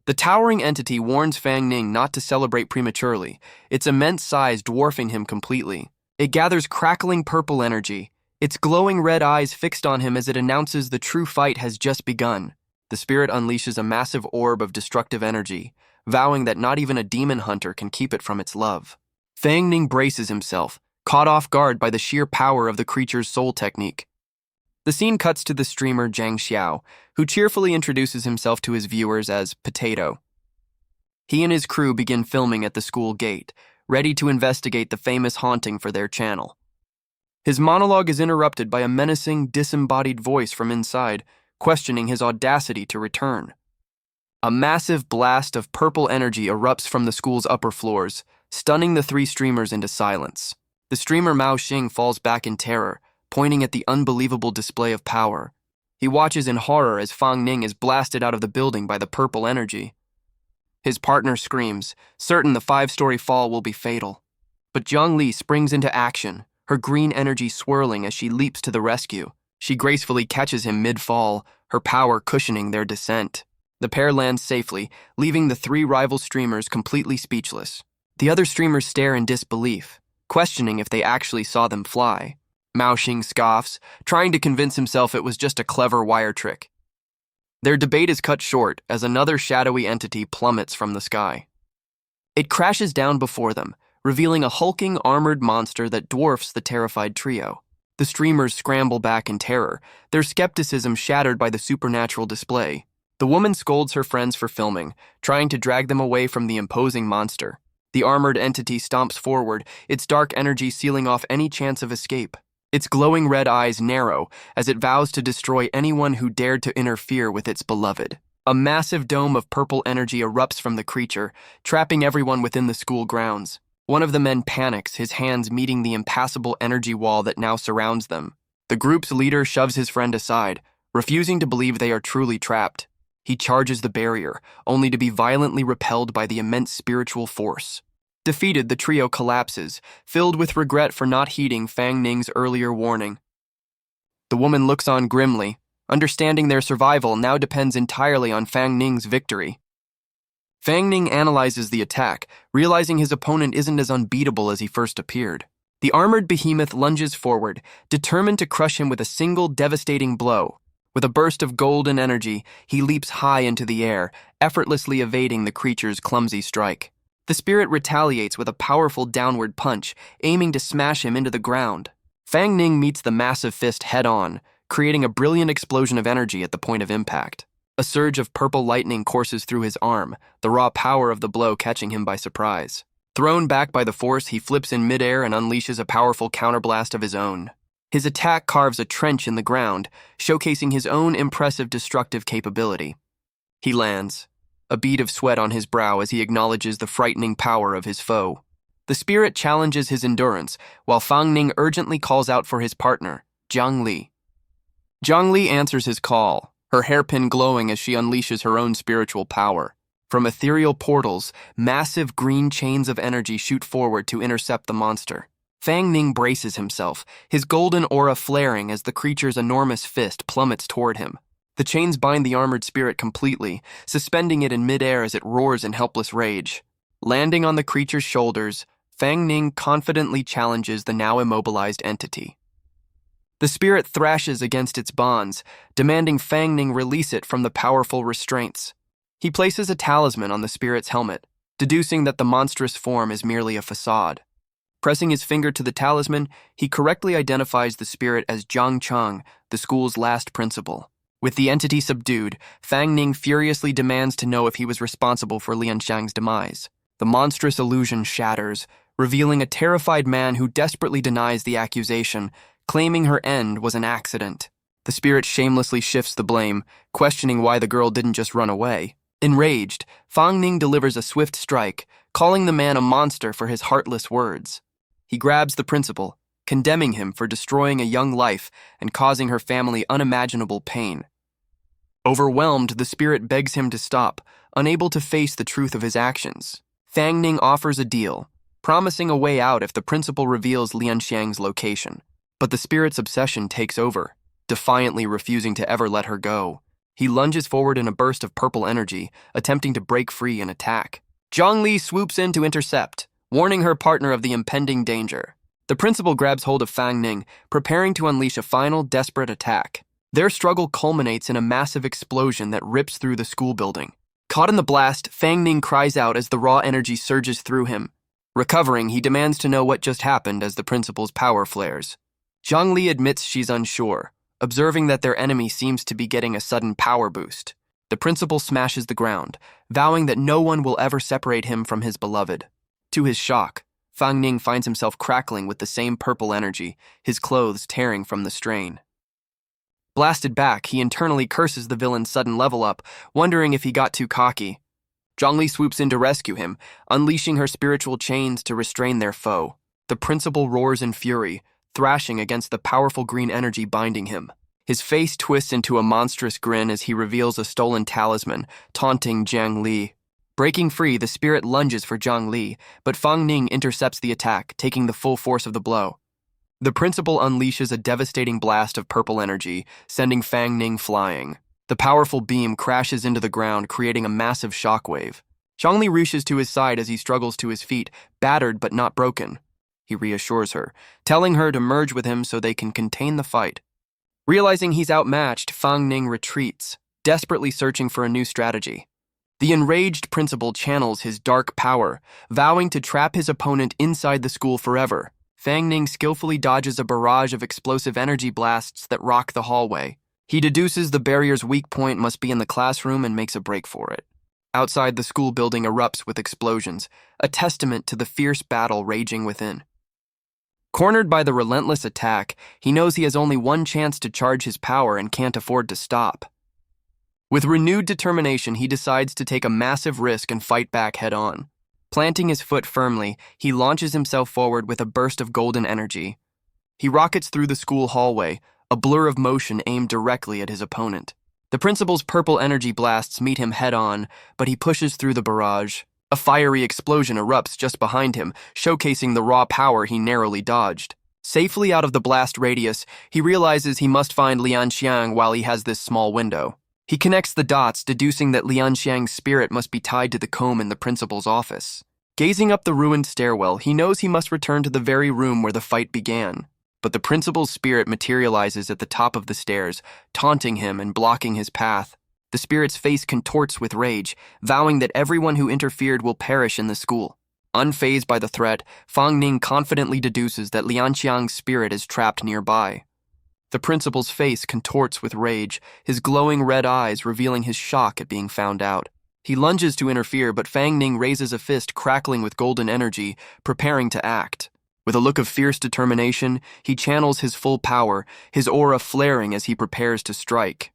The towering entity warns Fang Ning not to celebrate prematurely, its immense size dwarfing him completely. It gathers crackling purple energy, its glowing red eyes fixed on him as it announces the true fight has just begun. The spirit unleashes a massive orb of destructive energy, vowing that not even a demon hunter can keep it from its love. Fang Ning braces himself, caught off guard by the sheer power of the creature's soul technique. The scene cuts to the streamer Zhang Xiao, who cheerfully introduces himself to his viewers as Potato. He and his crew begin filming at the school gate, ready to investigate the famous haunting for their channel. His monologue is interrupted by a menacing, disembodied voice from inside, questioning his audacity to return. A massive blast of purple energy erupts from the school's upper floors, stunning the three streamers into silence. The streamer Mao Xing falls back in terror, pointing at the unbelievable display of power. He watches in horror as Fang Ning is blasted out of the building by the purple energy. His partner screams, certain the 5-story fall will be fatal. But Zhang Li springs into action, her green energy swirling as she leaps to the rescue. She gracefully catches him mid-fall, her power cushioning their descent. The pair lands safely, leaving the three rival streamers completely speechless. The other streamers stare in disbelief, questioning if they actually saw them fly. Mao Xing scoffs, trying to convince himself it was just a clever wire trick. Their debate is cut short as another shadowy entity plummets from the sky. It crashes down before them, revealing a hulking, armored monster that dwarfs the terrified trio. The streamers scramble back in terror, their skepticism shattered by the supernatural display. The woman scolds her friends for filming, trying to drag them away from the imposing monster. The armored entity stomps forward, its dark energy sealing off any chance of escape. Its glowing red eyes narrow as it vows to destroy anyone who dared to interfere with its beloved. A massive dome of purple energy erupts from the creature, trapping everyone within the school grounds. One of the men panics, his hands meeting the impassable energy wall that now surrounds them. The group's leader shoves his friend aside, refusing to believe they are truly trapped. He charges the barrier, only to be violently repelled by the immense spiritual force. Defeated, the trio collapses, filled with regret for not heeding Fang Ning's earlier warning. The woman looks on grimly, understanding their survival now depends entirely on Fang Ning's victory. Fang Ning analyzes the attack, realizing his opponent isn't as unbeatable as he first appeared. The armored behemoth lunges forward, determined to crush him with a single devastating blow. With a burst of golden energy, he leaps high into the air, effortlessly evading the creature's clumsy strike. The spirit retaliates with a powerful downward punch, aiming to smash him into the ground. Fang Ning meets the massive fist head-on, creating a brilliant explosion of energy at the point of impact. A surge of purple lightning courses through his arm, the raw power of the blow catching him by surprise. Thrown back by the force, he flips in midair and unleashes a powerful counterblast of his own. His attack carves a trench in the ground, showcasing his own impressive destructive capability. He lands, a bead of sweat on his brow as he acknowledges the frightening power of his foe. The spirit challenges his endurance, while Fang Ning urgently calls out for his partner, Zhang Li. Zhang Li answers his call, her hairpin glowing as she unleashes her own spiritual power. From ethereal portals, massive green chains of energy shoot forward to intercept the monster. Fang Ning braces himself, his golden aura flaring as the creature's enormous fist plummets toward him. The chains bind the armored spirit completely, suspending it in midair as it roars in helpless rage. Landing on the creature's shoulders, Fang Ning confidently challenges the now immobilized entity. The spirit thrashes against its bonds, demanding Fang Ning release it from the powerful restraints. He places a talisman on the spirit's helmet, deducing that the monstrous form is merely a facade. Pressing his finger to the talisman, he correctly identifies the spirit as Zhang Cheng, the school's last principal. With the entity subdued, Fang Ning furiously demands to know if he was responsible for Lianxiang's demise. The monstrous illusion shatters, revealing a terrified man who desperately denies the accusation, claiming her end was an accident. The spirit shamelessly shifts the blame, questioning why the girl didn't just run away. Enraged, Fang Ning delivers a swift strike, calling the man a monster for his heartless words. He grabs the principal, condemning him for destroying a young life and causing her family unimaginable pain. Overwhelmed, the spirit begs him to stop, unable to face the truth of his actions. Fang Ning offers a deal, promising a way out if the principal reveals Lianxiang's location. But the spirit's obsession takes over, defiantly refusing to ever let her go. He lunges forward in a burst of purple energy, attempting to break free and attack. Zhang Li swoops in to intercept, warning her partner of the impending danger. The principal grabs hold of Fang Ning, preparing to unleash a final, desperate attack. Their struggle culminates in a massive explosion that rips through the school building. Caught in the blast, Fang Ning cries out as the raw energy surges through him. Recovering, he demands to know what just happened as the principal's power flares. Zhang Li admits she's unsure, observing that their enemy seems to be getting a sudden power boost. The principal smashes the ground, vowing that no one will ever separate him from his beloved. To his shock, Fang Ning finds himself crackling with the same purple energy, his clothes tearing from the strain. Blasted back, he internally curses the villain's sudden level up, wondering if he got too cocky. Zhang Li swoops in to rescue him, unleashing her spiritual chains to restrain their foe. The principal roars in fury, thrashing against the powerful green energy binding him. His face twists into a monstrous grin as he reveals a stolen talisman, taunting Zhang Li. Breaking free, the spirit lunges for Zhang Li, but Fang Ning intercepts the attack, taking the full force of the blow. The principal unleashes a devastating blast of purple energy, sending Fang Ning flying. The powerful beam crashes into the ground, creating a massive shockwave. Zhang Li rushes to his side as he struggles to his feet, battered but not broken. He reassures her, telling her to merge with him so they can contain the fight. Realizing he's outmatched, Fang Ning retreats, desperately searching for a new strategy. The enraged principal channels his dark power, vowing to trap his opponent inside the school forever. Fang Ning skillfully dodges a barrage of explosive energy blasts that rock the hallway. He deduces the barrier's weak point must be in the classroom and makes a break for it. Outside, the school building erupts with explosions, a testament to the fierce battle raging within. Cornered by the relentless attack, he knows he has only one chance to charge his power and can't afford to stop. With renewed determination, he decides to take a massive risk and fight back head-on. Planting his foot firmly, he launches himself forward with a burst of golden energy. He rockets through the school hallway, a blur of motion aimed directly at his opponent. The principal's purple energy blasts meet him head-on, but he pushes through the barrage. A fiery explosion erupts just behind him, showcasing the raw power he narrowly dodged. Safely out of the blast radius, he realizes he must find Lianxiang while he has this small window. He connects the dots, deducing that Lian Xiang's spirit must be tied to the comb in the principal's office. Gazing up the ruined stairwell, he knows he must return to the very room where the fight began. But the principal's spirit materializes at the top of the stairs, taunting him and blocking his path. The spirit's face contorts with rage, vowing that everyone who interfered will perish in the school. Unfazed by the threat, Fang Ning confidently deduces that Lian Xiang's spirit is trapped nearby. The principal's face contorts with rage, his glowing red eyes revealing his shock at being found out. He lunges to interfere, but Fang Ning raises a fist crackling with golden energy, preparing to act. With a look of fierce determination, he channels his full power, his aura flaring as he prepares to strike.